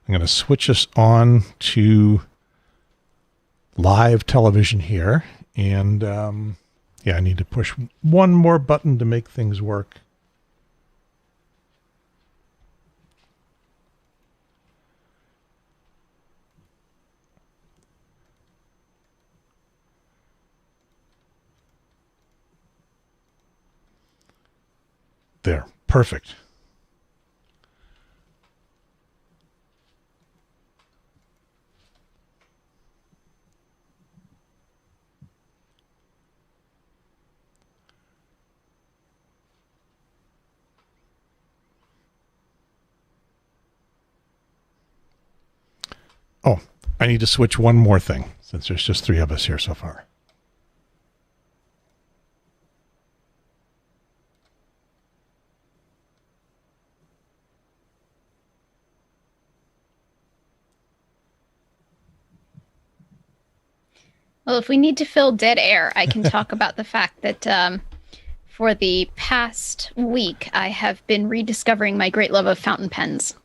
I'm going to switch us on to live television here. And yeah, I need to push one more button to make things work. There, perfect. Oh, I need to switch one more thing since there's just 3 of us here so far. Well, if we need to fill dead air, I can talk about the fact that for the past week, I have been rediscovering my great love of fountain pens.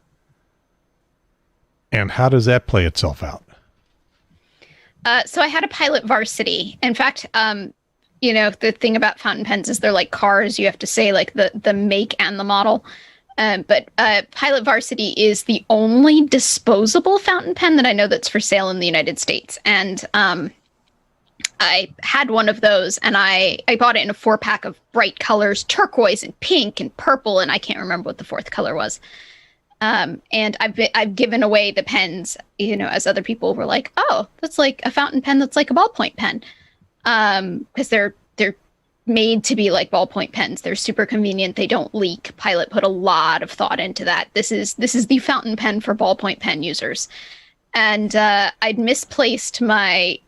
And how does that play itself out? So I had a Pilot Varsity. In fact, you know, the thing about fountain pens is they're like cars. You have to say like the make and the model. But Pilot Varsity is the only disposable fountain pen that I know that's for sale in the United States. And I had one of those, and I bought it in a 4-pack of bright colors, turquoise and pink and purple, and I can't remember what the 4th color was. And I've given away the pens, you know, as other people were like, oh, that's like a fountain pen that's like a ballpoint pen. Because they're made to be like ballpoint pens. They're super convenient. They don't leak. Pilot put a lot of thought into that. This is the fountain pen for ballpoint pen users. And I'd misplaced my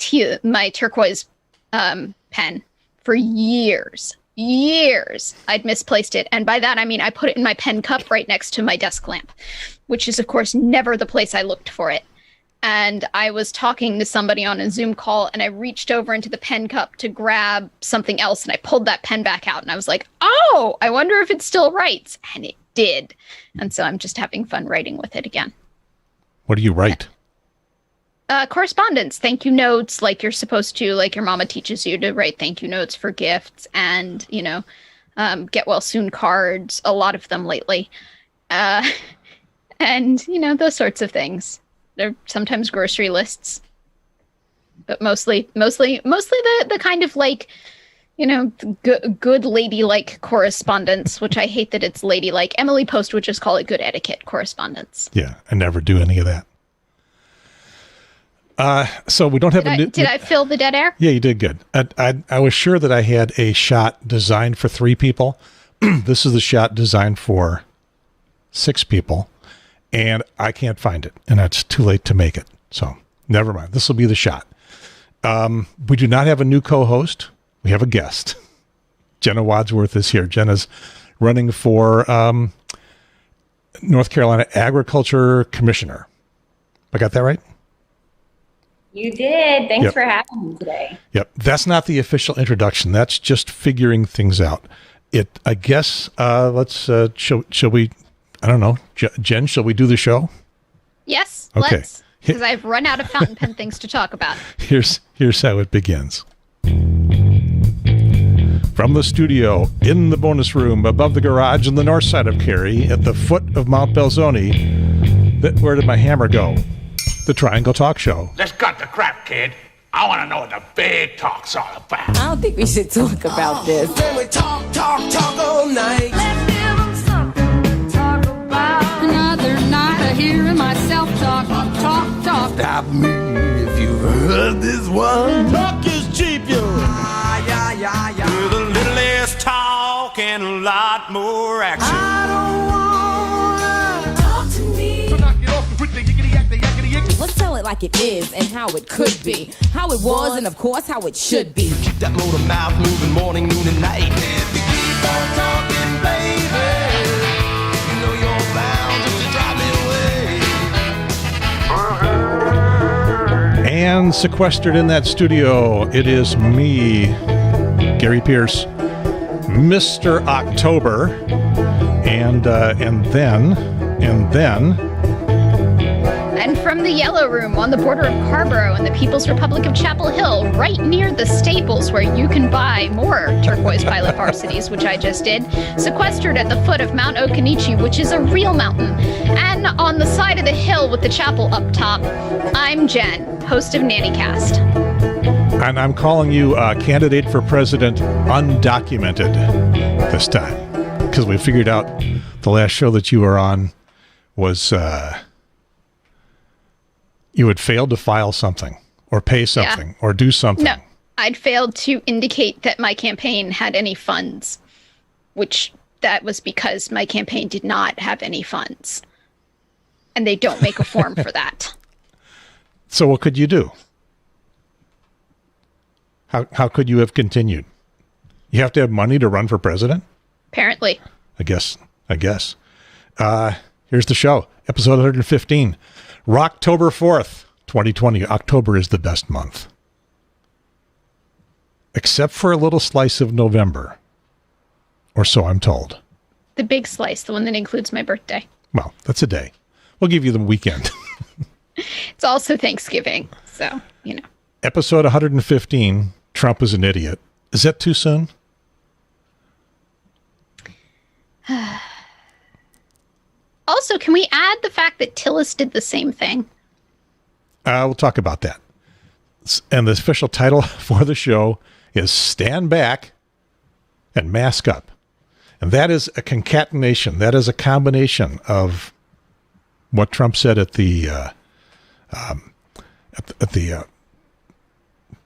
turquoise pen for years. I'd misplaced it. And by that, I mean, I put it in my pen cup right next to my desk lamp, which is, of course, never the place I looked for it. And I was talking to somebody on a Zoom call, and I reached over into the pen cup to grab something else, and I pulled that pen back out, and I was like, oh, I wonder if it still writes. And it did. And so I'm just having fun writing with it again. What do you write? Correspondence, thank you notes, like you're supposed to, like your mama teaches you to write thank you notes for gifts and, you know, get well soon cards, a lot of them lately. And, you know, those sorts of things. They're sometimes grocery lists, but mostly the kind of like, you know, good ladylike correspondence, which I hate that it's ladylike. Emily Post would just call it good etiquette correspondence. Yeah, I never do any of that. So we don't have Did I fill the dead air? Yeah, you did good. I was sure that I had a shot designed for 3 people. This is the shot designed for 6 people, and I can't find it, and it's too late to make it. So never mind. This will be the shot. We do not have a new co-host. We have a guest. Jenna Wadsworth is here. Jenna's running for North Carolina Agriculture Commissioner. I got that right? You did. Thanks for having me today. Yep. That's not the official introduction. That's just figuring things out. I guess, let's, shall we, I don't know, Jen, shall we do the show? Yes, okay. Let's, because I've run out of fountain pen things to talk about. Here's how it begins. From the studio, in the bonus room, above the garage on the north side of Cary, at the foot of Mount Belzoni, where did my hammer go? The Triangle Talk Show. Let's cut the crap, kid. I want to know what the big talk's all about. I don't think we should talk about this. Then we talk all night. Let's give them something to talk about. Another night of hearing myself talk. Stop me if you've heard this one. Talk is cheap, you. Yeah. With a little less talk and a lot more action. I don't wanna Talk to me. So knock it off with the yickety yak, the yakety yick. Let's tell it like it is and how it could be. How it was and, of course, how it should be. keep that motor mouth moving morning, noon, and night. If you keep on talking, baby, you know you're bound just to drive me away. And sequestered in that studio, it is me, Gary Pearce, Mr. October, and then And from the Yellow Room on the border of Carborough and the People's Republic of Chapel Hill, right near the Staples where you can buy more turquoise pilot varsities, which I just did, sequestered at the foot of Mount Okinichi, which is a real mountain, and on the side of the hill with the chapel up top, I'm Jen, host of NannyCast. And I'm calling you candidate for president undocumented this time, because we figured out the last show that you were on was you had failed to file something or pay something or do something. No, I'd failed to indicate that my campaign had any funds, which that was because my campaign did not have any funds. And they don't make a form for that. So what could you do? How could you have continued? You have to have money to run for president? Apparently. I guess. Here's the show, episode 115. Rocktober 4th, 2020. October is the best month. Except for a little slice of November. Or so I'm told. The big slice, the one that includes my birthday. Well, that's a day. We'll give you the weekend. It's also Thanksgiving, so, you know. Episode 115, Trump is an idiot. Is that too soon? Also, can we add the fact that Tillis did the same thing? We'll talk about that. And the official title for the show is Stand Back and Mask Up. And that is a concatenation. That is a combination of what Trump said at the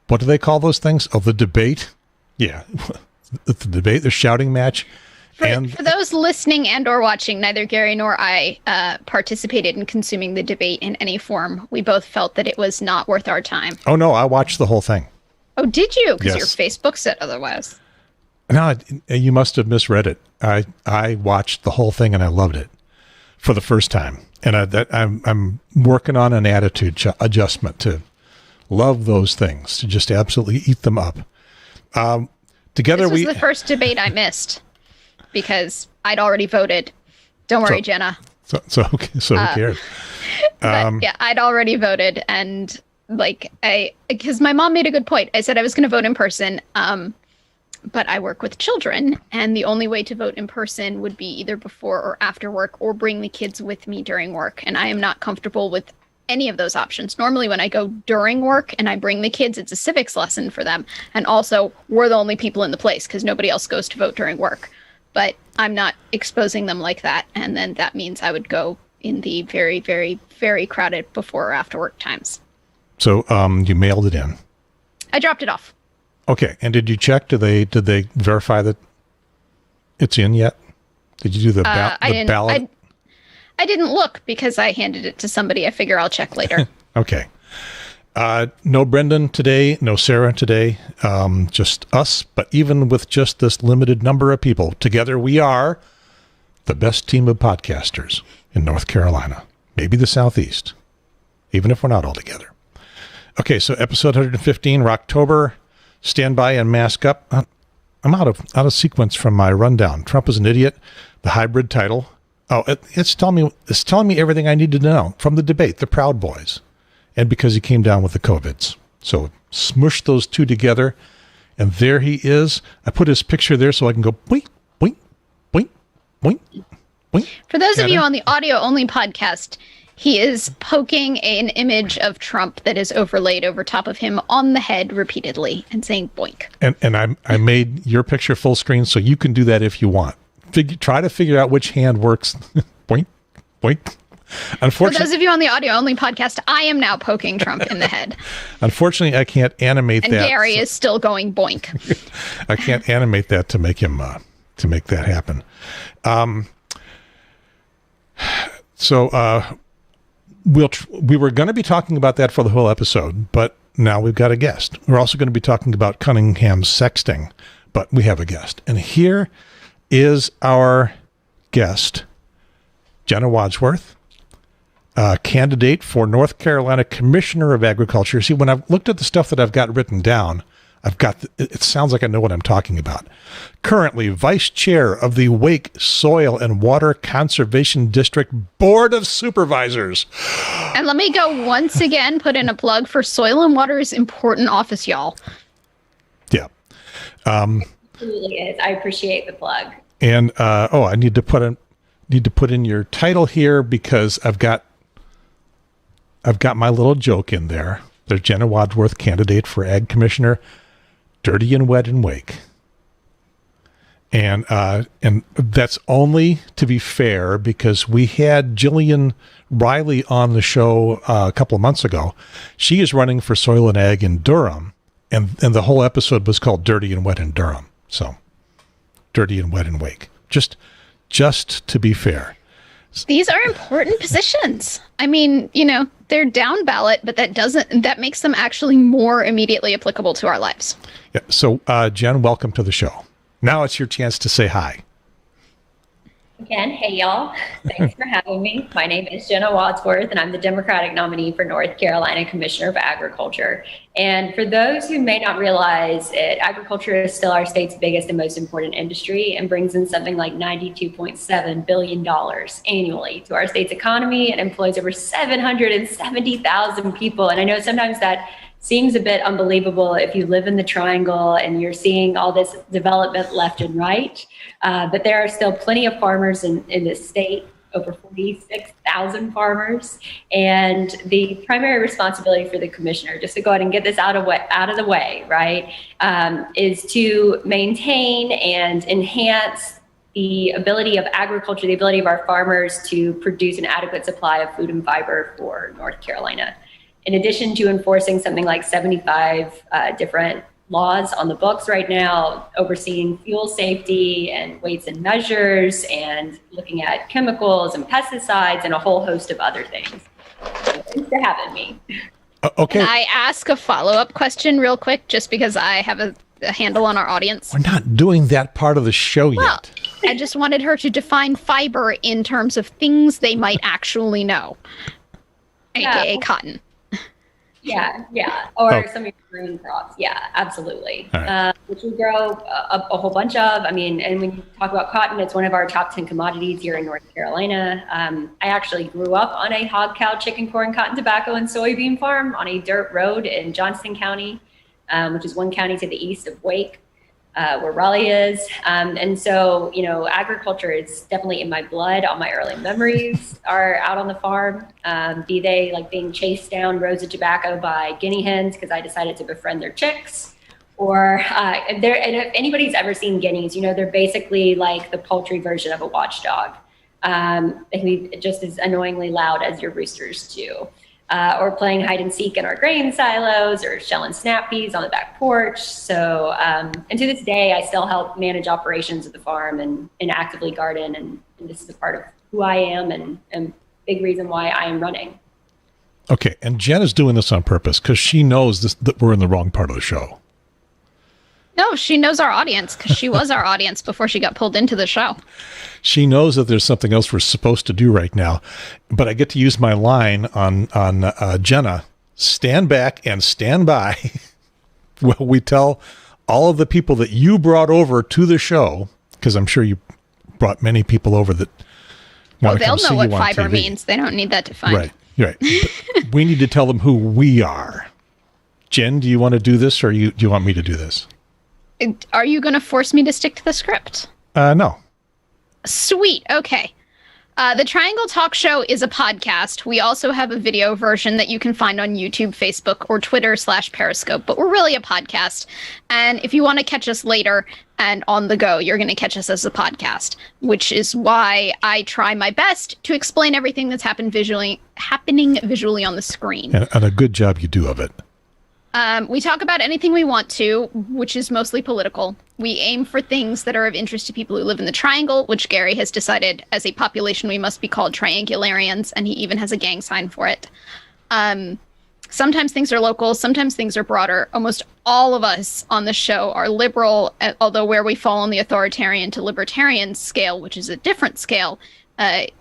what do they call those things? Oh, the debate. Yeah. The debate, the shouting match. For those listening and or watching, neither Gary nor I participated in consuming the debate in any form. We both felt that it was not worth our time. Oh, no, I watched the whole thing. Oh, did you? Because Yes. your Facebook said otherwise. No, you must have misread it. I watched the whole thing and I loved it for the first time. And I'm working on an attitude adjustment to love those things, to just absolutely eat them up. Together This was the first debate I missed because I'd already voted. Don't worry, Jenna. So who cares? But yeah, I'd already voted, and because my mom made a good point. I said I was going to vote in person, but I work with children, and the only way to vote in person would be either before or after work, or bring the kids with me during work. And I am not comfortable with any of those options. Normally when I go during work and I bring the kids, it's a civics lesson for them. And also we're the only people in the place because nobody else goes to vote during work. But I'm not exposing them like that. And then that means I would go in the very, very, very crowded before or after work times. So you mailed it in. I dropped it off. Okay. And did you check? Did they verify that it's in yet? Did you do the ballot? I didn't look because I handed it to somebody. I figure I'll check later. Okay. No Brendan today, no Sarah today, just us. But even with just this limited number of people, together we are the best team of podcasters in North Carolina, maybe the Southeast, even if we're not all together. Okay, so episode 115, Rocktober, stand by and mask up. I'm out of sequence from my rundown. Trump is an idiot, the hybrid title. Oh, it's telling me everything I needed to know from the debate, the Proud Boys, and because he came down with the COVIDs. So smush those two together, and there he is. I put his picture there so I can go boink, boink, boink, boink, boink. For those of you on the audio-only podcast, he is poking an image of Trump that is overlaid over top of him on the head repeatedly and saying boink. And I made your picture full screen so you can do that if you want. Try to figure out which hand works. Boink, boink. For those of you on the audio-only podcast, I am now poking Trump in the head. Unfortunately, I can't animate that. And Gary is still going boink. I can't animate that to make him to make that happen. We were going to be talking about that for the whole episode, but now we've got a guest. We're also going to be talking about Cunningham's sexting, but we have a guest. And here is our guest, Jenna Wadsworth, candidate for North Carolina Commissioner of Agriculture. See, when I've looked at the stuff that I've got written down, it sounds like I know what I'm talking about. Currently vice chair of the Wake Soil and Water Conservation District Board of Supervisors. And let me go once again, put in a plug for Soil and Water's important office, y'all. Yeah. It really is. I appreciate the plug. And I need to put in your title here because I've got my little joke in there. There's Jenna Wadsworth, candidate for Ag Commissioner, dirty and wet and wake. And that's only to be fair because we had Jillian Riley on the show a couple of months ago. She is running for Soil and Ag in Durham, and the whole episode was called Dirty and Wet in Durham. So, dirty and wet and wake. Just to be fair. These are important positions. I mean, they're down ballot, but that makes them actually more immediately applicable to our lives. Yeah. So, Jen, welcome to the show. Now it's your chance to say hi. Again, hey y'all. Thanks for having me. My name is Jenna Wadsworth, and I'm the Democratic nominee for North Carolina Commissioner of Agriculture. And for those who may not realize it, agriculture is still our state's biggest and most important industry and brings in something like $92.7 billion annually to our state's economy and employs over 770,000 people. And I know sometimes that seems a bit unbelievable if you live in the Triangle and you're seeing all this development left and right. But there are still plenty of farmers in this state, over 46,000 farmers. And the primary responsibility for the commissioner, just to go ahead and get this out of the way, right, is to maintain and enhance the ability of agriculture, the ability of our farmers to produce an adequate supply of food and fiber for North Carolina. In addition to enforcing something like 75 different laws on the books right now, overseeing fuel safety and weights and measures and looking at chemicals and pesticides and a whole host of other things. So thanks for having me. Okay. Can I ask a follow-up question real quick, just because I have a handle on our audience? We're not doing that part of the show yet. I just wanted her to define fiber in terms of things they might actually know, aka cotton. Yeah. Or some of your green crops. Yeah, absolutely. Right. Which we grow a whole bunch of. I mean, and when you talk about cotton, it's one of our top 10 commodities here in North Carolina. I actually grew up on a hog, cow, chicken, corn, cotton, tobacco, and soybean farm on a dirt road in Johnston County, which is one county to the east of Wake. Where Raleigh is. And so, agriculture is definitely in my blood. All my early memories are out on the farm, be they like being chased down rows of tobacco by guinea hens because I decided to befriend their chicks. Or, and if anybody's ever seen guineas, they're basically like the poultry version of a watchdog. They can be just as annoyingly loud as your roosters too. Or playing hide and seek in our grain silos or shelling snap peas on the back porch. So, and to this day, I still help manage operations at the farm and actively garden. And this is a part of who I am and big reason why I am running. Okay. And Jen is doing this on purpose because she knows that we're in the wrong part of the show. No, she knows our audience because she was our audience before she got pulled into the show. She knows that there's something else we're supposed to do right now, but I get to use my line on Jenna, stand back and stand by. Well, we tell all of the people that you brought over to the show, because I'm sure you brought many people over that want to come see you on TV. They'll know what fiber means. They don't need that defined. Right. But we need to tell them who we are. Jen, do you want to do this, or do you want me to do this? Are you going to force me to stick to the script? No. Sweet. Okay. The Triangle Talk Show is a podcast. We also have a video version that you can find on YouTube, Facebook, or Twitter/Periscope, but we're really a podcast. And if you want to catch us later and on the go, you're going to catch us as a podcast, which is why I try my best to explain everything that's happening visually on the screen. And a good job you do of it. We talk about anything we want to, which is mostly political. We aim for things that are of interest to people who live in the Triangle, which Gary has decided as a population we must be called triangularians, and he even has a gang sign for it. Sometimes things are local, sometimes things are broader. Almost all of us on the show are liberal, although where we fall on the authoritarian to libertarian scale, which is a different scale,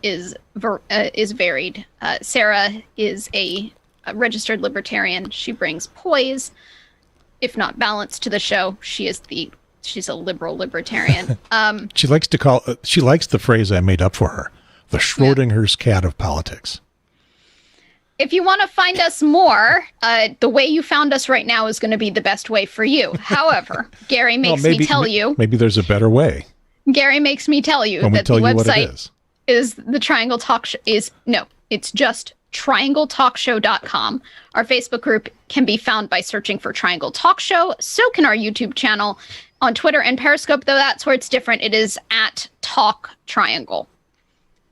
is varied. Sarah is a registered libertarian. She brings poise. if not balance to the show. She's a liberal libertarian. She likes the phrase I made up for her, the Schrodinger's cat of politics. If you want to find us more, the way you found us right now is going to be the best way for you. However, Gary makes me tell you. Maybe there's a better way. Gary makes me tell you that the website is the Triangle Talk Show. It's just triangletalkshow.com. Our Facebook group can be found by searching for Triangle Talk Show. So can our YouTube channel. On Twitter and Periscope, though, that's where it's different. It is at Talk Triangle.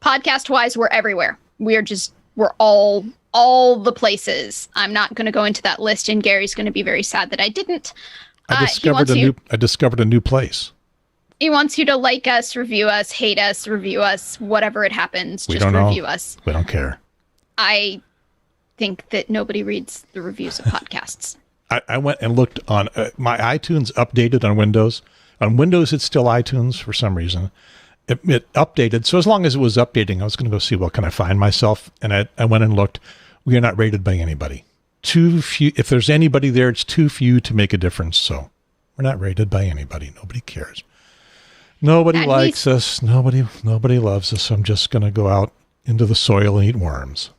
Podcast-wise, we're everywhere. We're all the places. I'm not going to go into that list, and Gary's going to be very sad that I didn't. I discovered a new place. He wants you to like us, review us, hate us, review us, whatever it happens. Just review us. We don't care. I think that nobody reads the reviews of podcasts. I went and looked on my iTunes updated on Windows. On Windows, it's still iTunes for some reason. It updated. So as long as it was updating, I was going to go see what can I find myself. And I went and looked. We are not rated by anybody. Too few. If there's anybody there, it's too few to make a difference. So we're not rated by anybody. Nobody cares. Nobody likes us. Nobody loves us. I'm just going to go out into the soil and eat worms.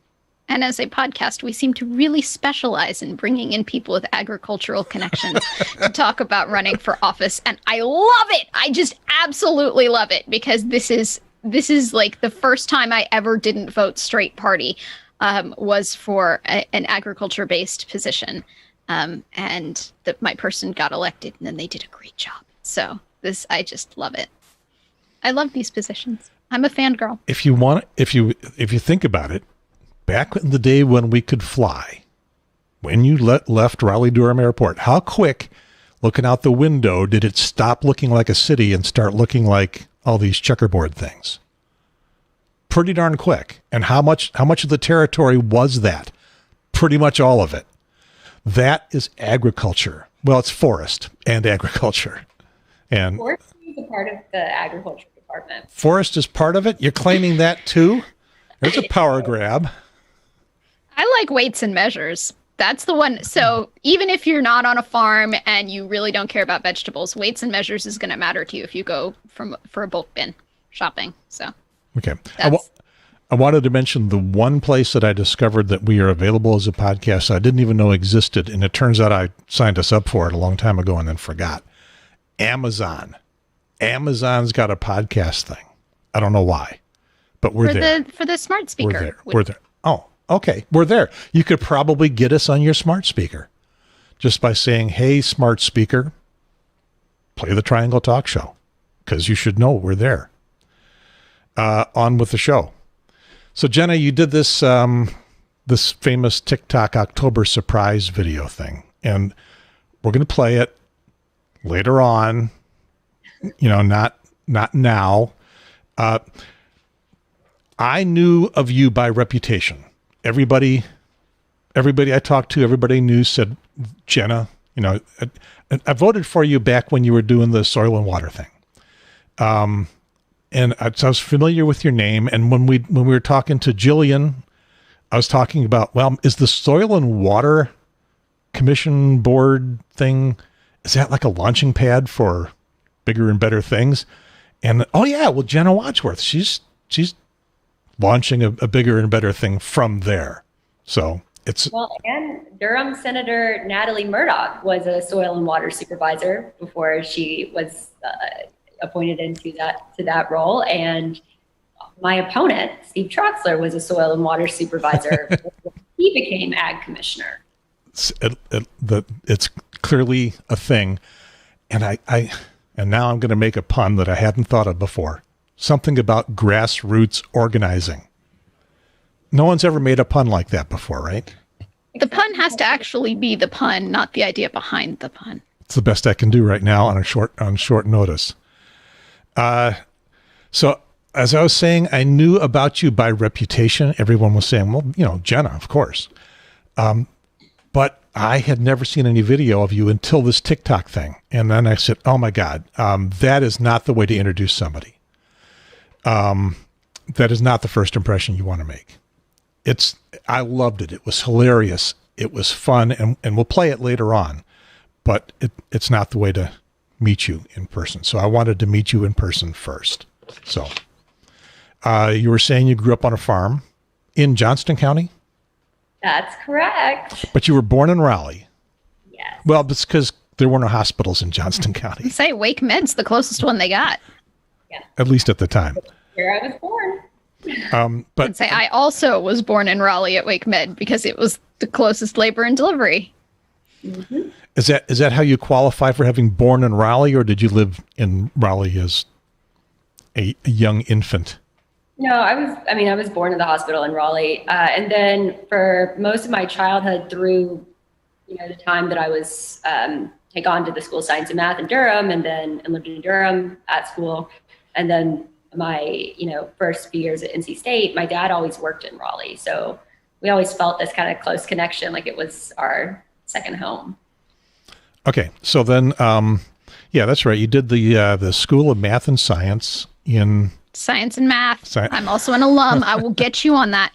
And as a podcast, we seem to really specialize in bringing in people with agricultural connections to talk about running for office. And I love it. I just absolutely love it, because this is like the first time I ever didn't vote straight party was for an agriculture-based position. And my person got elected, and then they did a great job. So I just love it. I love these positions. I'm a fangirl. If you think about it, back in the day when we could fly, when you left Raleigh-Durham Airport, how quick, looking out the window, did it stop looking like a city and start looking like all these checkerboard things? Pretty darn quick. And how much of the territory was that? Pretty much all of it. That is agriculture. Well, it's forest and agriculture. And Forest is a part of the agriculture department. Forest is part of it? You're claiming that too? There's a power grab. I like weights and measures. That's the one. So even if you're not on a farm and you really don't care about vegetables, weights and measures is going to matter to you if you go for a bulk bin shopping. So okay. I wanted to mention the one place that I discovered that we are available as a podcast I didn't even know existed, and it turns out I signed us up for it a long time ago and then forgot. Amazon. Amazon's got a podcast thing. I don't know why, but we're there. For the smart speaker. We're there. Oh, okay. We're there. You could probably get us on your smart speaker just by saying, hey, smart speaker, play the Triangle Talk Show, because you should know we're there. On with the show. So, Jenna, you did this this famous TikTok October surprise video thing, and we're going to play it later on. You know, not now. I knew of you by reputation. Everybody I talked to, everybody knew, said, Jenna, you know, I voted for you back when you were doing the soil and water thing. And so I was familiar with your name. And when we were talking to Jillian, I was talking about, well, is the Soil and Water Commission board thing, is that like a launching pad for bigger and better things? And, oh yeah, well, Jenna Wadsworth, she's launching a bigger and better thing from there. So it's... Well, and Durham Senator Natalie Murdoch was a soil and water supervisor before she was appointed into that role. And my opponent, Steve Troxler, was a soil and water supervisor before he became ag commissioner. It's clearly a thing. And and now I'm going to make a pun that I hadn't thought of before. Something about grassroots organizing. No one's ever made a pun like that before, right? The pun has to actually be the pun, not the idea behind the pun. It's the best I can do right now on short notice. So as I was saying, I knew about you by reputation. Everyone was saying, well, you know, Jenna, of course. But I had never seen any video of you until this TikTok thing. And then I said, oh my God, that is not the way to introduce somebody. That is not the first impression you want to make. I loved it. It was hilarious. It was fun. And we'll play it later on. but it's not the way to meet you in person. So I wanted to meet you in person first. So you were saying you grew up on a farm in Johnston County? That's correct. But you were born in Raleigh. Yes. Well, it's because there were no hospitals in Johnston County, Say Wake Med's the closest one they got. at least at the time. Here I was born. But And say I also was born in Raleigh at Wake Med because it was the closest labor and delivery. is that how you qualify for having born in Raleigh, or did you live in Raleigh as a young infant? No, I was born in the hospital in Raleigh. And then for most of my childhood through, the time that I was, had gone to the School of Science and Math in Durham and lived in Durham at school. And then my, first few years at NC State, my dad always worked in Raleigh. So we always felt this kind of close connection, like it was our second home. Okay. So then, yeah, that's right. You did the School of Math and Science in Science and math. I'm also an alum. I will get you on that.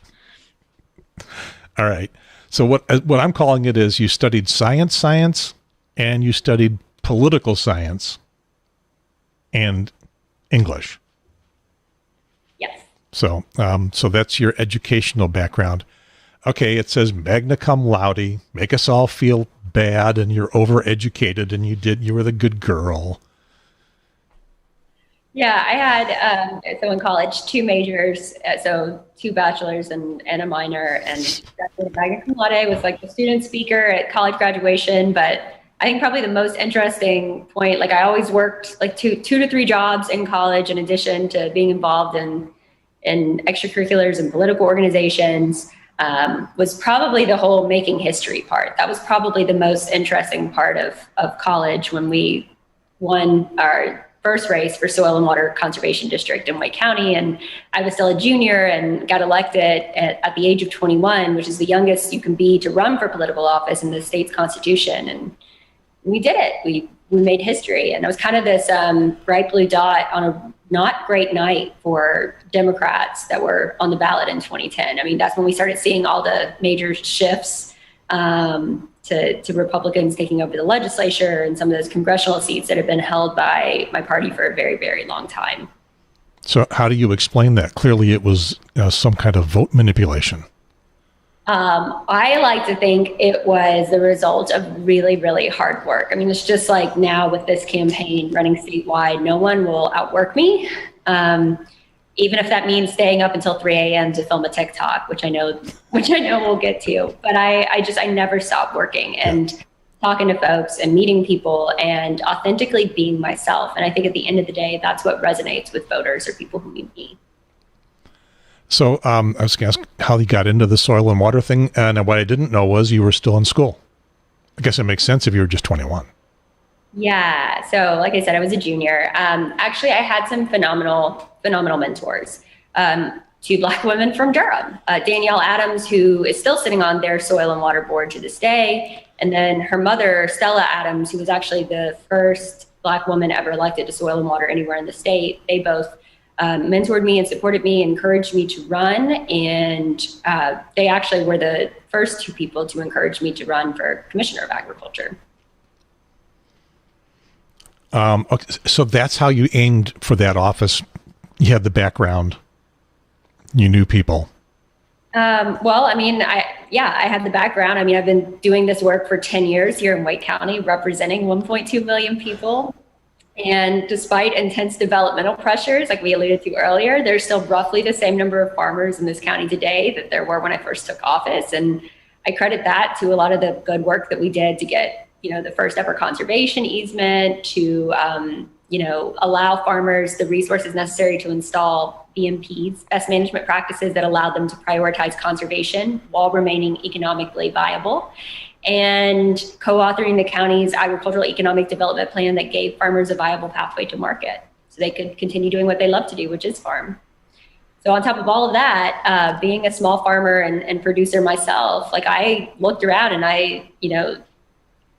All right. So what I'm calling it is you studied science, and you studied political science and English. Yes. So so that's your educational background. Okay, it says magna cum laude, make us all feel bad, and you're overeducated, and you were the good girl. Yeah, I had, so in college, 2 majors, so 2 bachelors and a minor, and graduated magna cum laude, was like the student speaker at college graduation. But I think probably the most interesting point, like I always worked like two to 3 jobs in college in addition to being involved in extracurriculars and political organizations, was probably the whole making history part. That was probably the most interesting part of college when we won our first race for Soil and Water Conservation District in Wake County. And I was still a junior and got elected at the age of 21, which is the youngest you can be to run for political office in the state's constitution. And we did it. We made history. And it was kind of this bright blue dot on a not great night for Democrats that were on the ballot in 2010. I mean, that's when we started seeing all the major shifts to Republicans taking over the legislature and some of those congressional seats that have been held by my party for a very, very long time. So how do you explain that? Clearly it was some kind of vote manipulation. I like to think it was the result of really, really hard work. I mean, it's just like now with this campaign running statewide, no one will outwork me. Even if that means staying up until 3 a.m. to film a TikTok, which I know we'll get to. But I never stop working and talking to folks and meeting people and authentically being myself. And I think at the end of the day, that's what resonates with voters or people who meet me. So I was going to ask how you got into the soil and water thing. And what I didn't know was you were still in school. I guess it makes sense if you were just 21. Yeah. So like I said, I was a junior. Actually, I had some phenomenal mentors. 2 Black women from Durham, Danielle Adams, who is still sitting on their soil and water board to this day. And then her mother, Stella Adams, who was actually the first Black woman ever elected to soil and water anywhere in the state. They both mentored me and supported me, encouraged me to run. And they actually were the first 2 people to encourage me to run for Commissioner of Agriculture. Okay, so that's how you aimed for that office. You had the background. You knew people. Well, I mean, I had the background. I mean, I've been doing this work for 10 years here in Wake County, representing 1.2 million people. And despite intense developmental pressures, like we alluded to earlier, there's still roughly the same number of farmers in this county today that there were when I first took office. And I credit that to a lot of the good work that we did to get, the first ever conservation easement, to, allow farmers the resources necessary to install BMPs, best management practices that allowed them to prioritize conservation while remaining economically viable, and co-authoring the county's agricultural economic development plan that gave farmers a viable pathway to market so they could continue doing what they love to do, which is farm. So on top of all of that, being a small farmer and producer myself, like I looked around and I,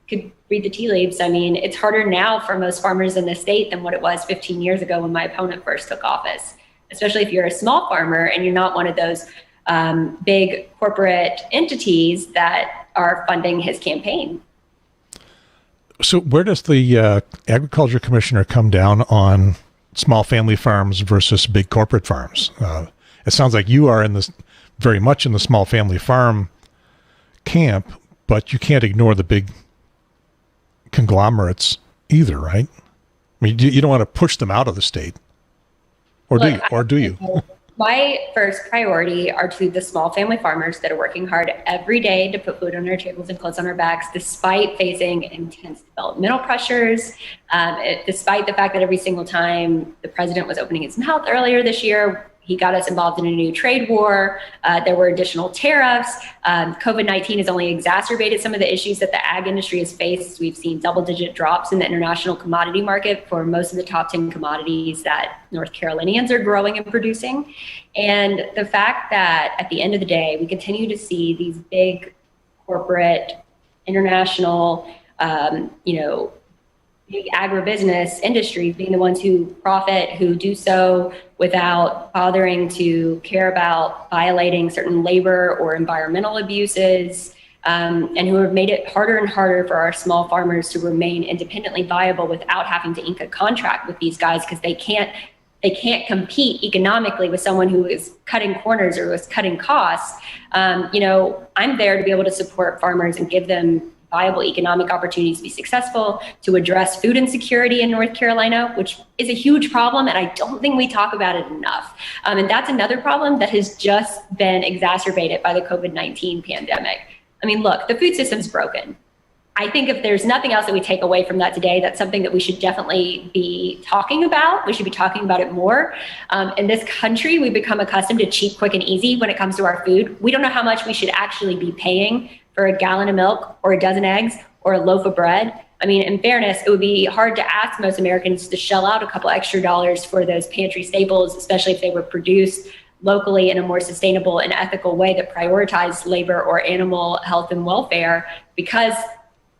could read the tea leaves. I mean, it's harder now for most farmers in the state than what it was 15 years ago when my opponent first took office, especially if you're a small farmer and you're not one of those big corporate entities that are funding his campaign. So where does the agriculture commissioner come down on small family farms versus big corporate farms? It sounds like you are very much in the small family farm camp, but you can't ignore the big conglomerates either, right? I mean, you don't want to push them out of the state, or do you? My first priority are to the small family farmers that are working hard every day to put food on our tables and clothes on our backs, despite facing intense developmental pressures, despite the fact that every single time the president was opening his mouth earlier this year, he got us involved in a new trade war. There were additional tariffs. COVID-19 has only exacerbated some of the issues that the ag industry has faced. We've seen double-digit drops in the international commodity market for most of the top 10 commodities that North Carolinians are growing and producing. And the fact that at the end of the day, we continue to see these big corporate, international, big agribusiness industries being the ones who profit, who do so without bothering to care about violating certain labor or environmental abuses, and who have made it harder and harder for our small farmers to remain independently viable without having to ink a contract with these guys, because they can't compete economically with someone who is cutting corners or is cutting costs. I'm there to be able to support farmers and give them viable economic opportunities to be successful, to address food insecurity in North Carolina, which is a huge problem, and I don't think we talk about it enough. And that's another problem that has just been exacerbated by the COVID-19 pandemic. I mean, look, the food system's broken. I think if there's nothing else that we take away from that today, that's something that we should definitely be talking about. We should be talking about it more. In this country, we've become accustomed to cheap, quick, and easy when it comes to our food. We don't know how much we should actually be paying for a gallon of milk or a dozen eggs or a loaf of bread. I mean, in fairness, it would be hard to ask most Americans to shell out a couple extra dollars for those pantry staples, especially if they were produced locally in a more sustainable and ethical way that prioritized labor or animal health and welfare, because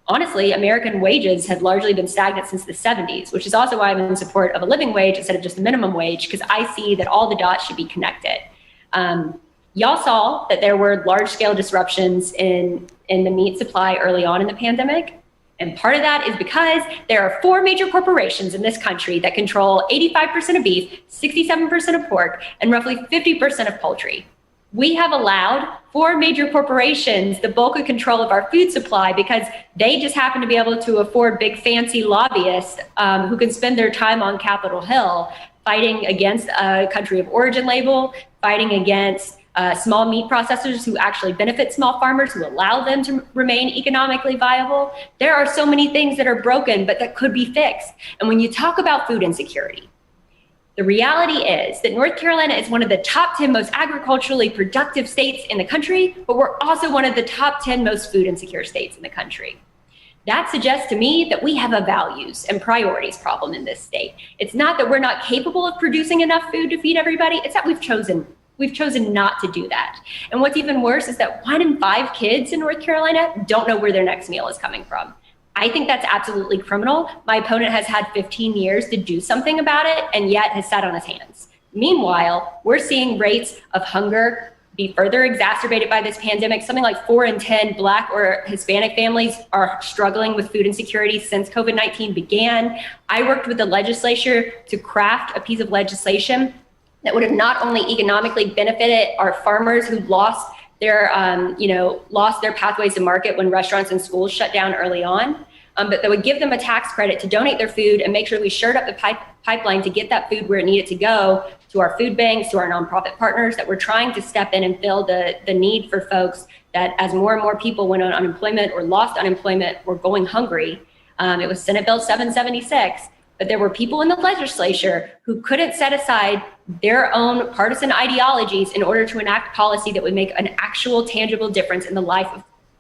honestly, American wages have largely been stagnant since the 70s, which is also why I'm in support of a living wage instead of just a minimum wage, because I see that all the dots should be connected. Y'all saw that there were large-scale disruptions in the meat supply early on in the pandemic. And part of that is because there are 4 major corporations in this country that control 85% of beef, 67% of pork, and roughly 50% of poultry. We have allowed 4 major corporations the bulk of control of our food supply because they just happen to be able to afford big fancy lobbyists who can spend their time on Capitol Hill fighting against a country of origin label, fighting against small meat processors who actually benefit small farmers, who allow them to remain economically viable. There are so many things that are broken, but that could be fixed. And when you talk about food insecurity, the reality is that North Carolina is one of the top 10 most agriculturally productive states in the country, but we're also one of the top 10 most food insecure states in the country. That suggests to me that we have a values and priorities problem in this state. It's not that we're not capable of producing enough food to feed everybody, it's that we've chosen not to do that. And what's even worse is that 1 in 5 kids in North Carolina don't know where their next meal is coming from. I think that's absolutely criminal. My opponent has had 15 years to do something about it and yet has sat on his hands. Meanwhile, we're seeing rates of hunger be further exacerbated by this pandemic. Something like 4 in 10 Black or Hispanic families are struggling with food insecurity since COVID-19 began. I worked with the legislature to craft a piece of legislation that would have not only economically benefited our farmers who lost their pathways to market when restaurants and schools shut down early on, but that would give them a tax credit to donate their food and make sure we shored up the pipeline to get that food where it needed to go, to our food banks, to our nonprofit partners that were trying to step in and fill the need for folks that, as more and more people went on unemployment or lost unemployment or going hungry. It was Senate Bill 776. But there were people in the legislature who couldn't set aside their own partisan ideologies in order to enact policy that would make an actual tangible difference in the life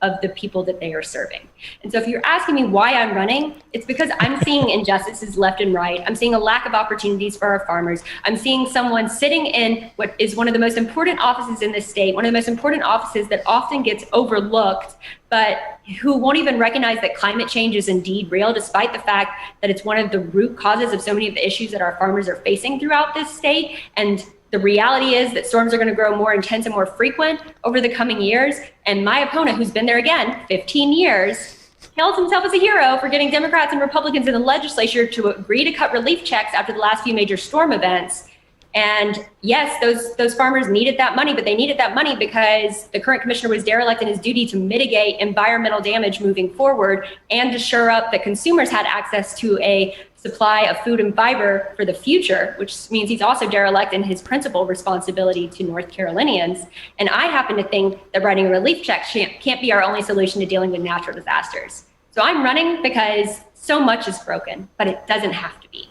of the people that they are serving. And so if you're asking me why I'm running, it's because I'm seeing injustices left and right. I'm seeing a lack of opportunities for our farmers. I'm seeing someone sitting in what is one of the most important offices in this state, one of the most important offices that often gets overlooked, but who won't even recognize that climate change is indeed real, despite the fact that it's one of the root causes of so many of the issues that our farmers are facing throughout this state. And the reality is that storms are going to grow more intense and more frequent over the coming years. And my opponent, who's been there again 15 years, hails himself as a hero for getting Democrats and Republicans in the legislature to agree to cut relief checks after the last few major storm events. And yes, those farmers needed that money, but they needed that money because the current commissioner was derelict in his duty to mitigate environmental damage moving forward and to shore up that consumers had access to a supply of food and fiber for the future, which means he's also derelict in his principal responsibility to North Carolinians. And I happen to think that writing a relief check can't be our only solution to dealing with natural disasters. So I'm running because so much is broken, but it doesn't have to be.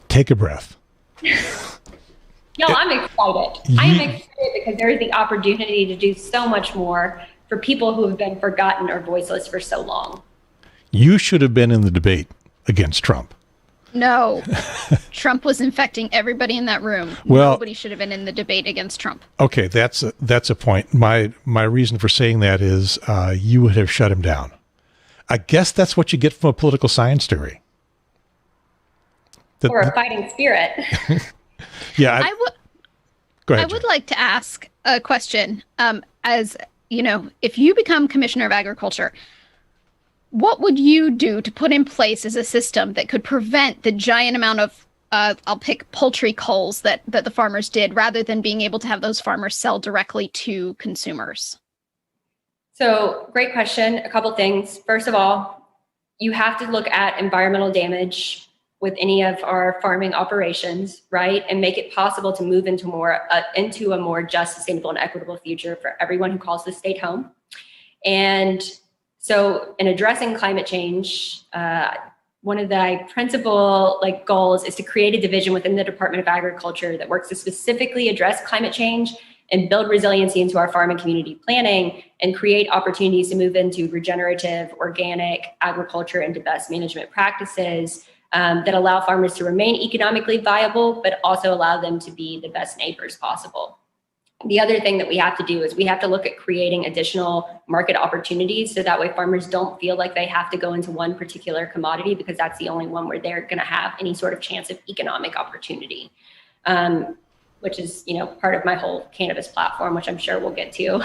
Take a breath. No, I'm excited. I am excited because there is the opportunity to do so much more for people who have been forgotten or voiceless for so long. You should have been in the debate against Trump. No, Trump was infecting everybody in that room. Well, nobody should have been in the debate against Trump. Okay, that's a point. My reason for saying that is you would have shut him down. I guess that's what you get from a political science degree. Or a fighting spirit. Yeah. Go ahead. I would like to ask a question. As you know, if you become Commissioner of Agriculture, what would you do to put in place as a system that could prevent the giant amount of, I'll pick poultry culls that the farmers did, rather than being able to have those farmers sell directly to consumers? So, great question. A couple things. First of all, you have to look at environmental damage with any of our farming operations, right? And make it possible to move into a more just, sustainable, and equitable future for everyone who calls the state home. And so in addressing climate change, one of the principal goals is to create a division within the Department of Agriculture that works to specifically address climate change and build resiliency into our farm and community planning and create opportunities to move into regenerative, organic agriculture and best management practices that allow farmers to remain economically viable, but also allow them to be the best neighbors possible. The other thing that we have to do is we have to look at creating additional market opportunities so that way farmers don't feel like they have to go into one particular commodity because that's the only one where they're going to have any sort of chance of economic opportunity, which is, part of my whole cannabis platform, which I'm sure we'll get to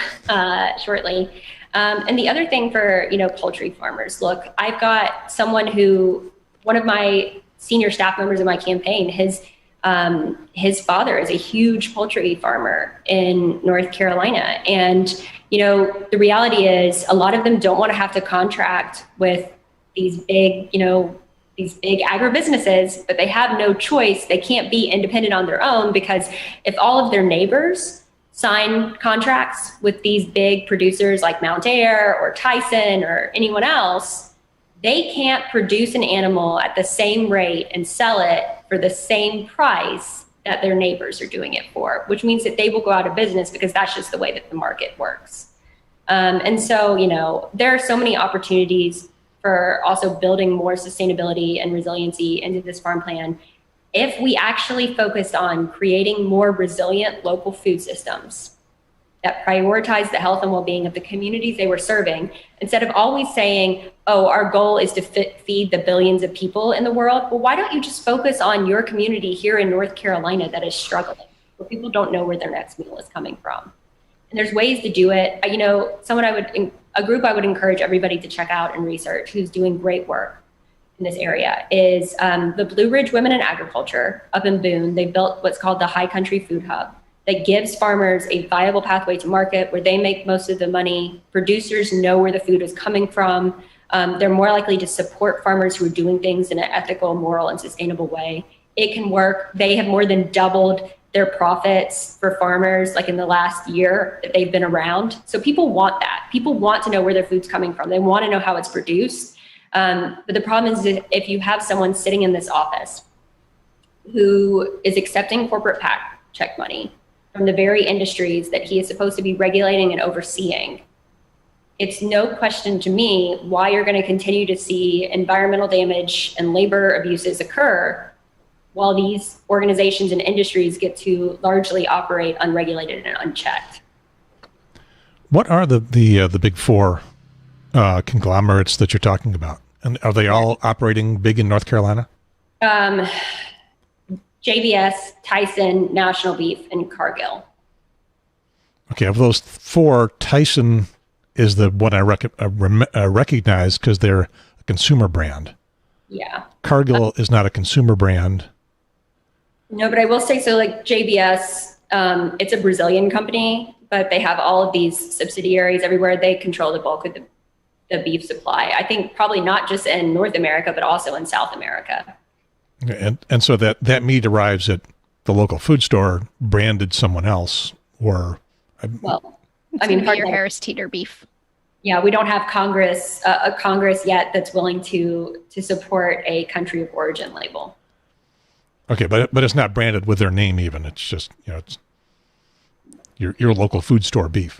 shortly. And the other thing for, poultry farmers, look, I've got one of my senior staff members in my campaign, his father is a huge poultry farmer in North Carolina. And, the reality is a lot of them don't want to have to contract with these big agribusinesses, but they have no choice. They can't be independent on their own because if all of their neighbors sign contracts with these big producers like Mount Air or Tyson or anyone else, they can't produce an animal at the same rate and sell it for the same price that their neighbors are doing it for, which means that they will go out of business because that's just the way that the market works. And so, there are so many opportunities for also building more sustainability and resiliency into this farm plan. If we actually focused on creating more resilient local food systems that prioritize the health and well-being of the communities they were serving, instead of always saying, oh, our goal is to feed the billions of people in the world. Well, why don't you just focus on your community here in North Carolina that is struggling, where people don't know where their next meal is coming from? And there's ways to do it. A group I would encourage everybody to check out and research, who's doing great work in this area, is the Blue Ridge Women in Agriculture up in Boone. They built what's called the High Country Food Hub, that gives farmers a viable pathway to market where they make most of the money. Producers know where the food is coming from. They're more likely to support farmers who are doing things in an ethical, moral, and sustainable way. It can work. They have more than doubled their profits for farmers in the last year that they've been around. So people want that. People want to know where their food's coming from. They want to know how it's produced. But the problem is if you have someone sitting in this office who is accepting corporate check money from the very industries that he is supposed to be regulating and overseeing, it's no question to me why you're going to continue to see environmental damage and labor abuses occur while these organizations and industries get to largely operate unregulated and unchecked. What are the big four conglomerates that you're talking about? And are they all operating big in North Carolina? JBS, Tyson, National Beef, and Cargill. Okay, of those four, Tyson is the one I recognize because they're a consumer brand. Yeah. Cargill is not a consumer brand. No, but I will say, so like JBS, it's a Brazilian company, but they have all of these subsidiaries everywhere. They control the bulk of the beef supply. I think probably not just in North America, but also in South America. And so that meat arrives at the local food store branded someone else, or Well, I mean, your Harris Teeter beef. Yeah, we don't have a Congress yet that's willing to support a country of origin label. Okay, but it's not branded with their name even. It's just, it's your local food store beef.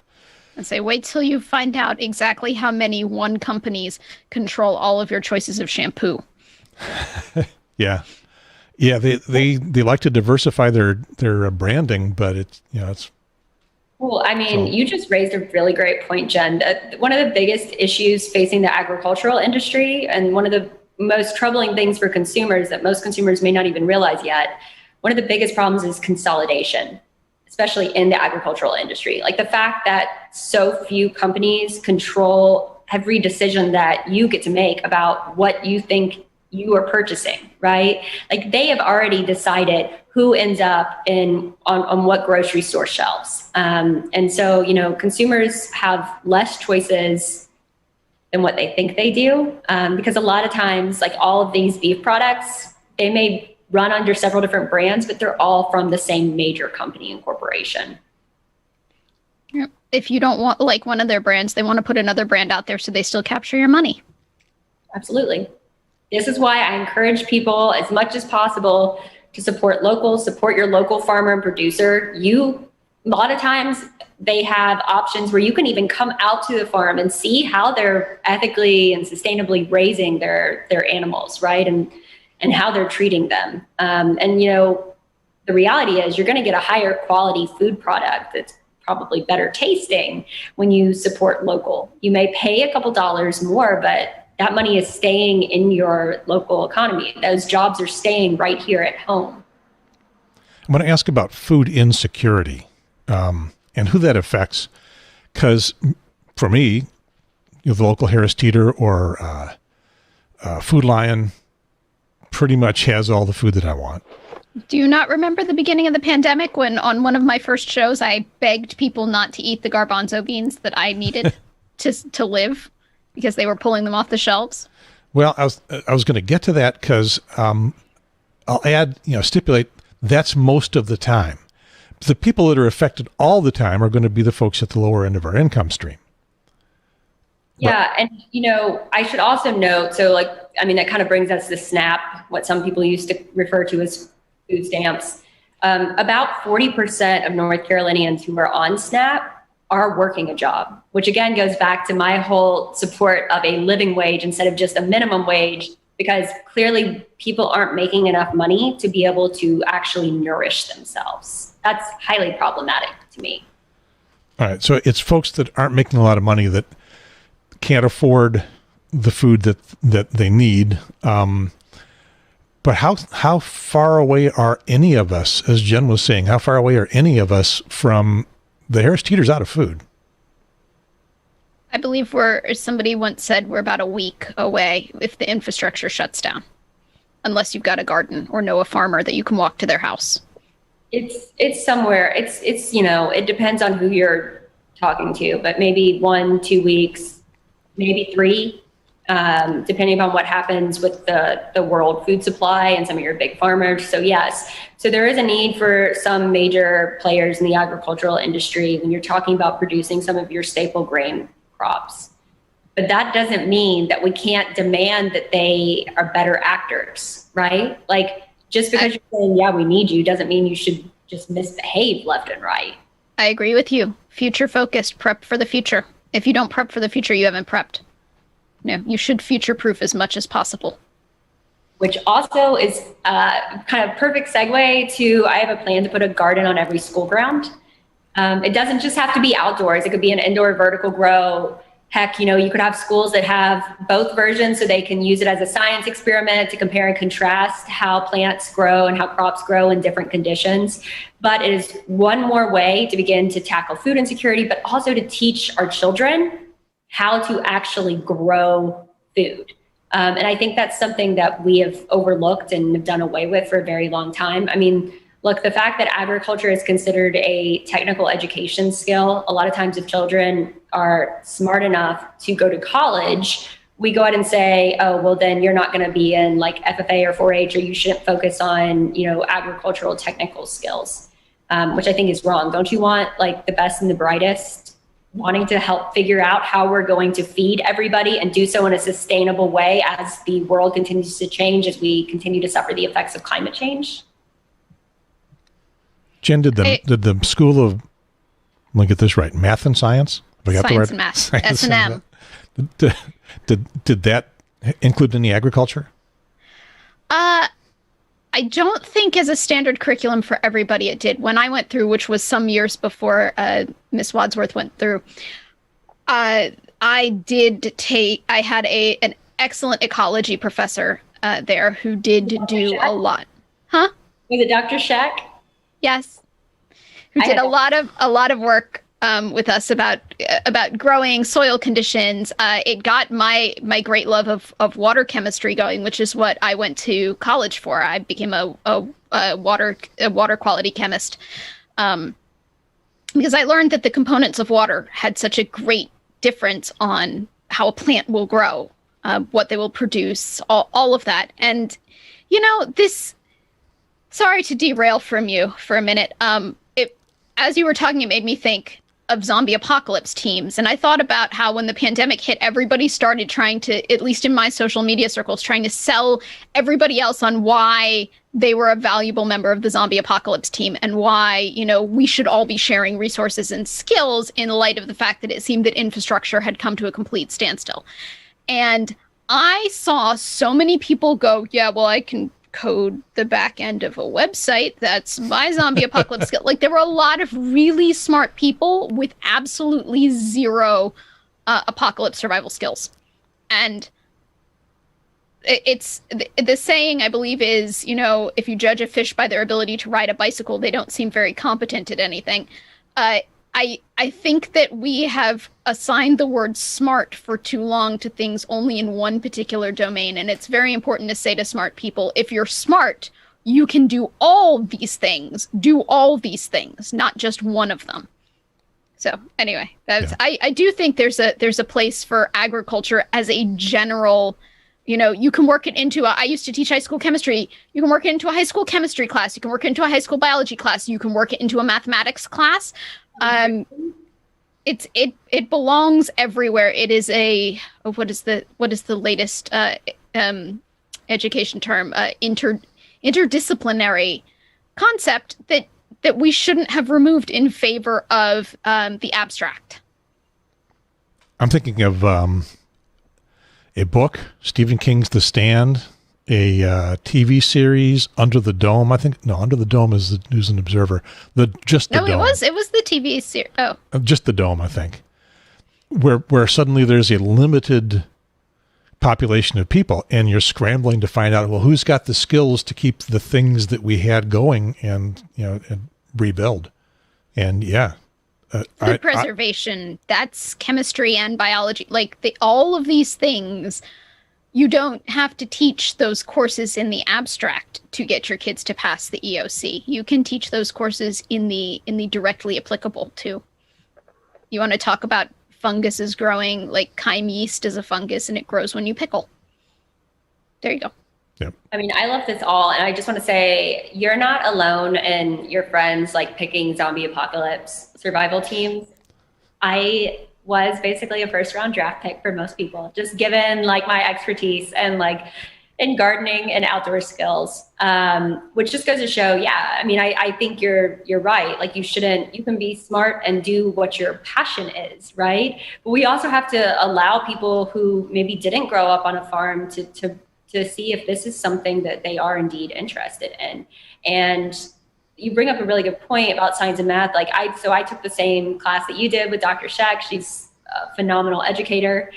And say, wait till you find out exactly how many one companies control all of your choices of shampoo. Yeah. Yeah, they like to diversify their branding, but it's Well, I mean, you just raised a really great point, Jen. One of the biggest issues facing the agricultural industry, and one of the most troubling things for consumers that most consumers may not even realize yet, one of the biggest problems is consolidation, especially in the agricultural industry. Like the fact that so few companies control every decision that you get to make about what you think you are purchasing, right? Like they have already decided who ends up on what grocery store shelves. And so, consumers have less choices than what they think they do. Because a lot of times, like all of these beef products, they may run under several different brands, but they're all from the same major company and corporation. If you don't want like one of their brands, they want to put another brand out there so they still capture your money. Absolutely. This is why I encourage people as much as possible to support local, support your local farmer and producer. A lot of times they have options where you can even come out to the farm and see how they're ethically and sustainably raising their animals, right? And how they're treating them. The reality is you're going to get a higher quality food product that's probably better tasting when you support local. You may pay a couple dollars more, but that money is staying in your local economy. Those jobs are staying right here at home. I'm going to ask about food insecurity and who that affects. Because for me, the local Harris Teeter or Food Lion pretty much has all the food that I want. Do you not remember the beginning of the pandemic when on one of my first shows, I begged people not to eat the garbanzo beans that I needed to live because they were pulling them off the shelves? Well, I was going to get to that because I'll add, stipulate that's most of the time. The people that are affected all the time are going to be the folks at the lower end of our income stream. Yeah. And, I should also note, that kind of brings us to SNAP, what some people used to refer to as food stamps. About 40% of North Carolinians who are on SNAP are working a job, which again goes back to my whole support of a living wage instead of just a minimum wage, because clearly people aren't making enough money to be able to actually nourish themselves. That's highly problematic to me. All right. So it's folks that aren't making a lot of money that can't afford the food that they need. But how far away are any of us, as Jen was saying, how far away are any of us from the Harris Teeter's out of food? I believe somebody once said we're about a week away if the infrastructure shuts down, unless you've got a garden or know a farmer that you can walk to their house. It's somewhere. It's it depends on who you're talking to, but maybe 1-2 weeks, maybe 3, depending upon what happens with the world food supply and some of your big farmers. So yes, so there is a need for some major players in the agricultural industry when you're talking about producing some of your staple grain crops. But that doesn't mean that we can't demand that they are better actors, right? Like just because you're saying, yeah, we need you, doesn't mean you should just misbehave left and right. I agree with you. Future focused, prep for the future. If you don't prep for the future, you haven't prepped. No, you should future proof as much as possible. Which also is kind of perfect segue to, I have a plan to put a garden on every school ground. It doesn't just have to be outdoors. It could be an indoor vertical grow. Heck, you could have schools that have both versions so they can use it as a science experiment to compare and contrast how plants grow and how crops grow in different conditions. But it is one more way to begin to tackle food insecurity, but also to teach our children how to actually grow food. And I think that's something that we have overlooked and have done away with for a very long time. I mean, look, the fact that agriculture is considered a technical education skill, a lot of times if children are smart enough to go to college, we go out and say, oh, well, then you're not going to be in like FFA or 4-H, or you shouldn't focus on, agricultural technical skills, which I think is wrong. Don't you want like the best and the brightest wanting to help figure out how we're going to feed everybody and do so in a sustainable way as the world continues to change, as we continue to suffer the effects of climate change? Jen, did the School of, let me get this right, Math and Science? Have I got Science the and right? Math, Science S&M. Did that include any agriculture? I don't think as a standard curriculum for everybody it did. When I went through, which was some years before Miss Wadsworth went through, I had an excellent ecology professor there who did do a lot. Huh? Was it Dr. Scheck? Yes. Who did a lot of work with us about growing, soil conditions. It got my great love of water chemistry going, which is what I went to college for. I became a water quality chemist because I learned that the components of water had such a great difference on how a plant will grow, what they will produce, all of that. And this. Sorry to derail from you for a minute. As you were talking, it made me think of zombie apocalypse teams. And I thought about how when the pandemic hit, everybody started trying to, at least in my social media circles, trying to sell everybody else on why they were a valuable member of the zombie apocalypse team and why, we should all be sharing resources and skills in light of the fact that it seemed that infrastructure had come to a complete standstill. And I saw so many people go, yeah, well, I can code the back end of a website. That's my zombie apocalypse skill. Like, there were a lot of really smart people with absolutely zero apocalypse survival skills. And it's the saying, I believe, is, if you judge a fish by their ability to ride a bicycle, they don't seem very competent at anything. I think that we have assigned the word smart for too long to things only in one particular domain. And it's very important to say to smart people, if you're smart, you can do all these things, not just one of them. So anyway, I do think there's a place for agriculture as a general, you can work it into I used to teach high school chemistry. You can work it into a high school chemistry class. You can work it into a high school biology class. You can work it into a mathematics class. It belongs everywhere. It is what is the latest education term? Interdisciplinary concept that we shouldn't have removed in favor of the abstract. I'm thinking of a book, Stephen King's The Stand, a TV series, Under the Dome. Under the Dome is the News and Observer. Dome. It was the TV series. Oh, just the Dome, I think, where suddenly there's a limited population of people, and you're scrambling to find out, well, who's got the skills to keep the things that we had going and and rebuild. And food preservation, that's chemistry and biology. Like all of these things, you don't have to teach those courses in the abstract to get your kids to pass the EOC. You can teach those courses in the directly applicable too. You want to talk about funguses growing, like chyme yeast is a fungus and it grows when you pickle. There you go. Yep. I mean, I love this all. And I just want to say, you're not alone in your friends like picking zombie apocalypse survival teams. I was basically a first round draft pick for most people, just given like my expertise and like in gardening and outdoor skills, which just goes to show, I mean, I think you're right. Like you can be smart and do what your passion is, right? But we also have to allow people who maybe didn't grow up on a farm to see if this is something that they are indeed interested in. And you bring up a really good point about science and math. Like I took the same class that you did with Dr. Scheck. She's a phenomenal educator.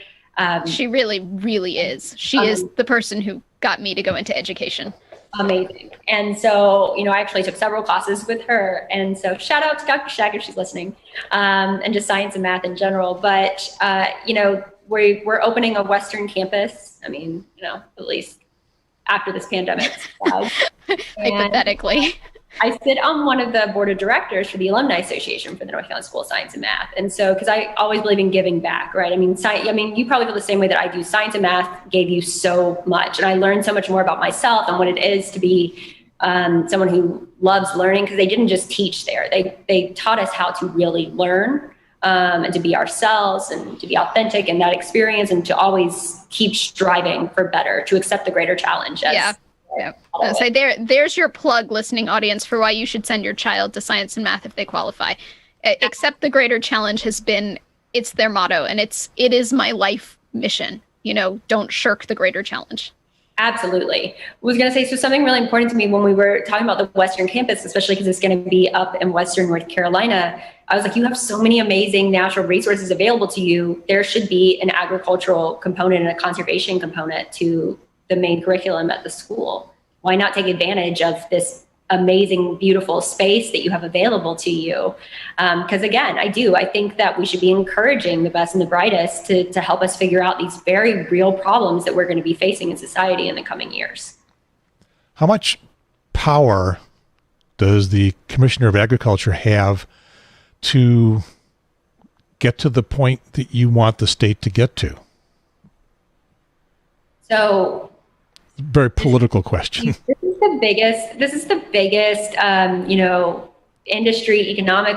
She really, really is. She is the person who got me to go into education. amazing. And so, I actually took several classes with her. And so shout out to Dr. Shag if she's listening, and just science and math in general. But, we're opening a Western campus. I mean, at least after this pandemic. Hypothetically. I sit on one of the board of directors for the Alumni Association for the North Carolina School of Science and Math. And so, because I always believe in giving back, right? I mean, you probably feel the same way that I do. Science and math gave you so much. And I learned so much more about myself and what it is to be someone who loves learning, because they didn't just teach there. They taught us how to really learn and to be ourselves and to be authentic in that experience, and to always keep striving for better, to accept the greater challenge. Yeah. So there's your plug, listening audience, for why you should send your child to science and math if they qualify. Accept the greater challenge it's their motto, and it is my life mission. Don't shirk the greater challenge. Absolutely. I was going to say, so something really important to me when we were talking about the Western campus, especially because it's going to be up in Western North Carolina, I was like, you have so many amazing natural resources available to you. There should be an agricultural component and a conservation component to the main curriculum at the school. Why not take advantage of this amazing, beautiful space that you have available to you? Because again, I think that we should be encouraging the best and the brightest to help us figure out these very real problems that we're going to be facing in society in the coming years. How much power does the Commissioner of Agriculture have to get to the point that you want the state to get to? So, very political question. This is the biggest, industry economic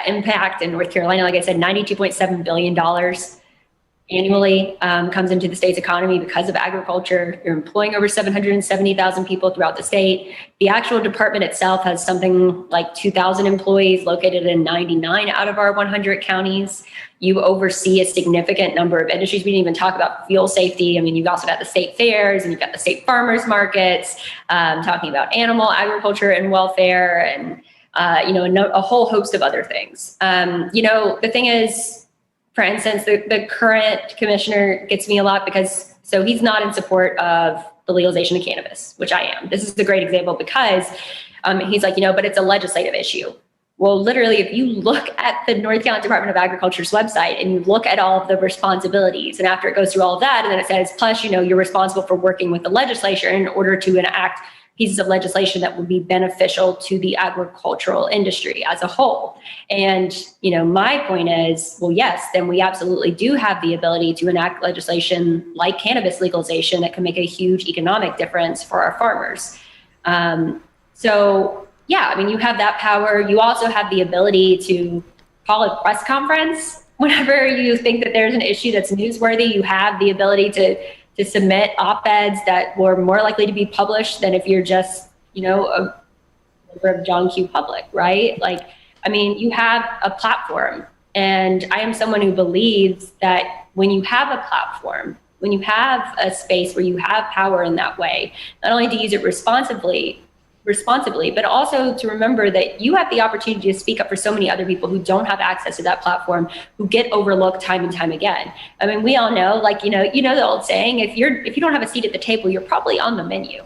impact in North Carolina. Like I said, $92.7 billion annually comes into the state's economy because of agriculture. You're employing over 770,000 people throughout the state. The actual department itself has something like 2,000 employees located in 99 out of our 100 counties. You oversee a significant number of industries. We didn't even talk about fuel safety. I mean, you've also got the state fairs, and you've got the state farmers markets, talking about animal agriculture and welfare, and a whole host of other things. The thing is, for instance, the current commissioner gets me a lot because he's not in support of the legalization of cannabis, which I am. This is a great example because he's like, but it's a legislative issue. Well, literally, if you look at the North Carolina Department of Agriculture's website and you look at all of the responsibilities, and after it goes through all of that, and then it says, plus, you're responsible for working with the legislature in order to enact pieces of legislation that would be beneficial to the agricultural industry as a whole. And, my point is, well, yes, then we absolutely do have the ability to enact legislation like cannabis legalization that can make a huge economic difference for our farmers. You have that power. You also have the ability to call a press conference whenever you think that there's an issue that's newsworthy. You have the ability to submit op-eds that were more likely to be published than if you're just, a member of John Q. Public, right? You have a platform. And I am someone who believes that when you have a platform, when you have a space where you have power in that way, not only to use it responsibly, but also to remember that you have the opportunity to speak up for so many other people who don't have access to that platform, who get overlooked time and time again. I mean, we all know, the old saying, if you don't have a seat at the table, you're probably on the menu.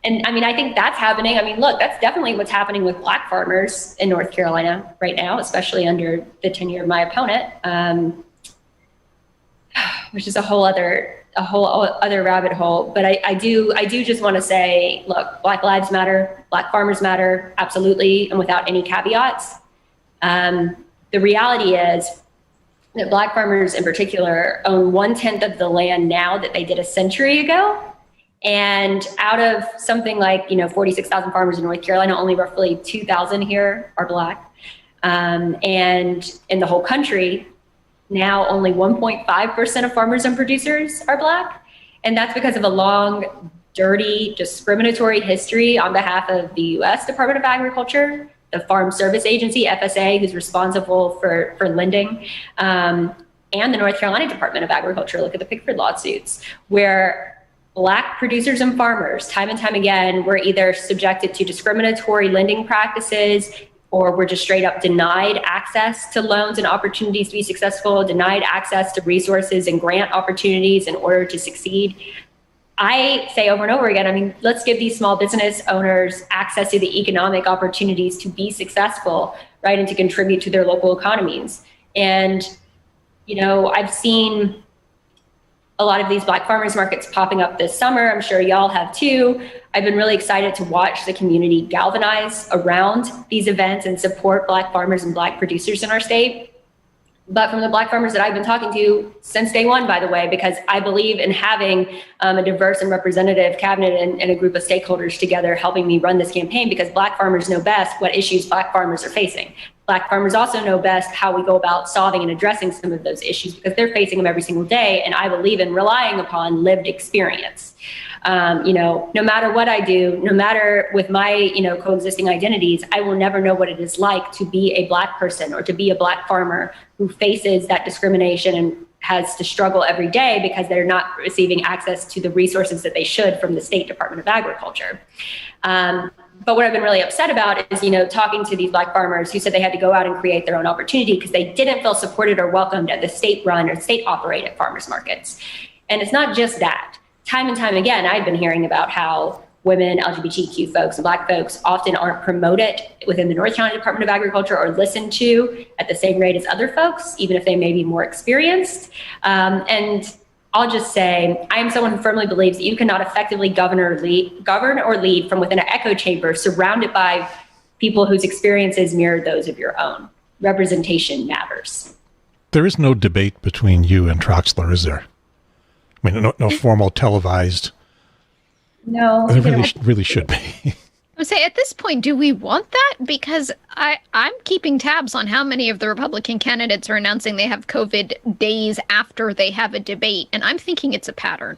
And I think that's happening. Look, that's definitely what's happening with Black farmers in North Carolina right now, especially under the tenure of my opponent, which is a whole other rabbit hole. But I do just want to say, look, Black lives matter, Black farmers matter, absolutely, and without any caveats. The reality is that Black farmers in particular own 1/10 of the land now that they did a century ago. And out of something like 46,000 farmers in North Carolina, only roughly 2,000 here are Black. And in the whole country, now only 1.5% of farmers and producers are Black. And that's because of a long, dirty, discriminatory history on behalf of the U.S. Department of Agriculture, the Farm Service Agency, FSA, who's responsible for lending, and the North Carolina Department of Agriculture. Look at the Pickford lawsuits, where Black producers and farmers, time and time again, were either subjected to discriminatory lending practices, or were just straight up denied access to loans and opportunities to be successful, denied access to resources and grant opportunities in order to succeed. I say over and over again, I mean, let's give these small business owners access to the economic opportunities to be successful, right, and to contribute to their local economies. And, you know, I've seen a lot of these Black farmers markets popping up this summer. I'm sure y'all have too. I've been really excited to watch the community galvanize around these events and support Black farmers and Black producers in our state. But from the Black farmers that I've been talking to since day one, by the way, because I believe in having a diverse and representative cabinet and a group of stakeholders together helping me run this campaign, because Black farmers know best what issues Black farmers are facing. Black farmers also know best how we go about solving and addressing some of those issues, because they're facing them every single day. And I believe in relying upon lived experience. You know, no matter what I do, no matter with my, you know, coexisting identities, I will never know what it is like to be a Black person or to be a Black farmer who faces that discrimination and has to struggle every day because they're not receiving access to the resources that they should from the State Department of Agriculture. But what I've been really upset about is, you know, talking to these Black farmers who said they had to go out and create their own opportunity because they didn't feel supported or welcomed at the state-run or state-operated farmers markets. And it's not just that. Time and time again, I've been hearing about how women, LGBTQ folks, and Black folks often aren't promoted within the North County Department of Agriculture or listened to at the same rate as other folks, even if they may be more experienced. And I'll just say, I am someone who firmly believes that you cannot effectively govern or lead from within an echo chamber surrounded by people whose experiences mirror those of your own. Representation matters. There is no debate between you and Troxler, is there? I mean, no formal televised. No. There really should be. I would say at this point, do we want that? Because I'm keeping tabs on how many of the Republican candidates are announcing they have COVID days after they have a debate. And I'm thinking it's a pattern.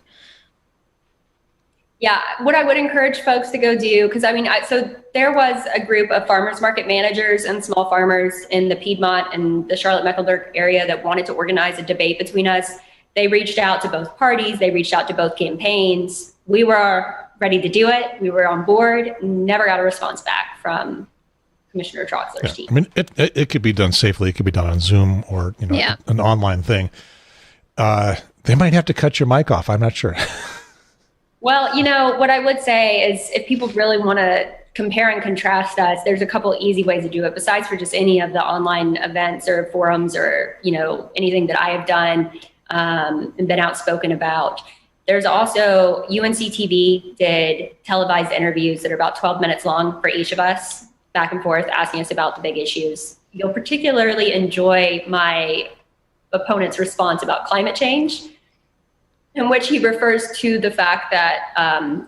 Yeah, what I would encourage folks to go do, because I mean, so there was a group of farmers market managers and small farmers in the Piedmont and the Charlotte-Mecklenburg area that wanted to organize a debate between us. They reached out to both parties. They reached out to both campaigns. We were ready to do it. We were on board. Never got a response back from Commissioner Troxler's team. I mean, it could be done safely. It could be done on Zoom or, you know, an online thing. They might have to cut your mic off. I'm not sure. Well, you know, what I would say is if people really want to compare and contrast us, there's a couple easy ways to do it besides for just any of the online events or forums or, you know, anything that I have done and been outspoken about. There's also UNC TV did televised interviews that are about 12 minutes long for each of us, back and forth, asking us about the big issues. You'll particularly enjoy my opponent's response about climate change, in which he refers to the fact that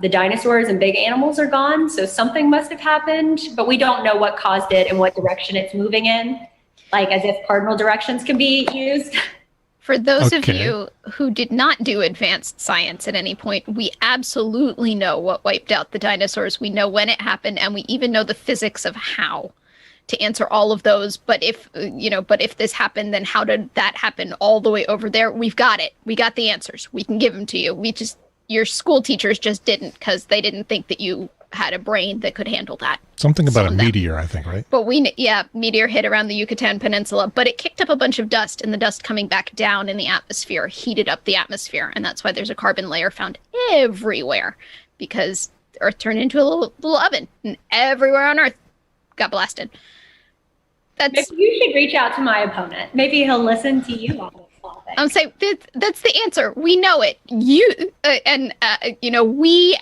the dinosaurs and big animals are gone. So something must have happened, but we don't know what caused it and what direction it's moving in, like as if cardinal directions can be used. For those of you who did not do advanced science at any point, we absolutely know what wiped out the dinosaurs. We know when it happened, and we even know the physics of how to answer all of those. But if, you know, but if this happened, then how did that happen all the way over there? We've got it. We got the answers. We can give them to you. We just, your school teachers just didn't, because they didn't think that you had a brain that could handle that. Something about a meteor, I think, right? But meteor hit around the Yucatan Peninsula, but it kicked up a bunch of dust, and the dust coming back down in the atmosphere heated up the atmosphere, and that's why there's a carbon layer found everywhere, because the Earth turned into a little oven, and everywhere on Earth got blasted. Maybe you should reach out to my opponent. Maybe he'll listen to you on this topic. I'm saying that's the answer. We know it. We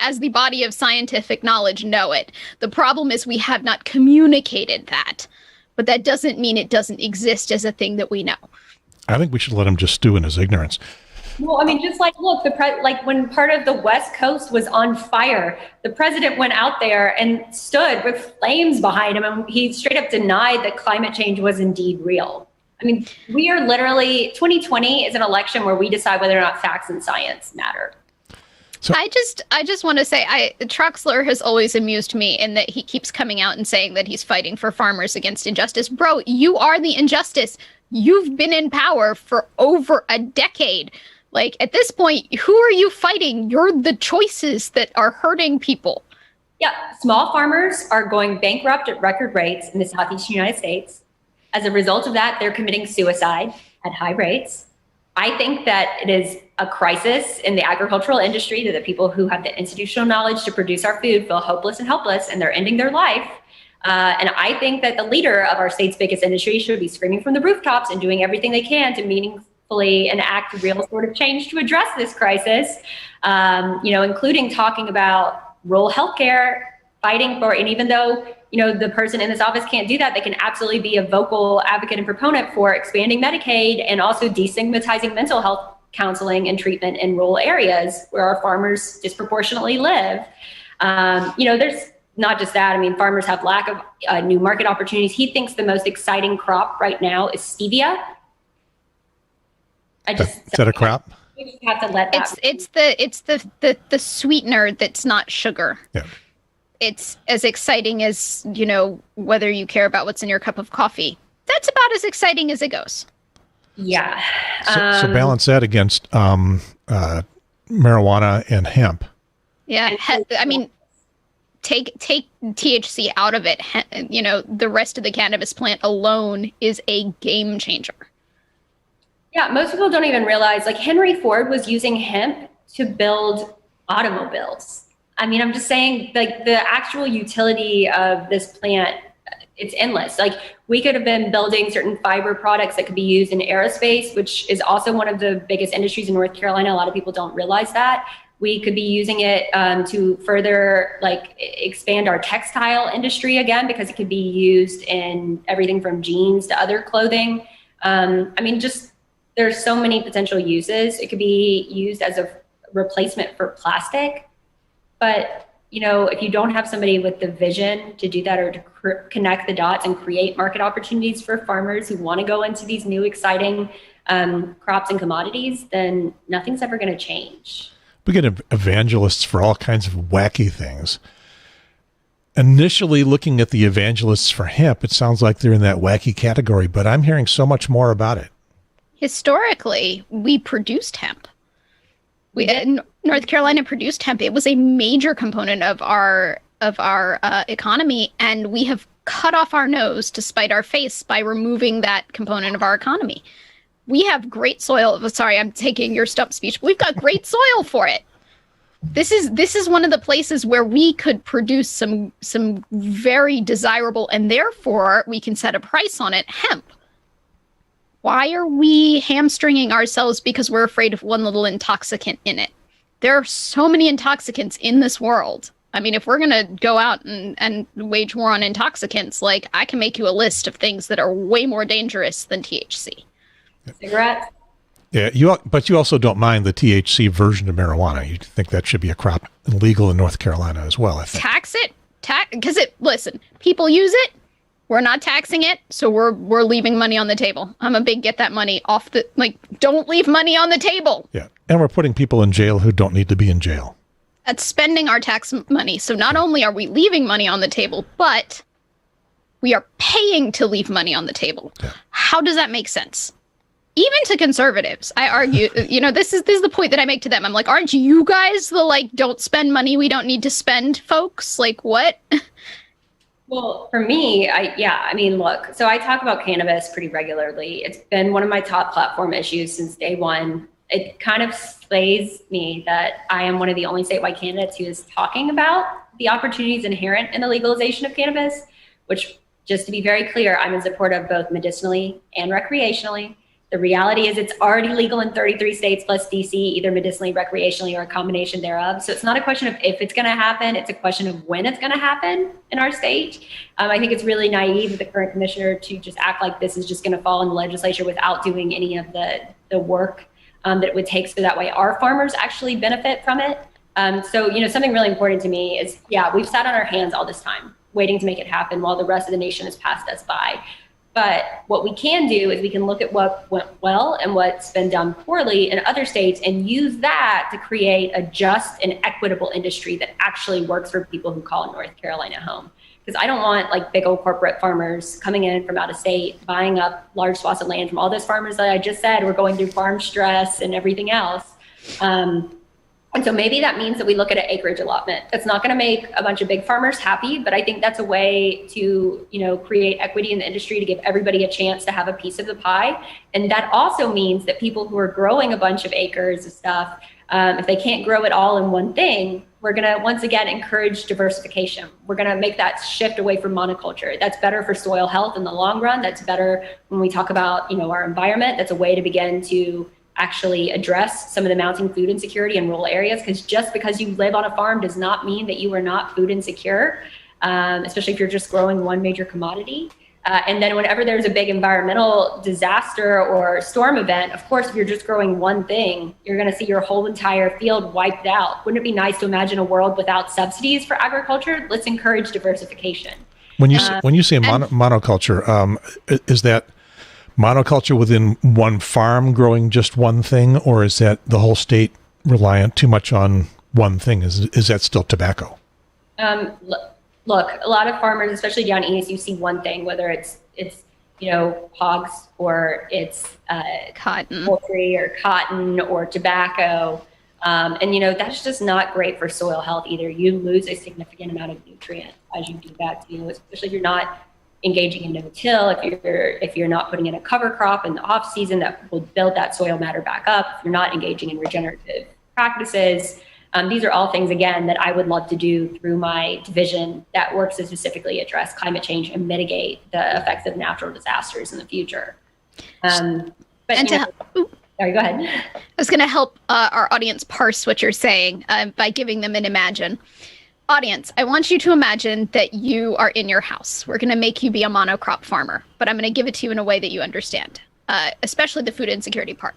as the body of scientific knowledge know it. The problem is we have not communicated that, but that doesn't mean it doesn't exist as a thing that we know. I think we should let him just stew in his ignorance. Well, I mean, just like, look, like when part of the West Coast was on fire, the president went out there and stood with flames behind him, and he straight up denied that climate change was indeed real. I mean, we are literally, 2020 is an election where we decide whether or not facts and science matter. So I just want to say, Troxler has always amused me in that he keeps coming out and saying that he's fighting for farmers against injustice. Bro, you are the injustice. You've been in power for over a decade. Like, at this point, who are you fighting? You're the choices that are hurting people. Yeah, small farmers are going bankrupt at record rates in the Southeast United States. As a result of that, they're committing suicide at high rates. I think that it is a crisis in the agricultural industry that the people who have the institutional knowledge to produce our food feel hopeless and helpless, and they're ending their life. And I think that the leader of our state's biggest industry should be screaming from the rooftops and doing everything they can to meaningfully enact real sort of change to address this crisis, including talking about rural healthcare, fighting for, and even though, the person in this office can't do that, they can absolutely be a vocal advocate and proponent for expanding Medicaid and also destigmatizing mental health counseling and treatment in rural areas where our farmers disproportionately live. There's not just that. I mean, farmers have lack of new market opportunities. He thinks the most exciting crop right now is stevia. Is that a crop? You just have to let that. It's the sweetener that's not sugar. Yeah. It's as exciting as, whether you care about what's in your cup of coffee. That's about as exciting as it goes. Yeah. So balance that against marijuana and hemp. Yeah. I mean, take THC out of it. The rest of the cannabis plant alone is a game changer. Yeah, most people don't even realize, like, Henry Ford was using hemp to build automobiles. I mean, I'm just saying, like, the actual utility of this plant, it's endless. Like, we could have been building certain fiber products that could be used in aerospace, which is also one of the biggest industries in North Carolina. A lot of people don't realize that. We could be using it to further, expand our textile industry again, because it could be used in everything from jeans to other clothing. There's so many potential uses. It could be used as a replacement for plastic. But, if you don't have somebody with the vision to do that, or to connect the dots and create market opportunities for farmers who want to go into these new exciting crops and commodities, then nothing's ever going to change. We get evangelists for all kinds of wacky things. Initially, looking at the evangelists for hemp, it sounds like they're in that wacky category, but I'm hearing so much more about it. Historically, we produced hemp. North Carolina produced hemp. It was a major component of our economy, and we have cut off our nose to spite our face by removing that component of our economy. We have great soil. Sorry, I'm taking your stump speech. But we've got great soil for it. This is one of the places where we could produce some very desirable, and therefore we can set a price on it, hemp. Why are we hamstringing ourselves because we're afraid of one little intoxicant in it? There are so many intoxicants in this world. I mean, if we're going to go out and wage war on intoxicants, I can make you a list of things that are way more dangerous than THC. Cigarettes? Yeah, but you also don't mind the THC version of marijuana. You think that should be a crop legal in North Carolina as well, I think. Tax it? Because listen, people use it. We're not taxing it, so we're leaving money on the table. I'm a big get that money off the, don't leave money on the table. Yeah, and we're putting people in jail who don't need to be in jail. That's spending our tax money. So not only are we leaving money on the table, but we are paying to leave money on the table. Yeah. How does that make sense? Even to conservatives, I argue, this is the point that I make to them. I'm like, aren't you guys the, don't spend money we don't need to spend folks? What? Well, for me, look, so I talk about cannabis pretty regularly. It's been one of my top platform issues since day one. It kind of slays me that I am one of the only statewide candidates who is talking about the opportunities inherent in the legalization of cannabis, which, just to be very clear, I'm in support of both medicinally and recreationally. The reality is it's already legal in 33 states plus DC, either medicinally, recreationally, or a combination thereof. So it's not a question of if it's going to happen. It's a question of when it's going to happen in our state. I think it's really naive of the current commissioner to just act like this is just going to fall in the legislature without doing any of the work that it would take, so that way our farmers actually benefit from it. Something really important to me is, we've sat on our hands all this time waiting to make it happen while the rest of the nation has passed us by. But what we can do is we can look at what went well and what's been done poorly in other states and use that to create a just and equitable industry that actually works for people who call North Carolina home. Because I don't want big old corporate farmers coming in from out of state, buying up large swaths of land from all those farmers that I just said were going through farm stress and everything else. And so maybe that means that we look at an acreage allotment. That's not going to make a bunch of big farmers happy, but I think that's a way to, create equity in the industry to give everybody a chance to have a piece of the pie. And that also means that people who are growing a bunch of acres of stuff, if they can't grow it all in one thing, we're going to once again encourage diversification. We're going to make that shift away from monoculture. That's better for soil health in the long run. That's better when we talk about, our environment. That's a way to begin to actually address some of the mounting food insecurity in rural areas, because just because you live on a farm does not mean that you are not food insecure, especially if you're just growing one major commodity. And then whenever there's a big environmental disaster or storm event, of course, if you're just growing one thing, you're going to see your whole entire field wiped out. Wouldn't it be nice to imagine a world without subsidies for agriculture? Let's encourage diversification. When you say monoculture, is that monoculture within one farm growing just one thing, or is that the whole state reliant too much on one thing? Is that still tobacco? Look, a lot of farmers, especially down east, you see one thing, whether it's hogs or it's cotton, poultry or cotton or tobacco. And that's just not great for soil health either. You lose a significant amount of nutrient as you do that too, especially if you're not engaging in no-till, if you're not putting in a cover crop in the off season that will build that soil matter back up, if you're not engaging in regenerative practices. These are all things, again, that I would love to do through my division that works to specifically address climate change and mitigate the effects of natural disasters in the future. Sorry, go ahead. I was going to help our audience parse what you're saying by giving them an imagine. Audience, I want you to imagine that you are in your house. We're going to make you be a monocrop farmer, but I'm going to give it to you in a way that you understand, especially the food insecurity part.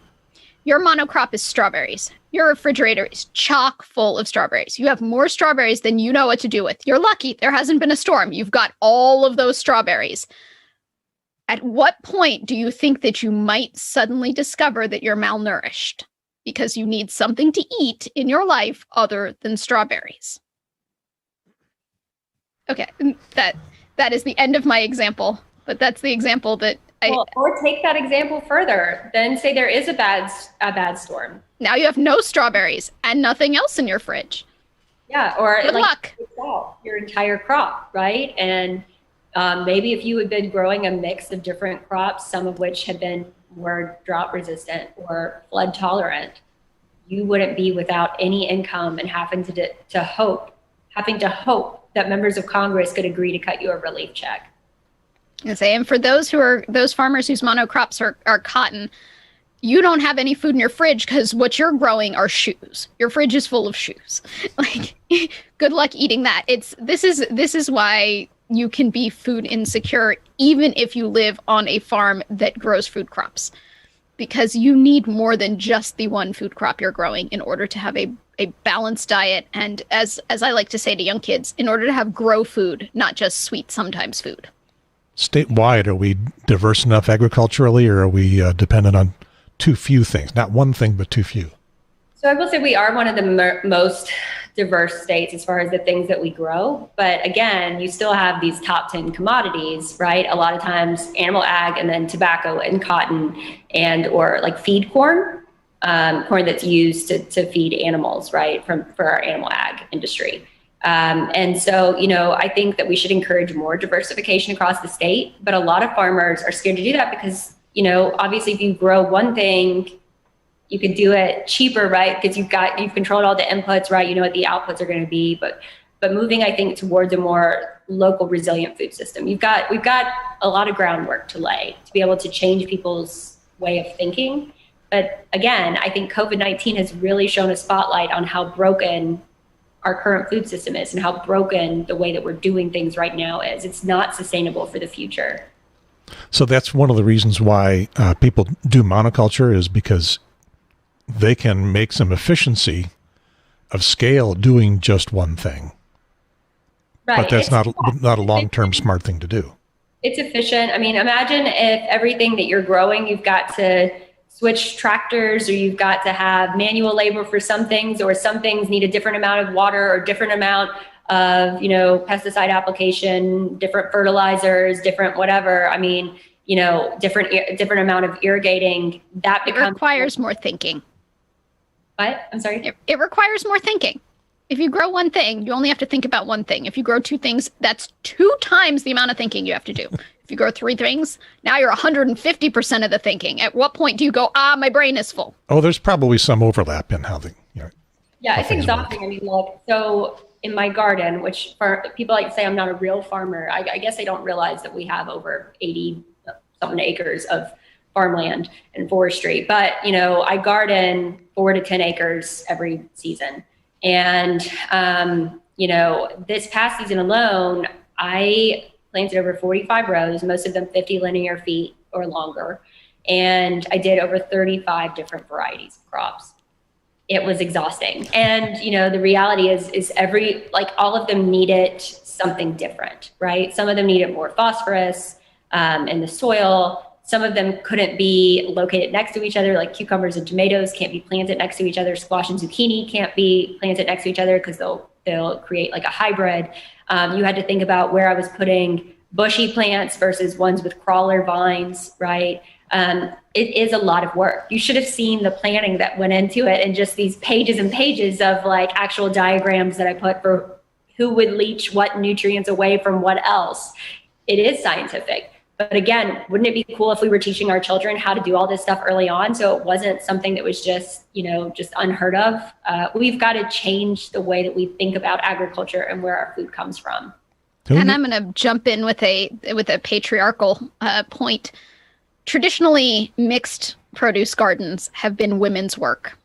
Your monocrop is strawberries. Your refrigerator is chock full of strawberries. You have more strawberries than you know what to do with. You're lucky. There hasn't been a storm. You've got all of those strawberries. At what point do you think that you might suddenly discover that you're malnourished because you need something to eat in your life other than strawberries? Okay, that is the end of my example, but that's the example that or take that example further. Then say there is a bad storm. Now you have no strawberries and nothing else in your fridge. Yeah, or good luck. Your entire crop, right? And maybe if you had been growing a mix of different crops, some of which had been more drought resistant or flood tolerant, you wouldn't be without any income and having to hope that members of Congress could agree to cut you a relief check. And for those farmers whose monocrops are cotton, you don't have any food in your fridge because what you're growing are shoes. Your fridge is full of shoes. Like, good luck eating that. This is why you can be food insecure even if you live on a farm that grows food crops, because you need more than just the one food crop you're growing in order to have a balanced diet. And as I like to say to young kids, in order to have grow food, not just sweet sometimes food. Statewide, are we diverse enough agriculturally, or are we dependent on too few things? Not one thing, but too few. So I will say we are one of the most diverse states as far as the things that we grow. But again, you still have these top 10 commodities, right? A lot of times animal ag and then tobacco and cotton or like feed corn that's used to feed animals, right? For our animal ag industry. And so, I think that we should encourage more diversification across the state, but a lot of farmers are scared to do that because, obviously if you grow one thing, you can do it cheaper, right? Because you've controlled all the inputs, right? You know what the outputs are going to be, but moving, I think, towards a more local resilient food system. We've got a lot of groundwork to lay to be able to change people's way of thinking. But again, I think COVID-19 has really shown a spotlight on how broken our current food system is and how broken the way that we're doing things right now is. It's not sustainable for the future. So that's one of the reasons why people do monoculture, is because they can make some efficiency of scale doing just one thing. Right. But that's not a long-term smart thing to do. It's efficient. I mean, imagine if everything that you're growing, you've got to switch tractors, or you've got to have manual labor for some things, or some things need a different amount of water or different amount of, pesticide application, different fertilizers, different whatever. I mean, different amount of irrigating. That requires more thinking. What? I'm sorry. It requires more thinking. If you grow one thing, you only have to think about one thing. If you grow two things, that's 2 times the amount of thinking you have to do. If you grow 3 things, now you're 150% of the thinking. At what point do you go, my brain is full? Oh, there's probably some overlap in how the, Yeah, it's exhausting. I mean, look, so in my garden, which for people like to say I'm not a real farmer, I guess they don't realize that we have over 80 something acres of farmland and forestry. But, I garden 4 to 10 acres every season. And, this past season alone, I planted over 45 rows, most of them 50 linear feet or longer. And I did over 35 different varieties of crops. It was exhausting. And, the reality is all of them needed something different, right? Some of them needed more phosphorus in the soil. Some of them couldn't be located next to each other, like cucumbers and tomatoes can't be planted next to each other. Squash and zucchini can't be planted next to each other because they'll create like a hybrid. You had to think about where I was putting bushy plants versus ones with crawler vines, right? It is a lot of work. You should have seen the planning that went into it and just these pages and pages of like actual diagrams that I put for who would leach what nutrients away from what else. It is scientific. But again, wouldn't it be cool if we were teaching our children how to do all this stuff early on? So it wasn't something that was just unheard of. We've got to change the way that we think about agriculture and where our food comes from. And I'm going to jump in with a patriarchal point. Traditionally, mixed produce gardens have been women's work.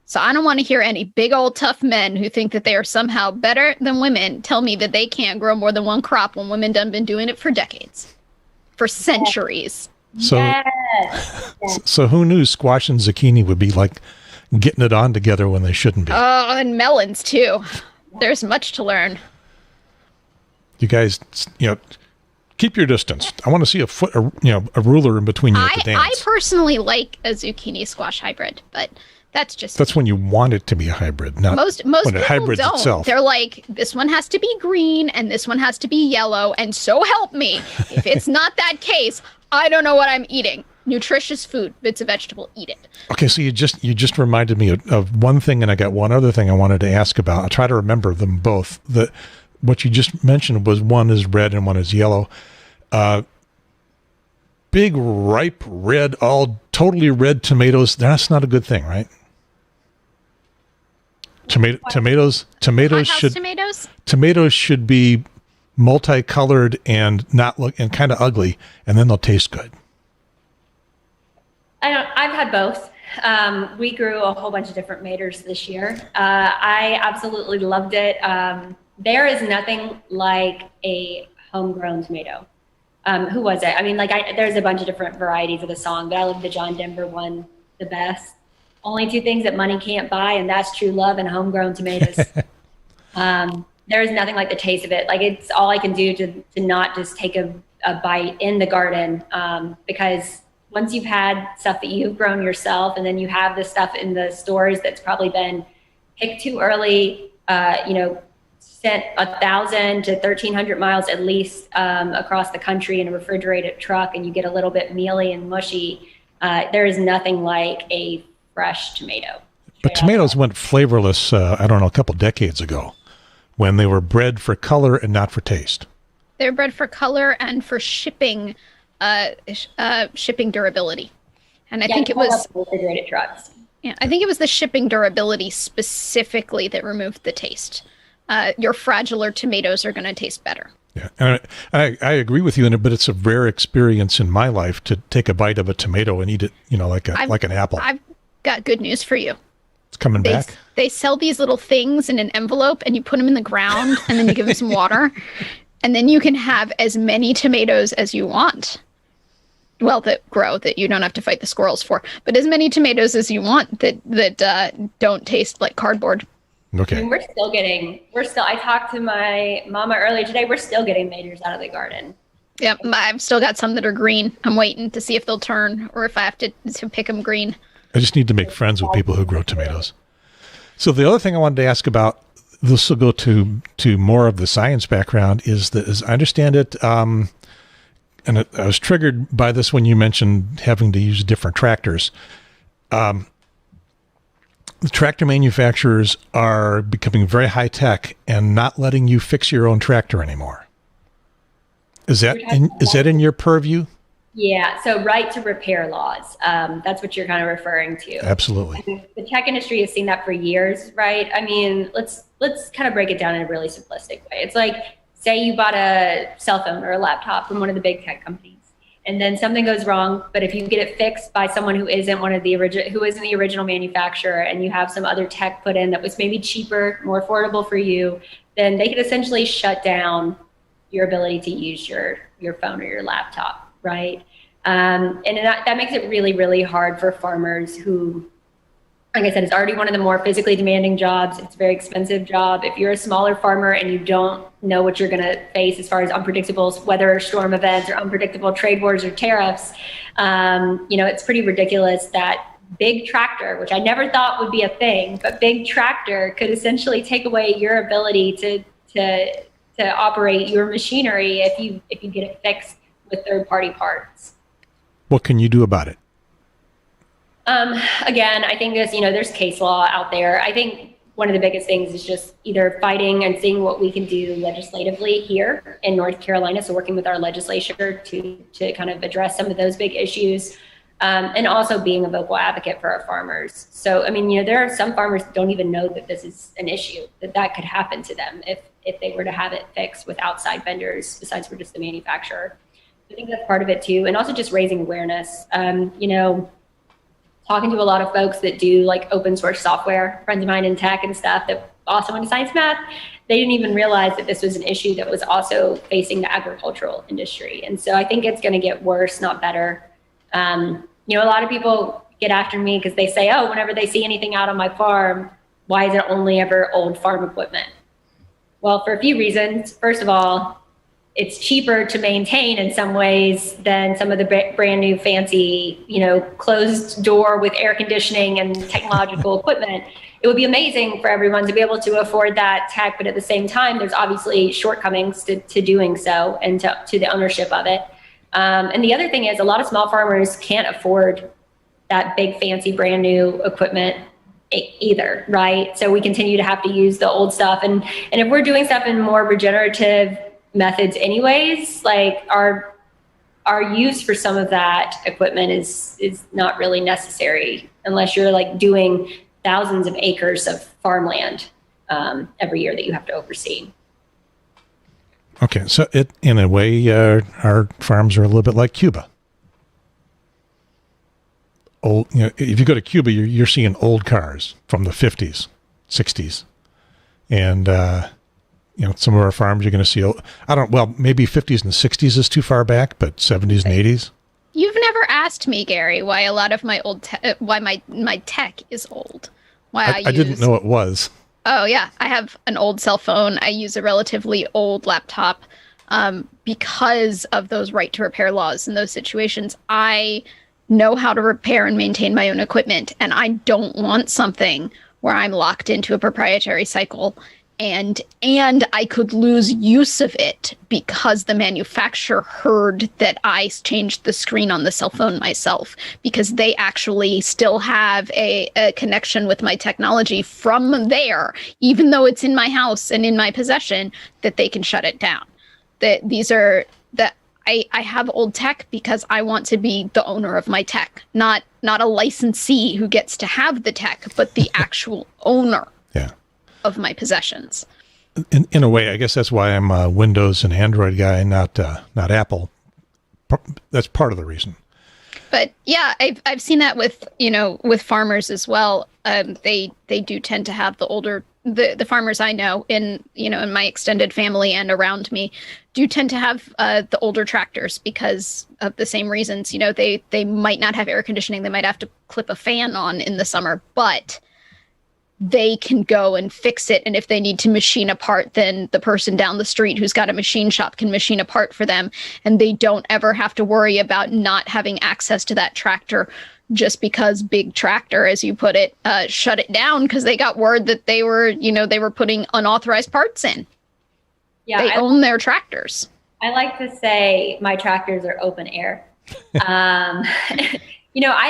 So I don't want to hear any big old tough men who think that they are somehow better than women tell me that they can't grow more than one crop when women done been doing it for decades. For centuries. So, so who knew squash and zucchini would be like getting it on together when they shouldn't be? Oh, and melons too. There's much to learn. You guys, keep your distance. I want to see a ruler in between you at the dance. I personally like a zucchini squash hybrid, but that's when you want it to be a hybrid, not most when people it hybrids don't. itself. They're like, this one has to be green and this one has to be yellow, and so help me, if it's not that case, I don't know what I'm eating. Nutritious food, if it's a vegetable, eat it. Okay, so you just reminded me of one thing, and I got one other thing I wanted to ask about. I'll try to remember them both. What you just mentioned was one is red and one is yellow. Big, ripe, red, all totally red tomatoes, that's not a good thing, right? Tomatoes should be multicolored and not look and kind of ugly, and then they'll taste good. I've had both. We grew a whole bunch of different tomatoes this year. I absolutely loved it. There is nothing like a homegrown tomato. Who was it? I mean, there's a bunch of different varieties of the song, but I love the John Denver one the best. Only 2 things that money can't buy, and that's true love and homegrown tomatoes. There is nothing like the taste of it. Like, it's all I can do to not just take a bite in the garden, because once you've had stuff that you've grown yourself, and then you have the stuff in the stores that's probably been picked too early, sent 1,000 to 1,300 miles at least across the country in a refrigerated truck, and you get a little bit mealy and mushy. There is nothing like a fresh tomato. But tomatoes went flavorless, a couple decades ago, when they were bred for color and not for taste. They're bred for color and for shipping durability. And I think it was refrigerated trucks. Yeah, I think it was the shipping durability specifically that removed the taste. Your fragiler tomatoes are going to taste better. Yeah, and I agree with you in it, but it's a rare experience in my life to take a bite of a tomato and eat it, like an apple. I've got good news for you. It's coming back. They sell these little things in an envelope, and you put them in the ground, and then you give them some water, and then you can have as many tomatoes as you want. Well, that grow, that you don't have to fight the squirrels for, but as many tomatoes as you want that don't taste like cardboard. Okay. I mean, I talked to my mama earlier today. We're still getting tomatoes out of the garden. Yep, I've still got some that are green. I'm waiting to see if they'll turn or if I have to pick them green. I just need to make friends with people who grow tomatoes. So the other thing I wanted to ask about, this will go to more of the science background, is that, as I understand it, and I was triggered by this when you mentioned having to use different tractors. the tractor manufacturers are becoming very high tech and not letting you fix your own tractor anymore. Is that in your purview? Yeah, so right to repair laws. That's what you're kind of referring to. Absolutely. And the tech industry has seen that for years, right? I mean, let's kind of break it down in a really simplistic way. It's like, say you bought a cell phone or a laptop from one of the big tech companies, and then something goes wrong, but if you get it fixed by someone who isn't the original manufacturer, and you have some other tech put in that was maybe cheaper, more affordable for you, then they could essentially shut down your ability to use your phone or your laptop, right? And that makes it really, really hard for farmers who, like I said, it's already one of the more physically demanding jobs. It's a very expensive job. If you're a smaller farmer and you don't know what you're going to face as far as unpredictable weather or storm events or unpredictable trade wars or tariffs, it's pretty ridiculous that big tractor, which I never thought would be a thing, but big tractor could essentially take away your ability to operate your machinery if you get it fixed with third-party parts. What can you do about it? Again, I think there's case law out there. I think one of the biggest things is just either fighting and seeing what we can do legislatively here in North Carolina. So working with our legislature to kind of address some of those big issues, and also being a vocal advocate for our farmers. So, I mean, there are some farmers that don't even know that this is an issue, that could happen to them if they were to have it fixed with outside vendors besides for just the manufacturer. I think that's part of it too. And also just raising awareness. Talking to a lot of folks that do like open source software, friends of mine in tech and stuff that also went to science math, they didn't even realize that this was an issue that was also facing the agricultural industry. And so I think it's going to get worse, not better. A lot of people get after me because they say, oh, whenever they see anything out on my farm, why is it only ever old farm equipment? Well, for a few reasons. First of all, it's cheaper to maintain in some ways than some of the brand new fancy, closed door with air conditioning and technological equipment. It would be amazing for everyone to be able to afford that tech, but at the same time, there's obviously shortcomings to doing so and to the ownership of it. And the other thing is a lot of small farmers can't afford that big fancy brand new equipment either, right? So we continue to have to use the old stuff. And if we're doing stuff in more regenerative methods anyways, like our use for some of that equipment is not really necessary unless you're like doing thousands of acres of farmland every year that you have to oversee. Okay, so in a way, our farms are a little bit like Cuba. Old, if you go to Cuba, you're seeing old cars from the 50s, 60s, and some of our farms you're going to see. Maybe 50s and 60s is too far back, but 70s and 80s. You've never asked me, Gary, why a lot of my why my tech is old. Why I didn't know it was. Oh yeah, I have an old cell phone. I use a relatively old laptop because of those right to repair laws in those situations. I know how to repair and maintain my own equipment, and I don't want something where I'm locked into a proprietary cycle and I could lose use of it because the manufacturer heard that I changed the screen on the cell phone myself, because they actually still have a connection with my technology from there, even though it's in my house and in my possession, that they can shut it down. I have old tech because I want to be the owner of my tech, not a licensee who gets to have the tech, but the actual owner. Yeah. Of my possessions. In a way, I guess that's why I'm a Windows and Android guy, not Apple. That's part of the reason. But yeah, I've seen that with farmers as well. They do tend to have the farmers I know in my extended family and around me do tend to have the older tractors because of the same reasons. They might not have air conditioning. They might have to clip a fan on in the summer, but they can go and fix it. And if they need to machine a part, then the person down the street who's got a machine shop can machine a part for them. And they don't ever have to worry about not having access to that tractor just because Big Tractor, as you put it, shut it down because they got word that they were putting unauthorized parts in. Yeah, they own their tractors. I like to say my tractors are open air. I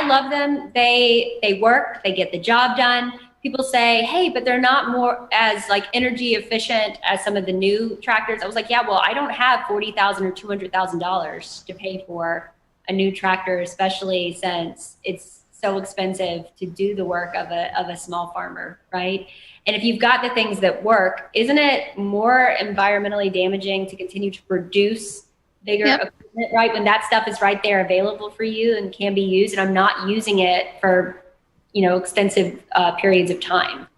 love them. They work, they get the job done. people say, hey, but they're not more as like energy efficient as some of the new tractors. I was like, yeah, well, I don't have $40,000 or $200,000 to pay for a new tractor, especially since it's so expensive to do the work of a small farmer, right? And if you've got the things that work, isn't it more environmentally damaging to continue to produce bigger equipment, right? When that stuff is right there available for you and can be used, and I'm not using it for, extensive periods of time.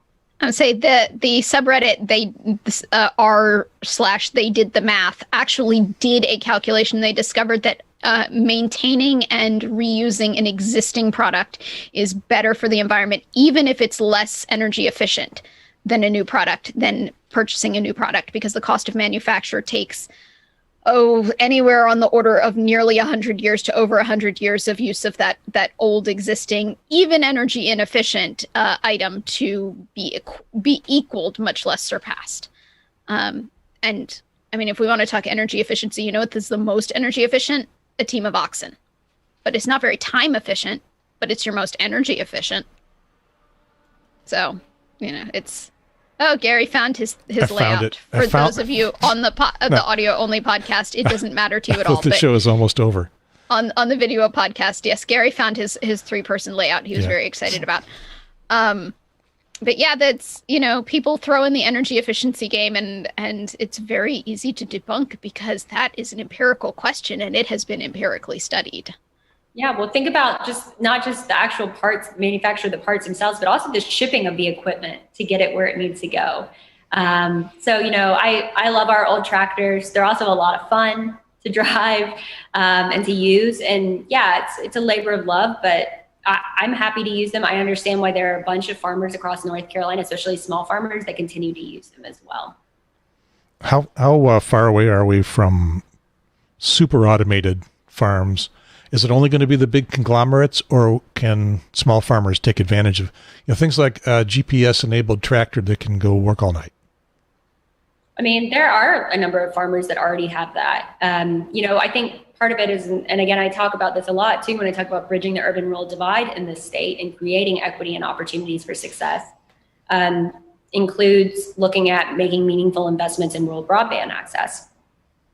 I would say the subreddit, they did the math, actually did a calculation. They discovered that maintaining and reusing an existing product is better for the environment, even if it's less energy efficient than a new product, than purchasing a new product, because the cost of manufacture takes anywhere on the order of nearly 100 years to over 100 years of use of that old existing, even energy inefficient item to be equaled, much less surpassed. And I mean, if we want to talk energy efficiency, you know what is the most energy efficient? A team of oxen. But it's not very time efficient, but it's your most energy efficient. So, it's... Oh, Gary found his layout. For those of you on the audio only podcast, it doesnn't matter to you at all. The show is almost over. On the video podcast, yes, Gary found his 3-person layout. He was very excited about. But yeah, that's, people throw in the energy efficiency game, and it's very easy to debunk because that is an empirical question and it has been empirically studied. Yeah, well, think about not just the actual parts, manufacture the parts themselves, but also the shipping of the equipment to get it where it needs to go. So, I love our old tractors. They're also a lot of fun to drive and to use. And yeah, it's a labor of love, but I'm happy to use them. I understand why there are a bunch of farmers across North Carolina, especially small farmers, that continue to use them as well. How far away are we from super automated farms? Is it only going to be the big conglomerates, or can small farmers take advantage of things like a GPS-enabled tractor that can go work all night? I mean, there are a number of farmers that already have that. I think part of it is, and again, I talk about this a lot too when I talk about bridging the urban-rural divide in this state and creating equity and opportunities for success, includes looking at making meaningful investments in rural broadband access.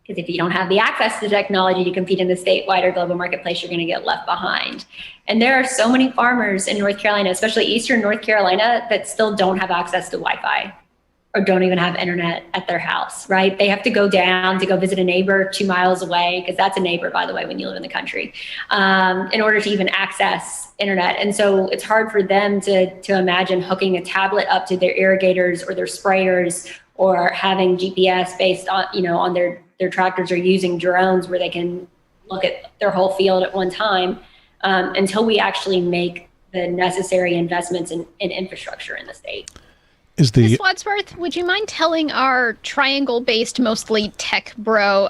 Because if you don't have the access to technology to compete in the statewide or global marketplace, you're going to get left behind. And there are so many farmers in North Carolina, especially Eastern North Carolina, that still don't have access to Wi-Fi or don't even have internet at their house, right? They have to go down to go visit a neighbor 2 miles away, because that's a neighbor, by the way, when you live in the country, in order to even access internet. And so it's hard for them to imagine hooking a tablet up to their irrigators or their sprayers, or having GPS based on, on their tractors, or using drones where they can look at their whole field at one time, until we actually make the necessary investments in infrastructure in the state. Ms. Wadsworth, would you mind telling our triangle-based, mostly tech bro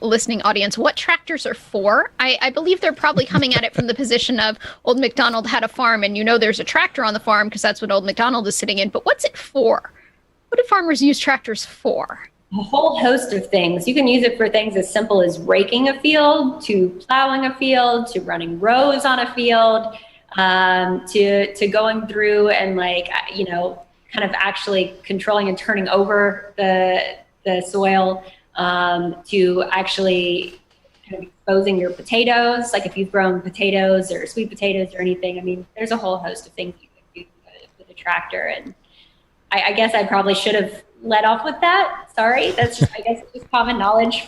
listening audience what tractors are for? I believe they're probably coming at it from the position of Old MacDonald had a farm, and there's a tractor on the farm because that's what Old MacDonald is sitting in. But what's it for? What do farmers use tractors for? A whole host of things. You can use it for things as simple as raking a field, to plowing a field, to running rows on a field, to going through and kind of actually controlling and turning over the soil, to actually kind of exposing your potatoes. Like if you've grown potatoes or sweet potatoes or anything, I mean, there's a whole host of things you can do with a tractor. And I guess I probably should have led off with that. Sorry. That's just, I guess it's just common knowledge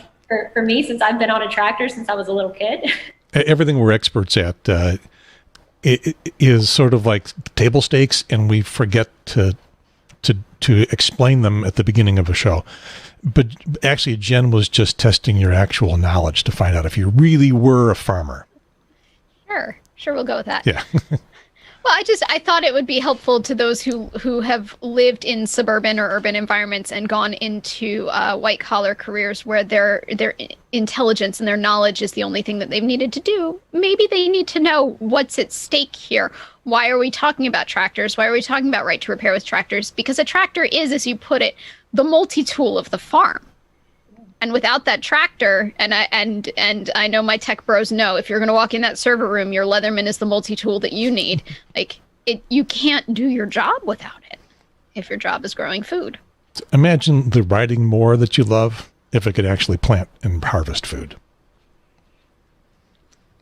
for me, since I've been on a tractor since I was a little kid. Everything we're experts at it is sort of like table stakes, and we forget to explain them at the beginning of a show. But actually, Jen was just testing your actual knowledge to find out if you really were a farmer. Sure, we'll go with that. Yeah. Well, I thought it would be helpful to those who have lived in suburban or urban environments and gone into white collar careers where their intelligence and their knowledge is the only thing that they've needed to do. Maybe they need to know what's at stake here. Why are we talking about tractors? Why are we talking about right to repair with tractors? Because a tractor is, as you put it, the multi-tool of the farm. And without that tractor, and I know my tech bros know, if you're going to walk in that server room, your Leatherman is the multi-tool that you need. Like, you can't do your job without it if your job is growing food. Imagine the riding mower that you love if it could actually plant and harvest food.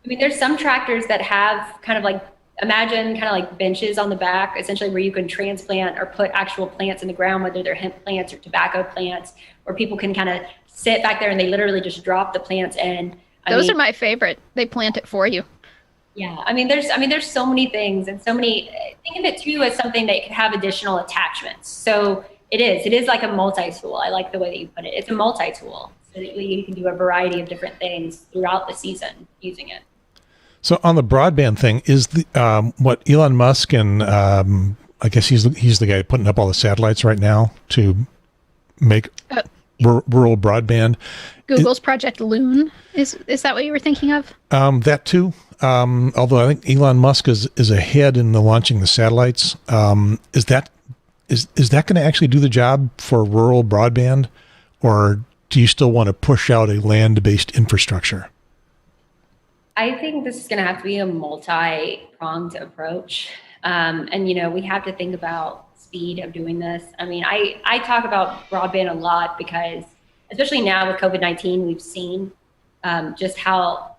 I mean, there's some tractors that have kind of like, imagine kind of like benches on the back, essentially where you can transplant or put actual plants in the ground, whether they're hemp plants or tobacco plants, where people can kind of sit back there and they literally just drop the plants in. Those are my favorite. They plant it for you. Yeah, there's so many things and so many. Think of it too as something that could have additional attachments. So it is like a multi-tool. I like the way that you put it. It's a multi-tool, so that you can do a variety of different things throughout the season using it. So on the broadband thing, is the what Elon Musk and I guess he's the guy putting up all the satellites right now to make rural broadband. Google's Project Loon, is that what you were thinking of? That too. Although I think Elon Musk is ahead in the launching the satellites. Is that going to actually do the job for rural broadband, or do you still want to push out a land-based infrastructure? I think this is going to have to be a multi-pronged approach. And, we have to think about speed of doing this. I mean, I talk about broadband a lot because, especially now with COVID-19, we've seen just how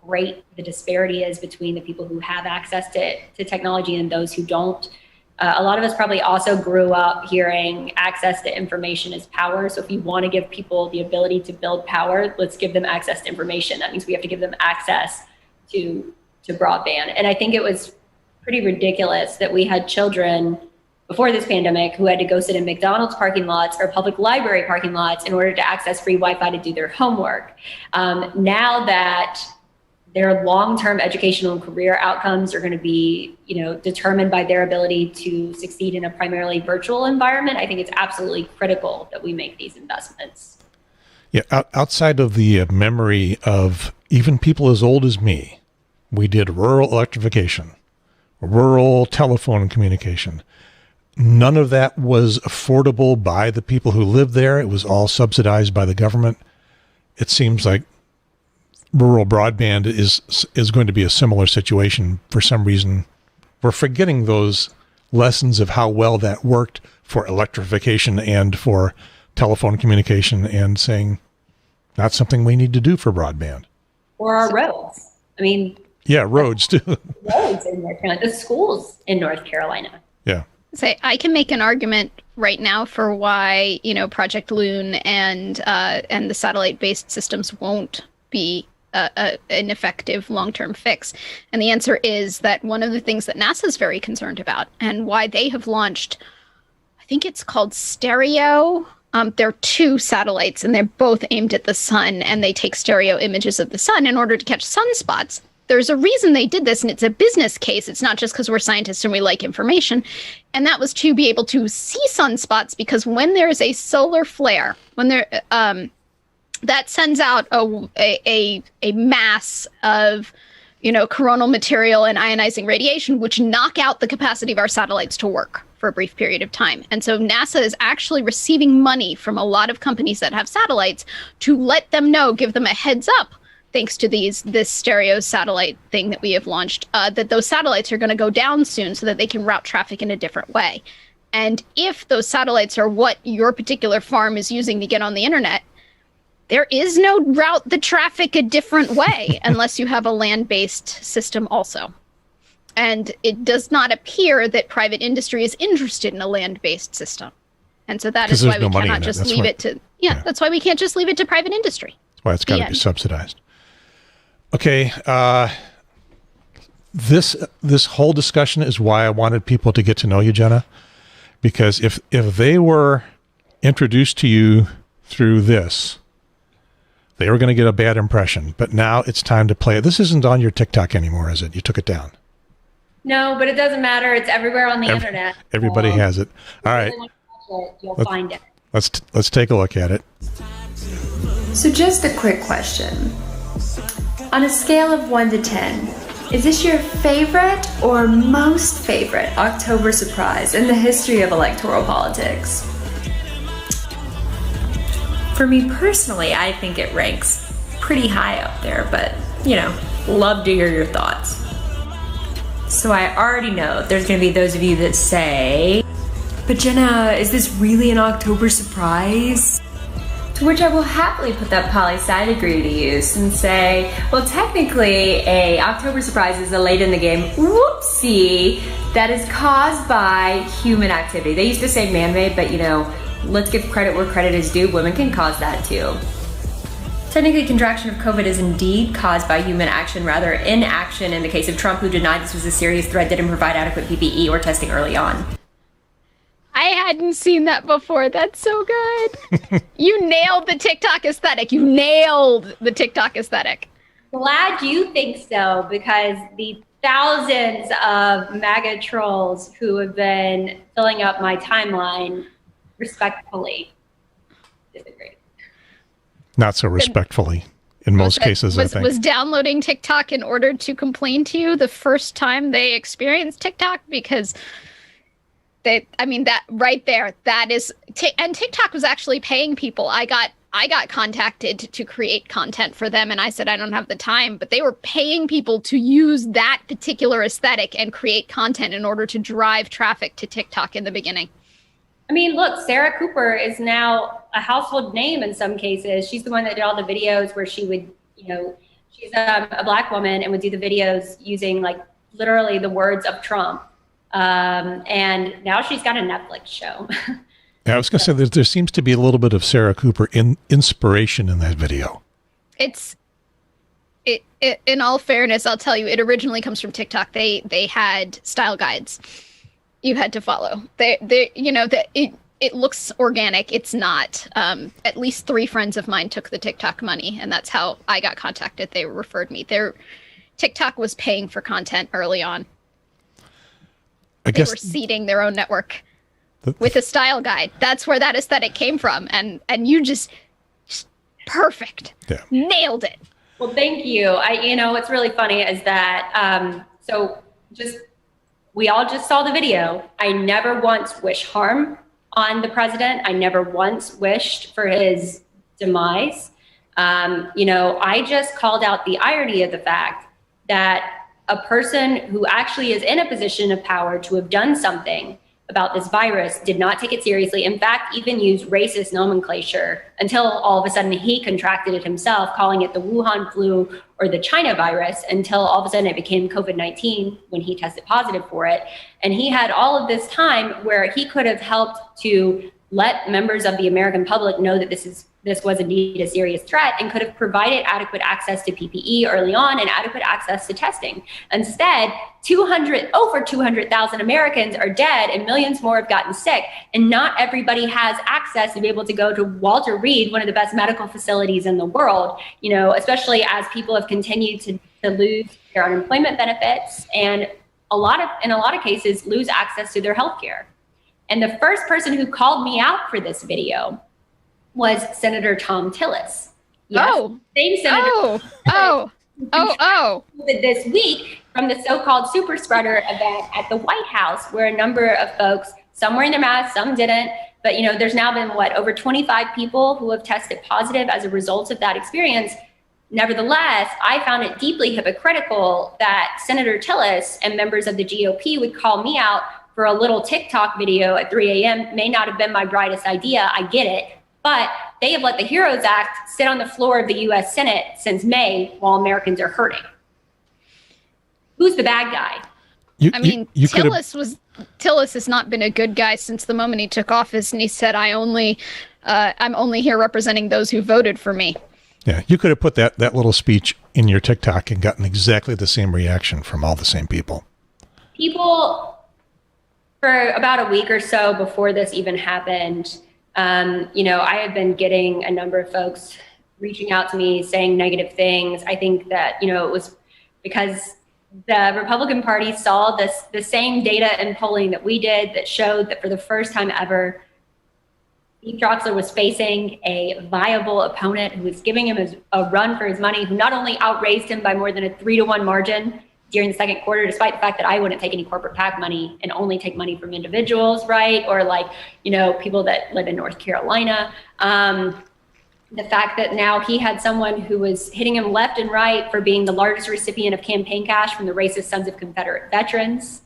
great the disparity is between the people who have access to technology and those who don't. A lot of us probably also grew up hearing access to information is power. So if you want to give people the ability to build power, let's give them access to information. That means we have to give them access to broadband. And I think it was pretty ridiculous that we had children before this pandemic who had to go sit in McDonald's parking lots or public library parking lots in order to access free Wi-Fi to do their homework. Now that their long-term educational and career outcomes are going to be, determined by their ability to succeed in a primarily virtual environment, I think it's absolutely critical that we make these investments. Yeah, outside of the memory of even people as old as me, we did rural electrification, rural telephone communication. None of that was affordable by the people who lived there. It was all subsidized by the government. It seems like rural broadband is going to be a similar situation. For some reason, we're forgetting those lessons of how well that worked for electrification and for telephone communication, and saying not something we need to do for broadband. Or our roads. I mean, yeah, roads too. Roads in North Carolina, the schools in North Carolina. Yeah. Say, I can make an argument right now for why, Project Loon and the satellite-based systems won't be an effective long-term fix. And the answer is that one of the things that NASA is very concerned about, and why they have launched, I think it's called Stereo. There are two satellites, and they're both aimed at the sun, and they take stereo images of the sun in order to catch sunspots. There's a reason they did this, and it's a business case. It's not just because we're scientists and we like information. And that was to be able to see sunspots, because when there is a solar flare, when there that sends out a mass of coronal material and ionizing radiation, which knock out the capacity of our satellites to work for a brief period of time. And so NASA is actually receiving money from a lot of companies that have satellites to let them know, give them a heads up, thanks to this stereo satellite thing that we have launched, that those satellites are going to go down soon so that they can route traffic in a different way. And if those satellites are what your particular farm is using to get on the internet, there is no route the traffic a different way unless you have a land-based system also. And it does not appear that private industry is interested in a land-based system. And so that is why we cannot just leave it to, that's why we can't just leave it to private industry. That's why it's got to be subsidized. Okay. This whole discussion is why I wanted people to get to know you, Jenna, because if they were introduced to you through this, they were going to get a bad impression. But now it's time to play it. This isn't on your TikTok anymore, is it? You took it down. No, but it doesn't matter. It's everywhere on the internet. Everybody has it. All right. You'll find it. Let's take a look at it. So just a quick question. On a scale of 1 to 10, is this your favorite or most favorite October surprise in the history of electoral politics? For me personally, I think it ranks pretty high up there, but, love to hear your thoughts. So I already know there's going to be those of you that say, but Jenna, is this really an October surprise? To which I will happily put that poli-sci degree to use and say, well, technically a October surprise is a late in the game whoopsie that is caused by human activity. They used to say man-made, but let's give credit where credit is due. Women can cause that too. Technically, contraction of COVID is indeed caused by human action, rather inaction in the case of Trump, who denied this was a serious threat, didn't provide adequate PPE or testing early on. I hadn't seen that before. That's so good. You nailed the TikTok aesthetic. Glad you think so, because the thousands of MAGA trolls who have been filling up my timeline respectfully disagree. Not so respectfully in most cases, I think. Was downloading TikTok in order to complain to you the first time they experienced TikTok? Because that right there, that is, and TikTok was actually paying people. I got contacted to create content for them, and I said I don't have the time, but they were paying people to use that particular aesthetic and create content in order to drive traffic to TikTok in the beginning. I mean, look, Sarah Cooper is now a household name in some cases. She's the one that did all the videos where she would, she's a Black woman and would do the videos using like literally the words of Trump. And now she's got a Netflix show. Yeah, I was going to say there seems to be a little bit of Sarah Cooper inspiration in that video. In all fairness, I'll tell you, it originally comes from TikTok. They had style guides you had to follow. It looks organic. It's not. At least 3 friends of mine took the TikTok money, and that's how I got contacted. They referred me. TikTok was paying for content early on. They were seeding their own network with a style guide. That's where that aesthetic came from. And you just perfect. Yeah. Nailed it. Well, thank you. What's really funny is that, we all just saw the video. I never once wished harm on the president. I never once wished for his demise. I just called out the irony of the fact that a person who actually is in a position of power to have done something about this virus did not take it seriously. In fact, even used racist nomenclature until all of a sudden he contracted it himself, calling it the Wuhan flu or the China virus, until all of a sudden it became COVID-19 when he tested positive for it. And he had all of this time where he could have helped to let members of the American public know that this was indeed a serious threat, and could have provided adequate access to PPE early on and adequate access to testing. Instead, over 200,000 Americans are dead and millions more have gotten sick. And not everybody has access to be able to go to Walter Reed, one of the best medical facilities in the world, especially as people have continued to lose their unemployment benefits and in a lot of cases lose access to their health care. And the first person who called me out for this video was Senator Tom Tillis. Yes, same senator. This week from the so-called super spreader event at the White House, where a number of folks, some were in their masks, some didn't, but there's now been over 25 people who have tested positive as a result of that experience. Nevertheless, I found it deeply hypocritical that Senator Tillis and members of the GOP would call me out for a little TikTok video at 3 a.m. May not have been my brightest idea. I get it. But they have let the HEROES Act sit on the floor of the U.S. Senate since May while Americans are hurting. Who's the bad guy? Tillis has not been a good guy since the moment he took office, and he said, I'm only here representing those who voted for me. Yeah, you could have put that little speech in your TikTok and gotten exactly the same reaction from all the same people. People, for about a week or so before this even happened, I had been getting a number of folks reaching out to me saying negative things. I think that, it was because the Republican Party saw the same data and polling that we did that showed that for the first time ever, Steve Troxler was facing a viable opponent who was giving him a run for his money, who not only outraised him by more than a 3-to-1 margin during the second quarter, despite the fact that I wouldn't take any corporate PAC money and only take money from individuals, right? Or people that live in North Carolina. the fact that now he had someone who was hitting him left and right for being the largest recipient of campaign cash from the Racist Sons of Confederate Veterans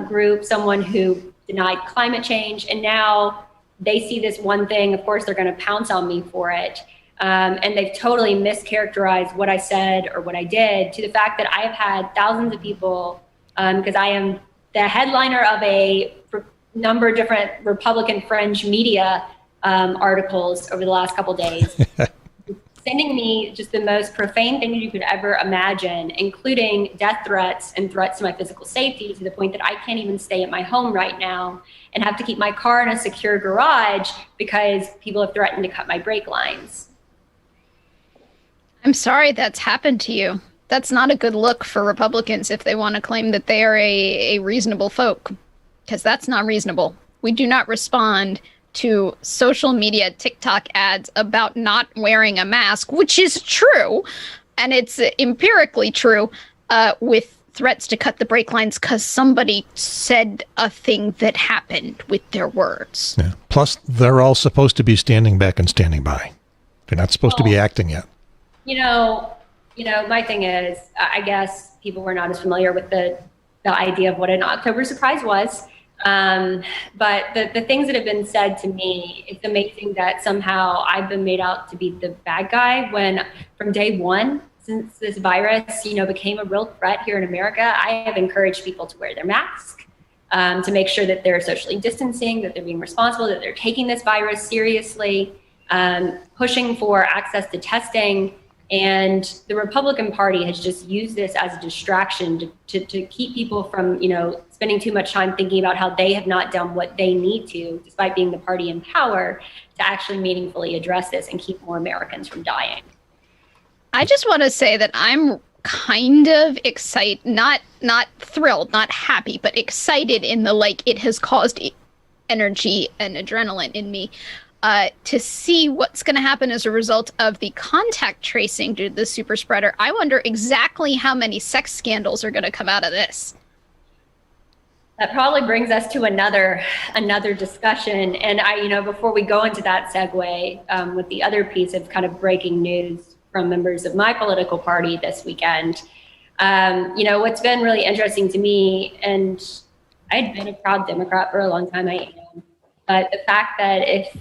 group, someone who denied climate change, and now they see this one thing. Of course, they're going to pounce on me for it. And they've totally mischaracterized what I said or what I did, to the fact that I have had thousands of people, because I am the headliner of a number of different Republican fringe media articles over the last couple days, sending me just the most profane things you could ever imagine, including death threats and threats to my physical safety, to the point that I can't even stay at my home right now and have to keep my car in a secure garage because people have threatened to cut my brake lines. I'm sorry that's happened to you. That's not a good look for Republicans if they want to claim that they are a reasonable folk, because that's not reasonable. We do not respond to social media TikTok ads about not wearing a mask, which is true, and it's empirically true, with threats to cut the brake lines because somebody said a thing that happened with their words. Yeah. Plus, they're all supposed to be standing back and standing by. They're not supposed to be acting yet. You know, my thing is, I guess people were not as familiar with the idea of what an October surprise was. But the things that have been said to me, it's amazing that somehow I've been made out to be the bad guy, when from day one, since this virus, became a real threat here in America, I have encouraged people to wear their mask, to make sure that they're socially distancing, that they're being responsible, that they're taking this virus seriously, pushing for access to testing. And the Republican Party has just used this as a distraction to keep people from, spending too much time thinking about how they have not done what they need to, despite being the party in power, to actually meaningfully address this and keep more Americans from dying. I just want to say that I'm kind of excited, not thrilled, not happy, but excited in the, it has caused energy and adrenaline in me. To see what's going to happen as a result of the contact tracing due to the super spreader. I wonder exactly how many sex scandals are going to come out of this. That probably brings us to another discussion. And before we go into that segue, with the other piece of kind of breaking news from members of my political party this weekend, what's been really interesting to me, and I'd been a proud Democrat for a long time, I am, but the fact that if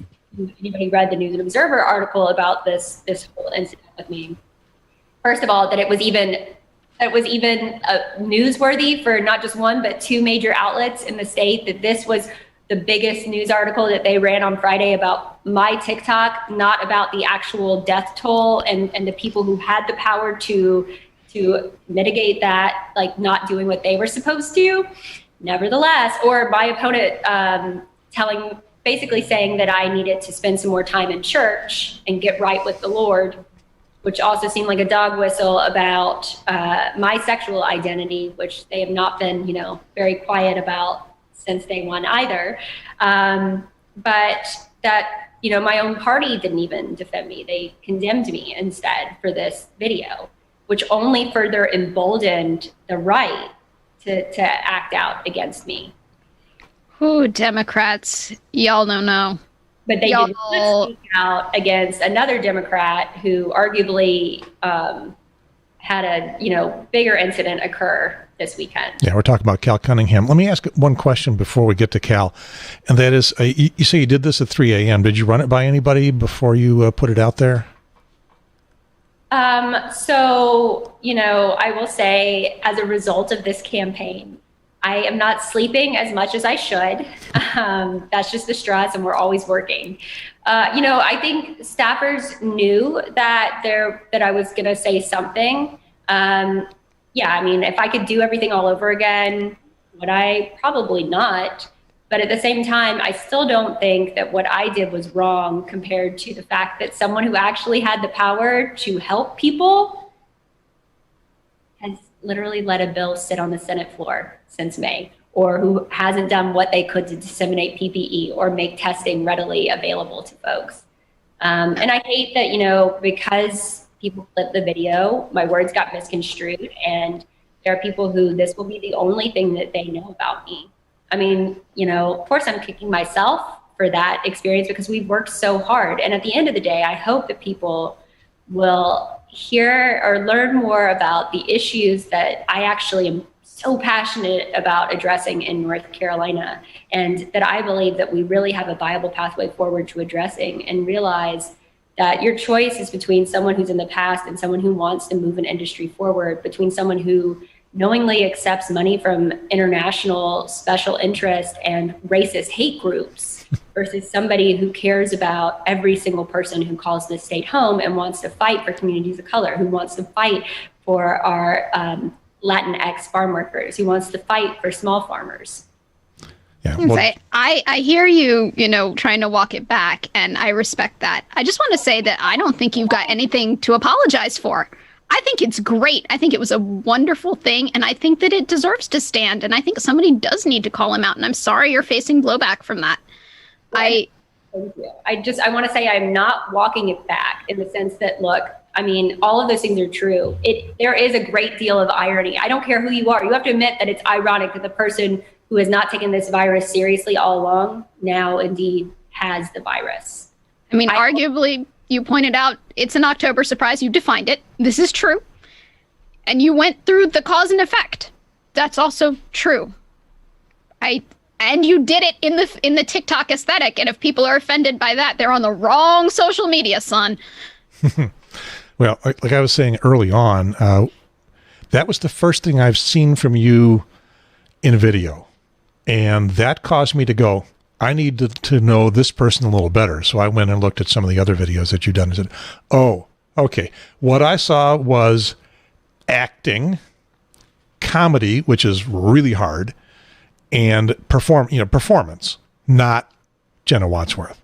anybody read the News and Observer article about this whole incident with me, first of all, that it was even newsworthy for not just one but two major outlets in the state, that this was the biggest news article that they ran on Friday about my TikTok, not about the actual death toll and the people who had the power to mitigate that, not doing what they were supposed to. Nevertheless, or my opponent basically saying that I needed to spend some more time in church and get right with the Lord, which also seemed like a dog whistle about my sexual identity, which they have not been, very quiet about since day one either. But that, my own party didn't even defend me. They condemned me instead for this video, which only further emboldened the right to act out against me. Ooh, Democrats, y'all don't know. But they did not speak out against another Democrat who arguably had a bigger incident occur this weekend. Yeah, we're talking about Cal Cunningham. Let me ask one question before we get to Cal, and that is, you say you did this at 3 a.m. Did you run it by anybody before you put it out there? So, I will say, as a result of this campaign, I am not sleeping as much as I should. That's just the stress, and we're always working. I think staffers knew that I was going to say something. If I could do everything all over again, would I? Probably not. But at the same time, I still don't think that what I did was wrong compared to the fact that someone who actually had the power to help people has literally let a bill sit on the Senate floor since May, or who hasn't done what they could to disseminate PPE or make testing readily available to folks. And I hate that, because people clipped the video, my words got misconstrued, and there are people who this will be the only thing that they know about me. Of course I'm kicking myself for that experience because we've worked so hard. And at the end of the day, I hope that people will hear or learn more about the issues that I actually am so passionate about addressing in North Carolina, and that I believe that we really have a viable pathway forward to addressing, and realize that your choice is between someone who's in the past and someone who wants to move an industry forward, between someone who knowingly accepts money from international special interest and racist hate groups versus somebody who cares about every single person who calls this state home and wants to fight for communities of color, who wants to fight for our Latinx farm workers, who wants to fight for small farmers. Yeah, well, I hear you, trying to walk it back, and I respect that. I just want to say that I don't think you've got anything to apologize for. I think it's great. I think it was a wonderful thing, and I think that it deserves to stand, and I think somebody does need to call him out, and I'm sorry you're facing blowback from that. Thank you. I want to say I'm not walking it back in the sense that, look, I mean, all of those things are true. There is a great deal of irony. I don't care who you are. You have to admit that it's ironic that the person who has not taken this virus seriously all along now indeed has the virus. I mean, arguably, you pointed out it's an October surprise. You defined it. This is true. And you went through the cause and effect. That's also true. And you did it in the TikTok aesthetic. And if people are offended by that, they're on the wrong social media, son. Well, like I was saying early on, that was the first thing I've seen from you in a video. And that caused me to go, I need to know this person a little better. So I went and looked at some of the other videos that you've done and said, oh, okay. What I saw was acting, comedy, which is really hard, and performance, not Jenna Wadsworth.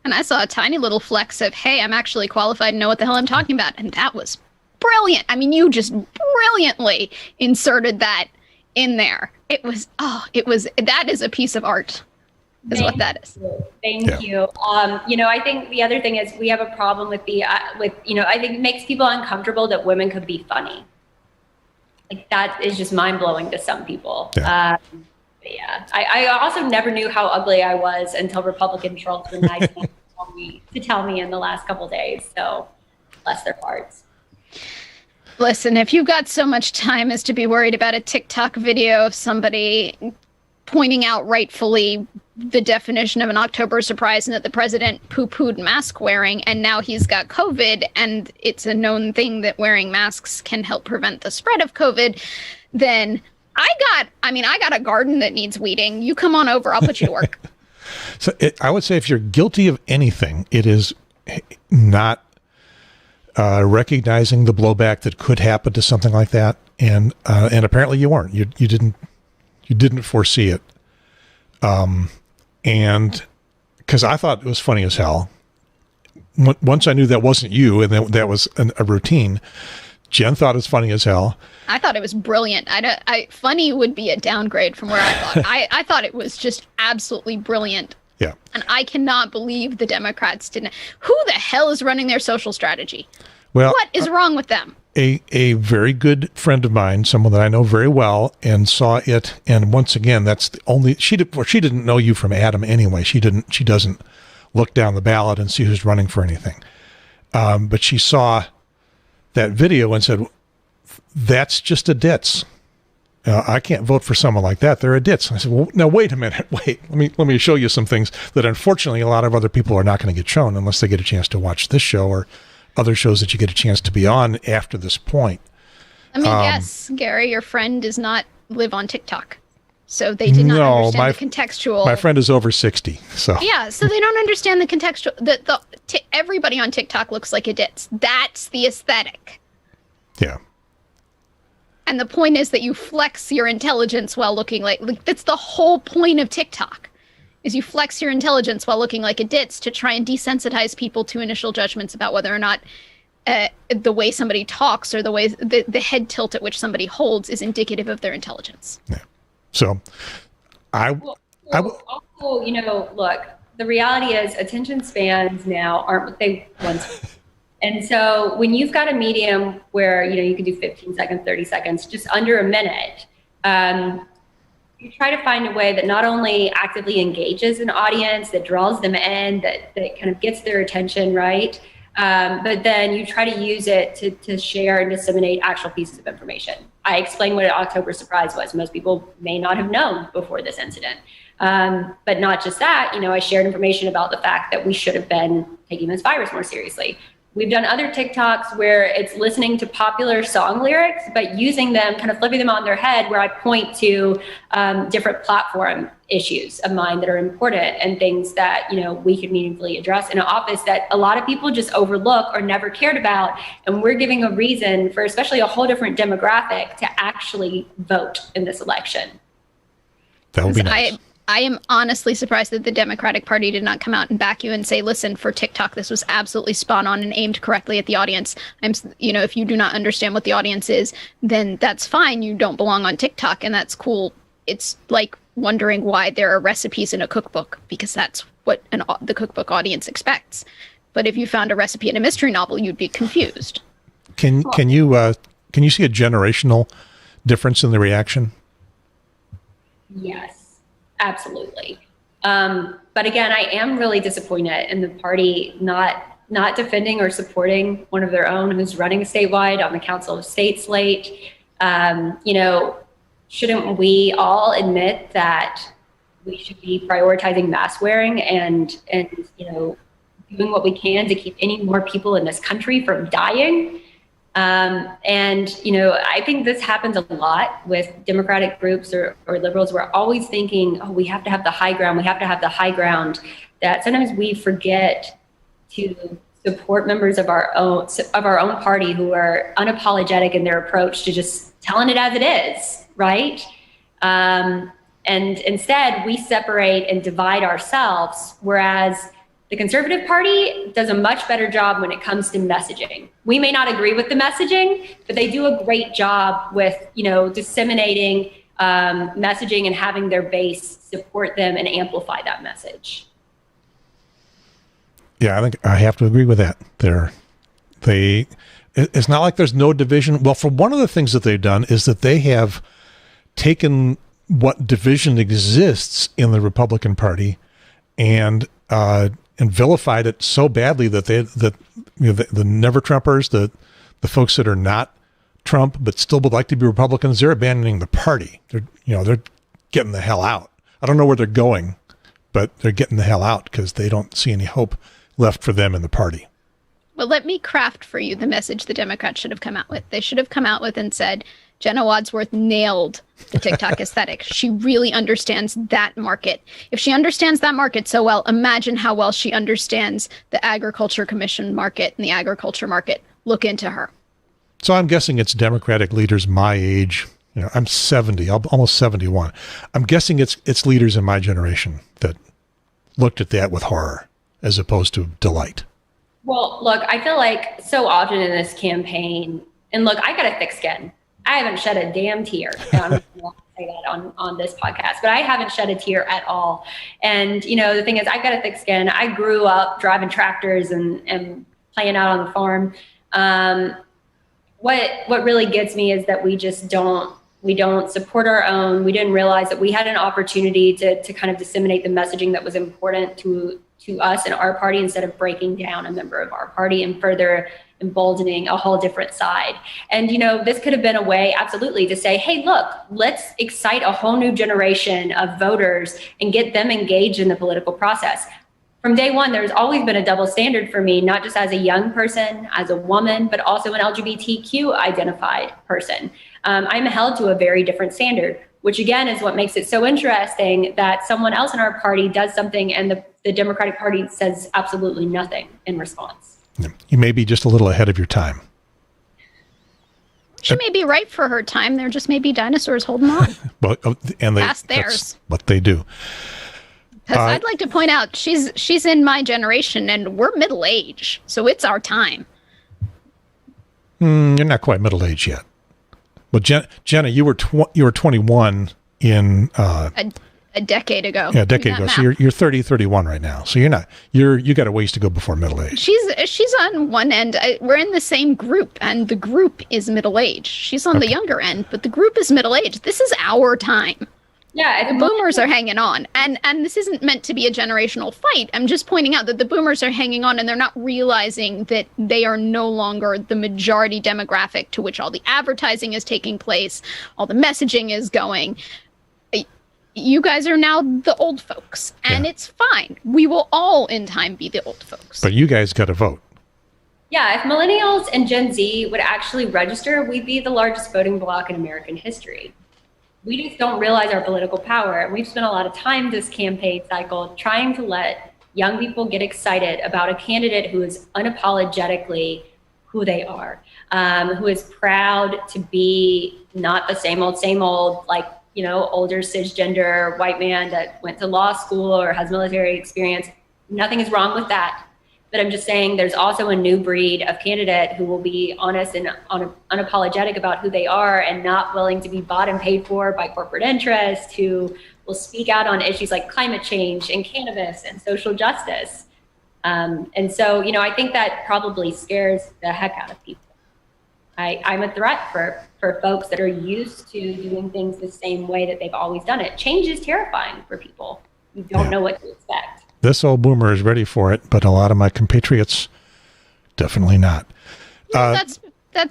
And I saw a tiny little flex of, hey, I'm actually qualified and know what the hell I'm talking about. And that was brilliant. I mean, you just brilliantly inserted that in there. That is a piece of art, is what that is. Thank you. I think the other thing is we have a problem with I think it makes people uncomfortable that women could be funny. Like, that is just mind blowing to some people. Yeah. I also never knew how ugly I was until Republican trolls were nice enough to tell me in the last couple days. So, bless their hearts. Listen, if you've got so much time as to be worried about a TikTok video of somebody pointing out rightfully the definition of an October surprise and that the president poo-pooed mask wearing, and now he's got COVID, and it's a known thing that wearing masks can help prevent the spread of COVID, then I got a garden that needs weeding. You come on over. I'll put you to work. So I would say if you're guilty of anything, it is not recognizing the blowback that could happen to something like that. And apparently you weren't. You didn't foresee it. And because I thought it was funny as hell. Once I knew that wasn't you and that was a routine, Jen thought it was funny as hell. I thought it was brilliant. Funny would be a downgrade from where I thought. I thought it was just absolutely brilliant. Yeah. And I cannot believe the Democrats didn't. Who the hell is running their social strategy? Well, what is wrong with them? A very good friend of mine, someone that I know very well, and saw it. And once again, that's the only she didn't know you from Adam anyway. She doesn't look down the ballot and see who's running for anything. But she saw that video and said, "That's just a ditz. I can't vote for someone like that. They're a ditz." I said, "Well, now wait a minute. Wait. Let me show you some things that unfortunately a lot of other people are not going to get shown unless they get a chance to watch this show or other shows that you get a chance to be on after this point." I mean, yes, Gary, your friend does not live on TikTok, so they did not understand the contextual. My friend is over 60, so yeah, so they don't understand the contextual. Everybody on TikTok looks like a ditz. That's the aesthetic. Yeah. And the point is that you flex your intelligence while looking like that's the whole point of TikTok, is you flex your intelligence while looking like a ditz to try and desensitize people to initial judgments about whether or not the way somebody talks or the way the head tilt at which somebody holds is indicative of their intelligence. Yeah. So, look, the reality is attention spans now aren't what they once were. And so when you've got a medium where, you can do 15 seconds, 30 seconds, just under a minute, you try to find a way that not only actively engages an audience, that draws them in, that kind of gets their attention, right? But then you try to use it to share and disseminate actual pieces of information. I explained what an October surprise was. Most people may not have known before this incident. But not just that, I shared information about the fact that we should have been taking this virus more seriously. We've done other TikToks where it's listening to popular song lyrics, but using them, kind of flipping them on their head, where I point to different platform issues of mine that are important and things that, we could meaningfully address in an office that a lot of people just overlook or never cared about. And we're giving a reason for especially a whole different demographic to actually vote in this election. That would be nice. I am honestly surprised that the Democratic Party did not come out and back you and say, listen, for TikTok, this was absolutely spot on and aimed correctly at the audience. If you do not understand what the audience is, then that's fine. You don't belong on TikTok, and that's cool. It's like wondering why there are recipes in a cookbook, because that's what the cookbook audience expects. But if you found a recipe in a mystery novel, you'd be confused. Can you see a generational difference in the reaction? Yes. Absolutely. But again, I am really disappointed in the party not defending or supporting one of their own who's running statewide on the Council of State slate. Shouldn't we all admit that we should be prioritizing mask wearing and doing what we can to keep any more people in this country from dying? I think this happens a lot with Democratic groups or liberals. We're always thinking, we have to have the high ground. We have to have the high ground. That sometimes we forget to support members of our own party who are unapologetic in their approach to just telling it as it is, right? And instead, we separate and divide ourselves, whereas the Conservative Party does a much better job when it comes to messaging. We may not agree with the messaging, but they do a great job with, disseminating messaging and having their base support them and amplify that message. Yeah, I think I have to agree with that. It's not like there's no division. Well, for one of the things that they've done is that they have taken what division exists in the Republican Party and vilified it so badly that the never Trumpers, the folks that are not Trump but still would like to be Republicans, they're abandoning the party. They're getting the hell out. I don't know where they're going, but they're getting the hell out because they don't see any hope left for them in the party. Well, let me craft for you the message the Democrats should have come out with. They should have come out with and said, Jenna Wadsworth nailed the TikTok aesthetic. She really understands that market. If she understands that market so well, imagine how well she understands the Agriculture Commission market and the agriculture market. Look into her. So I'm guessing it's Democratic leaders my age. I'm 70, almost 71. I'm guessing it's leaders in my generation that looked at that with horror as opposed to delight. Well, look, I feel like so often in this campaign, and look, I got a thick skin. I haven't shed a damn tear. I'm not going to say that on this podcast, but I haven't shed a tear at all. And, the thing is, I've got a thick skin. I grew up driving tractors and playing out on the farm. What really gets me is that we just don't support our own. We didn't realize that we had an opportunity to kind of disseminate the messaging that was important to us and our party instead of breaking down a member of our party and further emboldening a whole different side. And, this could have been a way, absolutely, to say, hey, look, let's excite a whole new generation of voters and get them engaged in the political process. From day one, there's always been a double standard for me, not just as a young person, as a woman, but also an LGBTQ identified person. I'm held to a very different standard, which again is what makes it so interesting that someone else in our party does something and the Democratic Party says absolutely nothing in response. You may be just a little ahead of your time. She may be right for her time. There just may be dinosaurs holding on. Past theirs. That's what they do. Because I'd like to point out, she's in my generation, and we're middle age, so it's our time. You're not quite middle age yet. Well, Jenna, you were 21 in a decade ago. Yeah, a decade ago. So you're 30, 31 right now. So you got a ways to go before middle age. She's on one end. We're in the same group, and the group is middle age. She's on the younger end, but the group is middle age. This is our time. Yeah, the boomers are hanging on, and this isn't meant to be a generational fight. I'm just pointing out that the boomers are hanging on, and they're not realizing that they are no longer the majority demographic to which all the advertising is taking place, all the messaging is going. You guys are now the old folks, and it's fine. We will all in time be the old folks. But you guys got to vote. Yeah, if millennials and Gen Z would actually register, we'd be the largest voting bloc in American history. We just don't realize our political power. And we've spent a lot of time this campaign cycle trying to let young people get excited about a candidate who is unapologetically who they are, who is proud to be not the same old, like, you know, older cisgender white man that went to law school or has military experience. Nothing is wrong with that. But I'm just saying there's also a new breed of candidate who will be honest and unapologetic about who they are and not willing to be bought and paid for by corporate interests, who will speak out on issues like climate change and cannabis and social justice. And so, you know, I think that probably scares the heck out of people. I'm a threat for folks that are used to doing things the same way that they've always done it. Change is terrifying for people. You don't know what to expect. This old boomer is ready for it, but a lot of my compatriots, definitely not. That's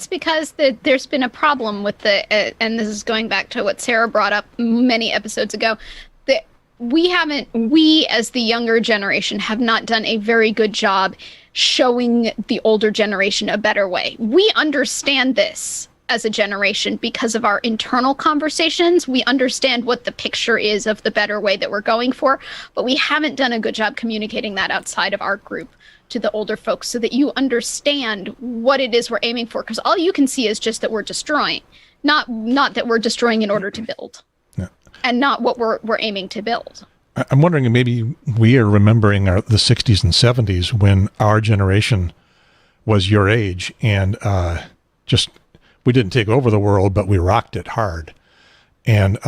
because there's been a problem with and this is going back to what Sarah brought up many episodes ago, that we as the younger generation have not done a very good job showing the older generation a better way. We understand this as a generation because of our internal conversations. We understand what the picture is of the better way that we're going for, but we haven't done a good job communicating that outside of our group to the older folks so that you understand what it is we're aiming for, because all you can see is just that we're destroying, not that we're destroying in order to build, and not what we're aiming to build. I'm wondering, maybe we are remembering the 60s and 70s when our generation was your age, and we didn't take over the world, but we rocked it hard. And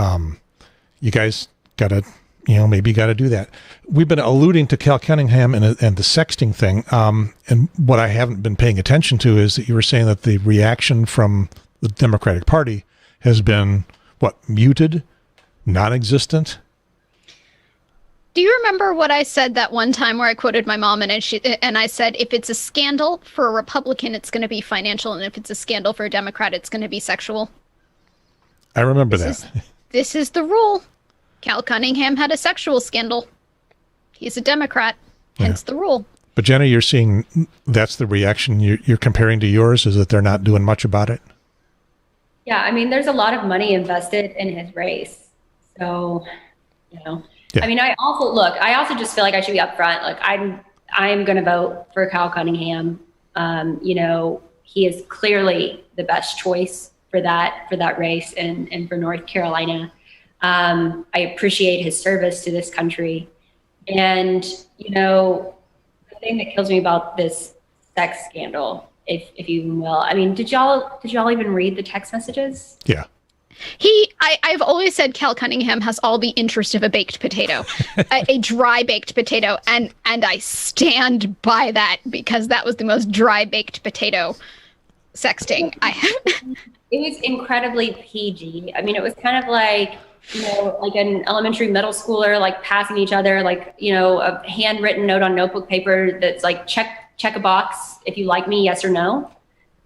you guys got to, maybe got to do that. We've been alluding to Cal Cunningham and the sexting thing. And what I haven't been paying attention to is that you were saying that the reaction from the Democratic Party has been, muted, non-existent? Do you remember what I said that one time where I quoted my mom and I said, if it's a scandal for a Republican, it's going to be financial, and if it's a scandal for a Democrat, it's going to be sexual? I remember that. This is the rule. Cal Cunningham had a sexual scandal. He's a Democrat, hence the rule. But Jenna, you're seeing that's the reaction you're comparing to yours, is that they're not doing much about it? Yeah, I mean, there's a lot of money invested in his race. So, Yeah. I mean, I also just feel like I should be upfront. Like, I am going to vote for Cal Cunningham. He is clearly the best choice for that race and for North Carolina. I appreciate his service to this country. And, the thing that kills me about this sex scandal, if you even will, I mean, did y'all even read the text messages? Yeah. I've always said Cal Cunningham has all the interest of a baked potato, a dry baked potato, and I stand by that, because that was the most dry baked potato sexting I have. It was incredibly PG. I mean, it was kind of like, like an elementary middle schooler, like passing each other, like, a handwritten note on notebook paper that's like, check a box if you like me, yes or no.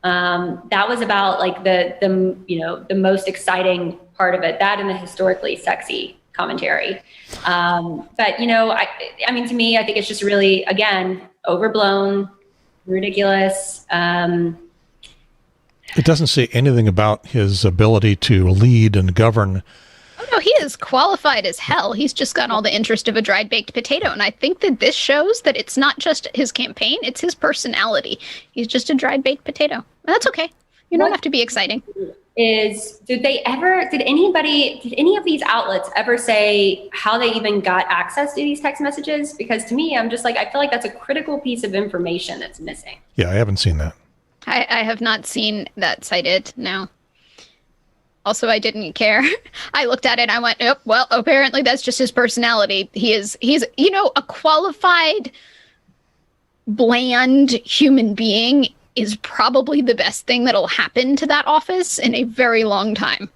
That was about like the most exciting part of it, that and the historically sexy commentary. But I mean, to me, I think it's just really, again, overblown, ridiculous. It doesn't say anything about his ability to lead and govern. Oh, no, he is qualified as hell. He's just got all the interest of a dried baked potato. And I think that this shows that it's not just his campaign, it's his personality. He's just a dried baked potato. And that's okay. You don't have to be exciting. Did any of these outlets ever say how they even got access to these text messages? Because to me, I'm just like, I feel like that's a critical piece of information that's missing. Yeah, I haven't seen that. I have not seen that cited, no. Also, I didn't care. I looked at it and I went, oh, well, apparently that's just his personality. He's a qualified, bland human being is probably the best thing that'll happen to that office in a very long time.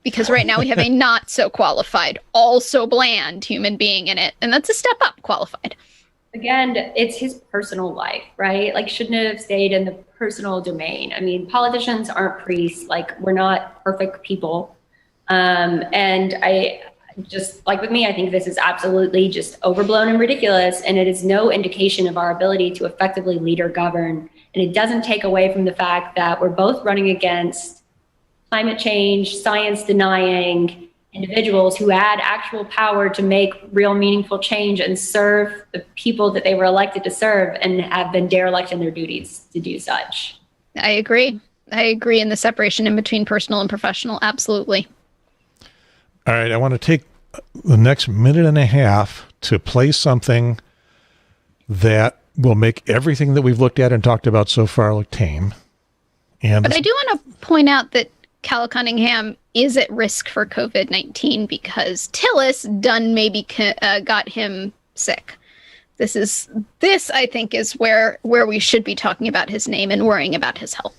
because right now we have a not so qualified, also bland human being in it. And that's a step up qualified. Again, it's his personal life, right? Like, shouldn't have stayed in the personal domain. I mean, politicians aren't priests. Like, we're not perfect people. And I just, like with me, I think this is absolutely just overblown and ridiculous. And it is no indication of our ability to effectively lead or govern. And it doesn't take away from the fact that we're both running against climate change, science denying individuals who had actual power to make real meaningful change and serve the people that they were elected to serve, and have been derelict in their duties to do such. I agree. I agree in the separation in between personal and professional. Absolutely. All right. I want to take the next minute and a half to play something that will make everything that we've looked at and talked about so far look tame. But I do want to point out that Cal Cunningham is at risk for COVID-19 because Tillis done maybe got him sick. This I think is where we should be talking about his name and worrying about his health,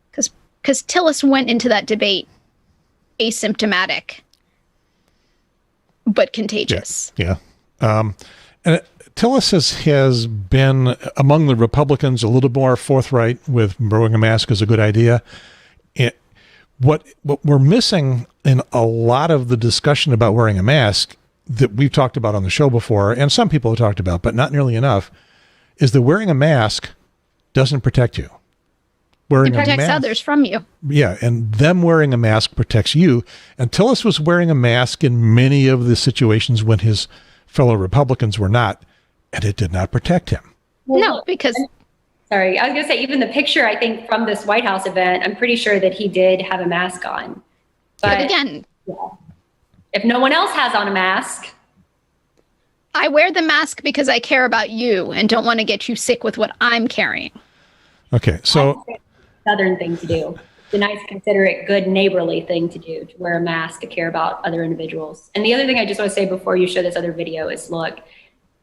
because Tillis went into that debate asymptomatic but contagious. Yeah. And Tillis has been among the Republicans a little more forthright with wearing a mask is a good idea. What we're missing in a lot of the discussion about wearing a mask that we've talked about on the show before, and some people have talked about, but not nearly enough, is that wearing a mask doesn't protect you. It protects others from you. Yeah, and them wearing a mask protects you. And Tillis was wearing a mask in many of the situations when his fellow Republicans were not, and it did not protect him. No, because... Sorry, I was going to say, even the picture, I think, from this White House event, I'm pretty sure that he did have a mask on. But again, if no one else has on a mask... I wear the mask because I care about you and don't want to get you sick with what I'm carrying. Okay, so... Southern thing to do. It's a nice, considerate, good, neighborly thing to do, to wear a mask, to care about other individuals. And the other thing I just want to say before you show this other video is, look,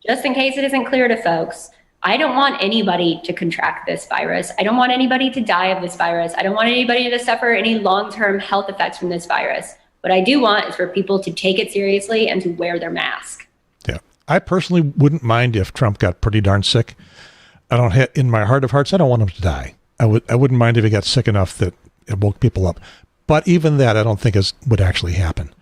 just in case it isn't clear to folks, I don't want anybody to contract this virus. I don't want anybody to die of this virus. I don't want anybody to suffer any long-term health effects from this virus. What I do want is for people to take it seriously and to wear their mask. Yeah. I personally wouldn't mind if Trump got pretty darn sick. In my heart of hearts, I don't want him to die. I wouldn't mind if he got sick enough that it woke people up. But even that, I don't think would actually happen.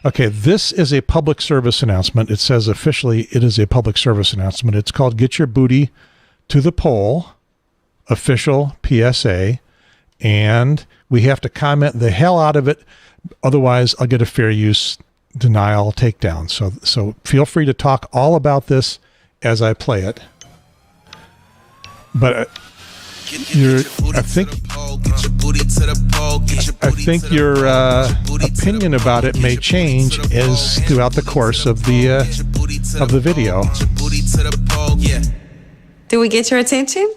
Okay, this is a public service announcement. It says officially it is a public service announcement. It's called Get Your Booty to the Poll, official PSA, and we have to comment the hell out of it. Otherwise, I'll get a fair use denial takedown. So feel free to talk all about this as I play it. But I think your opinion about it may change as throughout the course of the video. Did we get your attention?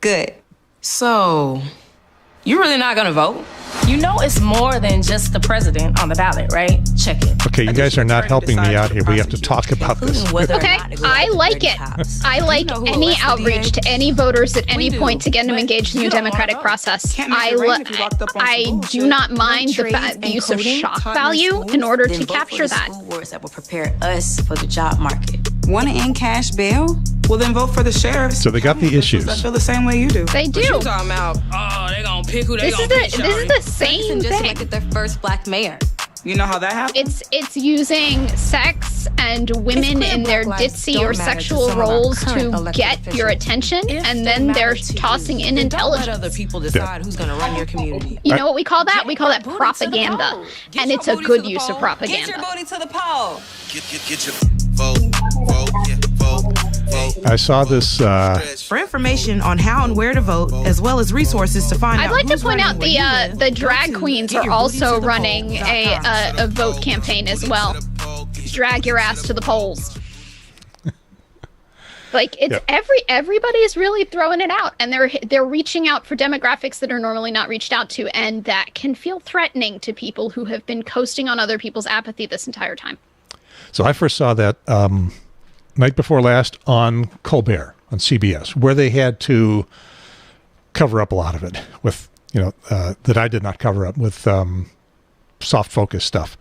Good. So, you're really not gonna vote? You know it's more than just the president on the ballot, right? Check it. Okay, you guys are not helping me out here. We have to talk about this. Okay, I like it. I like any outreach to any voters at any point to get them engaged in the democratic process. I do not mind the use of shock value in order to capture that. Words that will prepare us for the job market. Want to end cash bail? Well, then vote for the sheriff. So they got the issues. I feel the same way you do. They do. What you talking about? Oh, they gonna pick who they gonna pick. This is the same just thing. elected their first black mayor. You know how that happens? It's using sex and women in their ditzy or sexual roles to get your attention, and then they're tossing in intelligence. Let other people decide who's gonna run your community. You know what we call that? We call that propaganda, and it's a good use of propaganda. Get your booty to the poll. Get your vote, yeah, vote. I saw this. For information on how and where to vote, as well as resources to find out. I'd like to point out the drag queens are also running a vote campaign as well. Drag your ass to the polls. Like it's everybody is really throwing it out, and they're reaching out for demographics that are normally not reached out to, and that can feel threatening to people who have been coasting on other people's apathy this entire time. So I first saw that night before last on Colbert on CBS, where they had to cover up a lot of it with, that I did not cover up with soft focus stuff.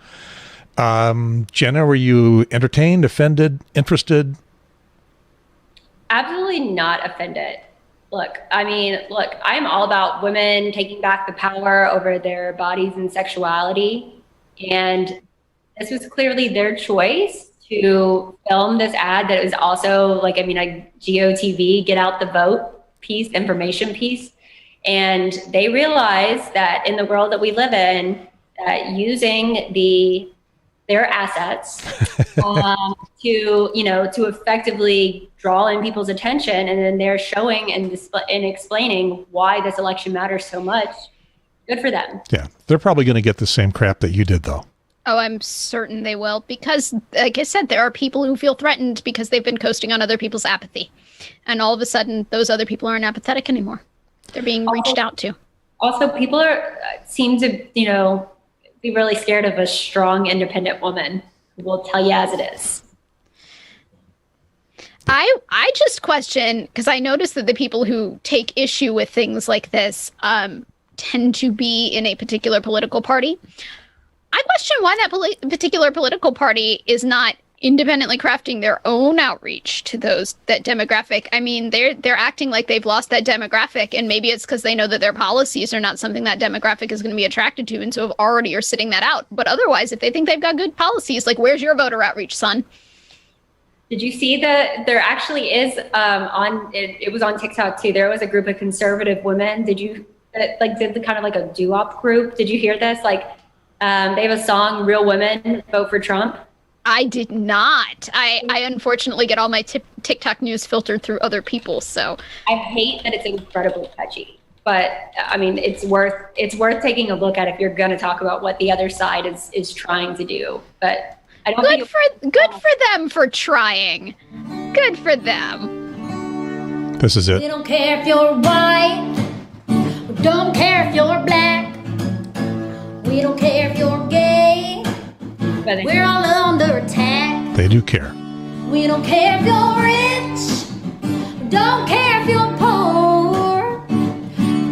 Jenna, were you entertained, offended, interested? Absolutely not offended. Look, I'm all about women taking back the power over their bodies and sexuality. And this was clearly their choice to film this ad that was also like GOTV, get out the vote piece, information piece. And they realized that in the world that we live in, that using their assets to effectively draw in people's attention, and then they're showing and explaining why this election matters so much. Good for them. Yeah, they're probably going to get the same crap that you did, though. Oh, I'm certain they will, because, like I said, there are people who feel threatened because they've been coasting on other people's apathy. And all of a sudden, those other people aren't apathetic anymore. They're being reached out to. Also, people seem to, be really scared of a strong, independent woman who will tell you as it is. I just question, because I notice that the people who take issue with things like this tend to be in a particular political party. I question why that particular political party is not independently crafting their own outreach to that demographic. I mean, they're acting like they've lost that demographic, and maybe it's because they know that their policies are not something that demographic is going to be attracted to, and so already are sitting that out. But otherwise, if they think they've got good policies, like, where's your voter outreach, son? Did you see that there actually is it was on TikTok too. There was a group of conservative women. Did the kind of like a doo-wop group? Did you hear this? They have a song, Real Women Vote for Trump. I did not. I unfortunately get all my TikTok news filtered through other people, so. I hate that it's incredibly catchy, but I mean, it's worth taking a look at if you're going to talk about what the other side is trying to do. But I don't good for them for trying. Good for them. This is it. We don't care if you're white. We don't care if you're black. We don't care if you're gay. We're all under attack. They do care. We don't care if you're rich. We don't care if you're poor.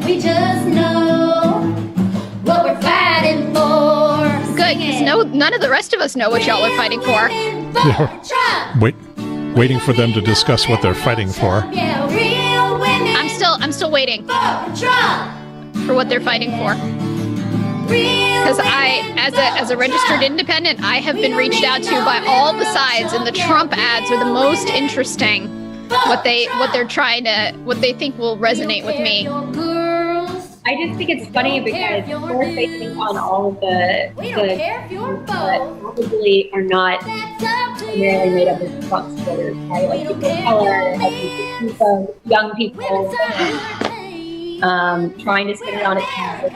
We just know what we're fighting for. Good, because none of the rest of us know what y'all are fighting for. Waiting for them to discuss what they're fighting for. I'm still waiting for what they're fighting for. Because as a registered independent, I have been reached out to by all the sides, and the Trump ads are the most interesting. What they think will resonate with me. I just think it's funny because we're facing on all of the probably are not primarily made up of Trump supporters, right? Like people of color, people, young people, trying to spin it on its head.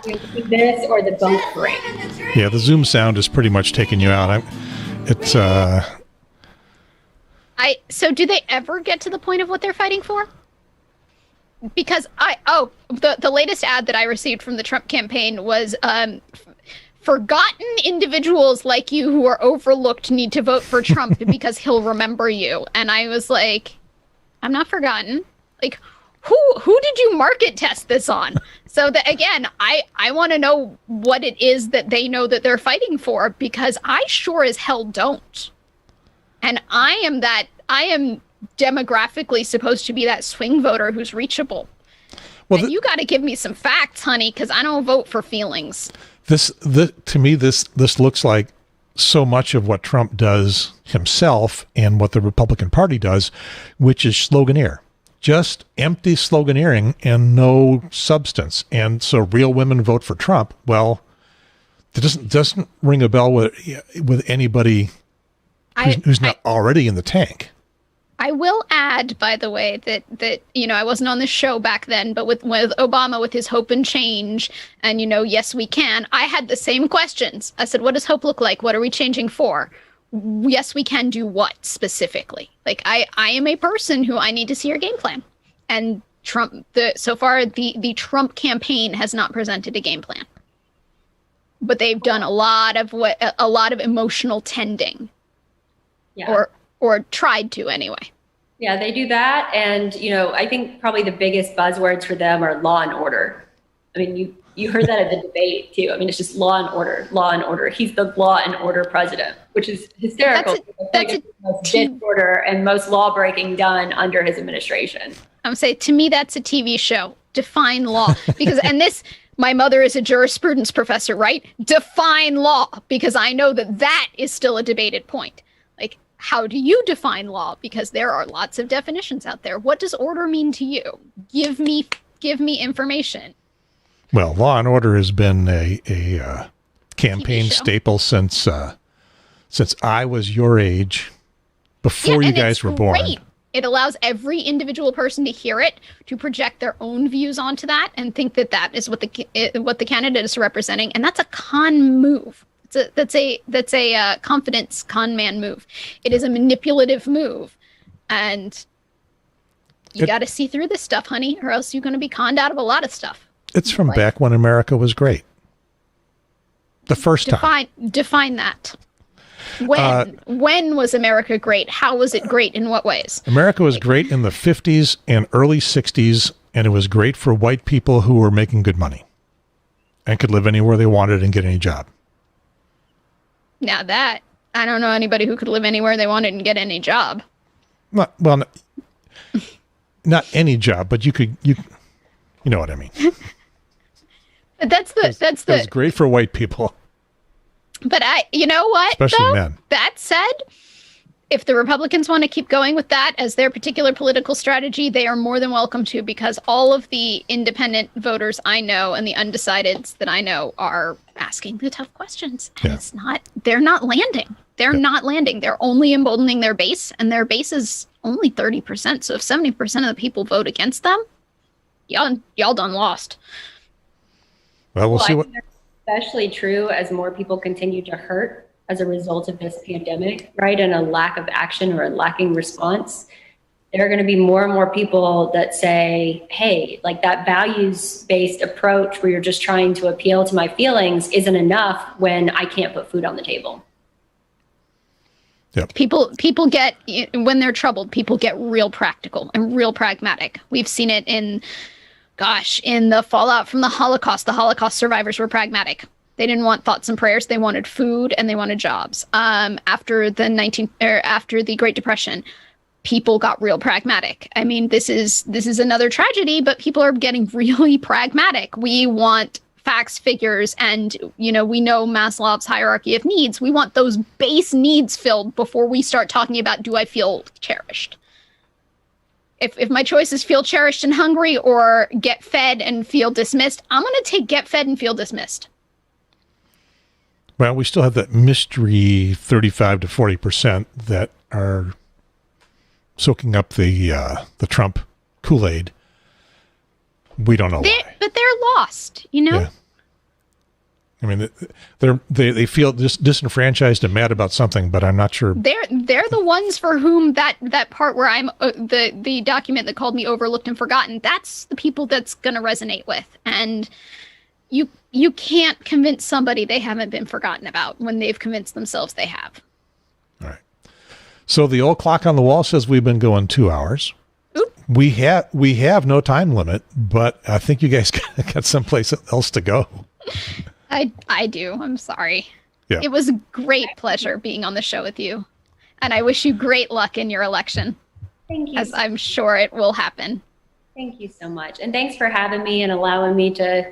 This or the bunk ring. Yeah, the Zoom sound is pretty much taking you out. So do they ever get to the point of what they're fighting for? Because the latest ad that I received from the Trump campaign was forgotten individuals like you who are overlooked need to vote for Trump because he'll remember you. And I was like, I'm not forgotten. Like, who did you market test this on? So that, again, I want to know what it is that they know that they're fighting for, because I sure as hell don't. And I am demographically supposed to be that swing voter who's reachable. Well, and you got to give me some facts, honey, because I don't vote for feelings. To me, this looks like so much of what Trump does himself and what the Republican Party does, which is sloganeer. Just empty sloganeering and no substance. And so real women vote for Trump. Well, it doesn't ring a bell with anybody who's not already in the tank. I will add, by the way, that I wasn't on this show back then, but with Obama, with his hope and change and, yes, we can, I had the same questions. I said, what does hope look like? What are we changing for? Yes, we can do what specifically? Like, I am a person who I need to see your game plan. And Trump, so far, the Trump campaign has not presented a game plan. But they've done a lot of emotional tending. Yeah. Or tried to anyway. Yeah, they do that. And, I think probably the biggest buzzwords for them are law and order. I mean, You heard that at the debate too. I mean, it's just law and order, law and order. He's the law and order president, which is hysterical. That's the most disorder and most law breaking done under his administration. I'm saying, to me, that's a TV show. Define law. Because, and this, my mother is a jurisprudence professor, right? Define law, because I know that that is still a debated point. Like, how do you define law? Because there are lots of definitions out there. What does order mean to you? Give me information. Well, Law and Order has been a campaign staple since I was your age, before you guys were born. It allows every individual person to hear it, to project their own views onto that, and think that that is what the candidate is representing, and that's a con move. That's a confidence con man move. It is a manipulative move, and you got to see through this stuff, honey, or else you're going to be conned out of a lot of stuff. It's from back when America was great. The first time. Define that. When was America great? How was it great? In what ways? America was great in the 50s and early 60s, and it was great for white people who were making good money and could live anywhere they wanted and get any job. Now that, I don't know anybody who could live anywhere they wanted and get any job. Not any job, but you know what I mean. It was great for white people. But you know what? Especially men. That said, if the Republicans want to keep going with that as their particular political strategy, they are more than welcome to, because all of the independent voters I know and the undecideds that I know are asking the tough questions. And they're not landing. They're not landing. They're only emboldening their base, and their base is only 30%. So if 70% of the people vote against them, y'all done lost. Well, we'll see what. Especially true as more people continue to hurt as a result of this pandemic, right? And a lack of action or a lacking response. There are going to be more and more people that say, hey, like that values-based approach where you're just trying to appeal to my feelings isn't enough when I can't put food on the table. Yep. People get, when they're troubled, people get real practical and real pragmatic. We've seen it in the fallout from the Holocaust survivors were pragmatic. They didn't want thoughts and prayers. They wanted food and they wanted jobs. After the Great Depression, people got real pragmatic. I mean, this is another tragedy, but people are getting really pragmatic. We want facts, figures, and we know Maslow's hierarchy of needs. We want those base needs filled before we start talking about, do I feel cherished? If my choice is feel cherished and hungry or get fed and feel dismissed, I'm going to take get fed and feel dismissed. Well, we still have that mystery 35 to 40% that are soaking up the Trump Kool-Aid. We don't know why. But they're lost, Yeah. I mean, they feel disenfranchised and mad about something, but I'm not sure. They're the ones for whom that part where I'm the document that called me overlooked and forgotten. That's the people that's going to resonate with, and you can't convince somebody they haven't been forgotten about when they've convinced themselves they have. All right. So the old clock on the wall says we've been going 2 hours. Oop. We have no time limit, but I think you guys got someplace else to go. I do. I'm sorry. Yeah. It was a great pleasure being on the show with you. And I wish you great luck in your election. Thank you. As I'm sure it will happen. Thank you so much. And thanks for having me and allowing me to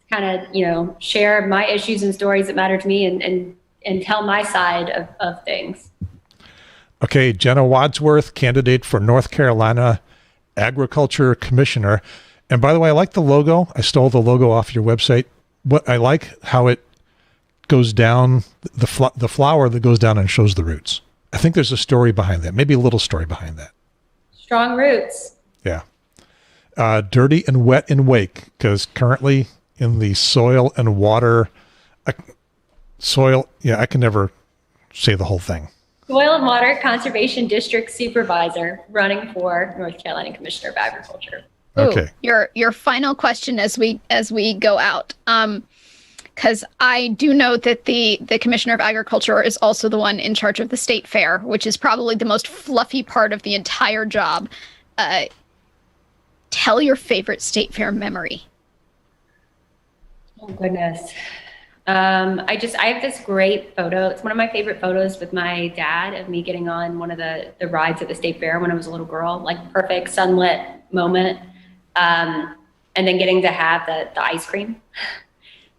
kind of, share my issues and stories that matter to me and tell my side of things. Okay. Jenna Wadsworth, candidate for North Carolina Agriculture Commissioner. And by the way, I like the logo. I stole the logo off your website. What I like how it goes down, the flower that goes down and shows the roots. I think there's a story behind that, maybe a little story behind that. Strong roots. Yeah. Dirty and wet in wake, because currently in the soil and water, I can never say the whole thing. Soil and Water Conservation District Supervisor running for North Carolina Commissioner of Agriculture. Okay. Ooh, your final question as we go out, because I do know that the Commissioner of Agriculture is also the one in charge of the state fair, which is probably the most fluffy part of the entire job. Tell your favorite state fair memory. Oh, goodness. I have this great photo. It's one of my favorite photos with my dad of me getting on one of the rides at the state fair when I was a little girl, like perfect sunlit moment. And then getting to have the ice cream,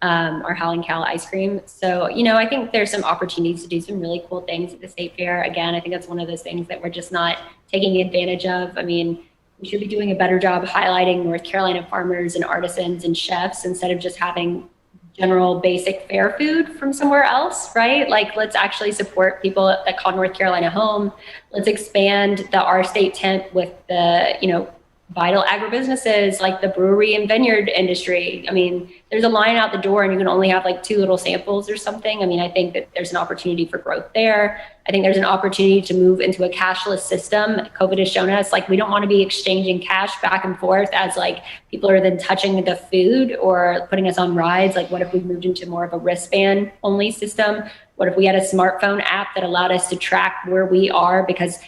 or Howling Cow ice cream. So, I think there's some opportunities to do some really cool things at the state fair. Again, I think that's one of those things that we're just not taking advantage of. I mean, we should be doing a better job highlighting North Carolina farmers and artisans and chefs instead of just having general basic fair food from somewhere else, right? Like, let's actually support people that call North Carolina home. Let's expand the Our State tent with the, vital agribusinesses like the brewery and vineyard industry. I mean, there's a line out the door and you can only have like 2 little samples or something. I mean, I think that there's an opportunity for growth there. I think there's an opportunity to move into a cashless system. COVID has shown us, like, we don't want to be exchanging cash back and forth as like people are then touching the food or putting us on rides. Like, what if we moved into more of a wristband only system? What if we had a smartphone app that allowed us to track where we are? Because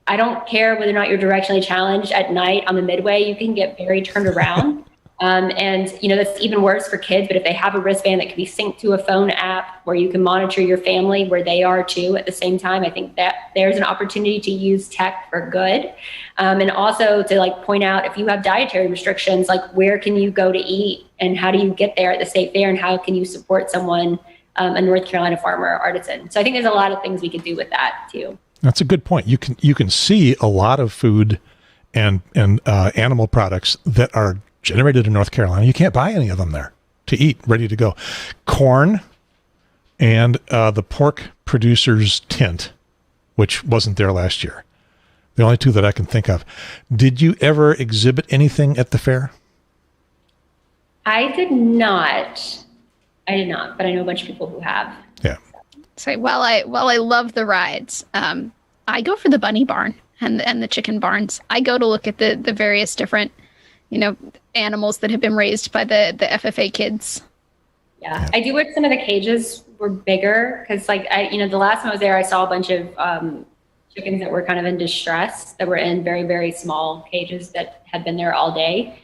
I don't care whether or not you're directionally challenged at night on the midway, you can get very turned around. And that's even worse for kids, but if they have a wristband that can be synced to a phone app where you can monitor your family where they are too at the same time, I think that there's an opportunity to use tech for good. And also to like point out, if you have dietary restrictions, like where can you go to eat and how do you get there at the state fair and how can you support someone, a North Carolina farmer or artisan? So I think there's a lot of things we could do with that too. That's a good point. You can see a lot of food and animal products that are generated in North Carolina. You can't buy any of them there to eat, ready to go. Corn and the pork producers tint, which wasn't there last year. The only 2 that I can think of. Did you ever exhibit anything at the fair? I did not, but I know a bunch of people who have. Yeah. So while I love the rides, I go for the bunny barn and the chicken barns. I go to look at the various different, animals that have been raised by the FFA kids. Yeah, I do wish some of the cages were bigger because, the last time I was there, I saw a bunch of chickens that were kind of in distress that were in very, very small cages that had been there all day.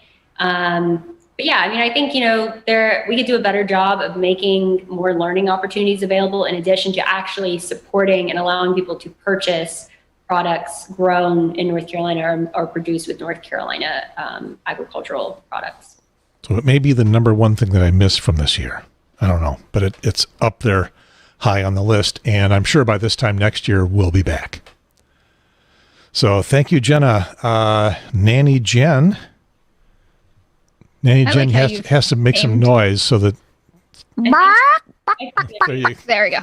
But yeah, I mean, I think, we could do a better job of making more learning opportunities available in addition to actually supporting and allowing people to purchase products grown in North Carolina or produced with North Carolina agricultural products. So it may be the number one thing that I missed from this year. I don't know, but it's up there high on the list. And I'm sure by this time next year, we'll be back. So thank you, Jenna. Nanny Jen has to make some noise so that... There we go.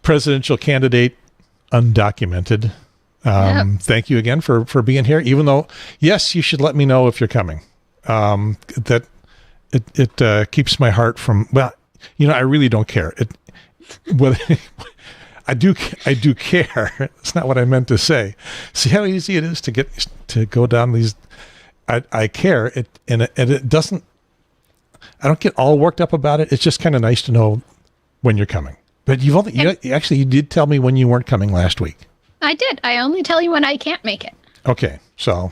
Presidential candidate, undocumented. Thank you again for being here, even though, yes, you should let me know if you're coming. That it keeps my heart from, I really don't care. I do care. That's not what I meant to say. See how easy it is to go down these. I care. It doesn't. I don't get all worked up about it. It's just kind of nice to know when you're coming. But you did tell me when you weren't coming last week. I did. I only tell you when I can't make it. Okay, so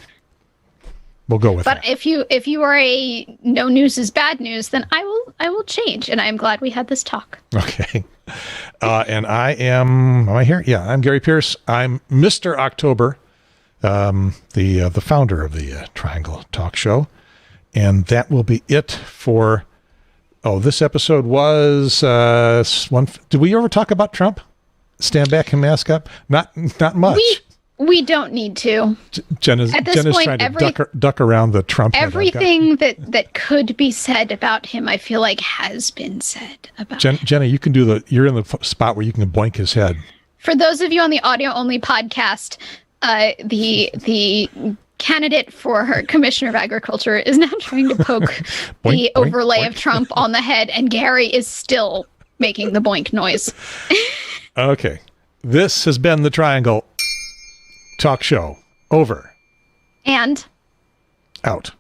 we'll go with that. But if you are a no news is bad news, then I will change, and I'm glad we had this talk. Okay. And am I here? Yeah, I'm Gary Pearce. I'm Mr. October, the founder of the Triangle Talk Show. And that will be it for, this episode was, did we ever talk about Trump? Stand back and mask up? Not much. We don't need to. Jenna's trying to duck around the Trump. Everything that could be said about him, I feel like has been said about him. Jenna, you're in the spot where you can boink his head. For those of you on the audio only podcast, the candidate for Commissioner of Agriculture is now trying to poke the overlay of Trump on the head, and Gary is still making the boink noise. Okay. This has been the Triangle Talk Show. Over. And out.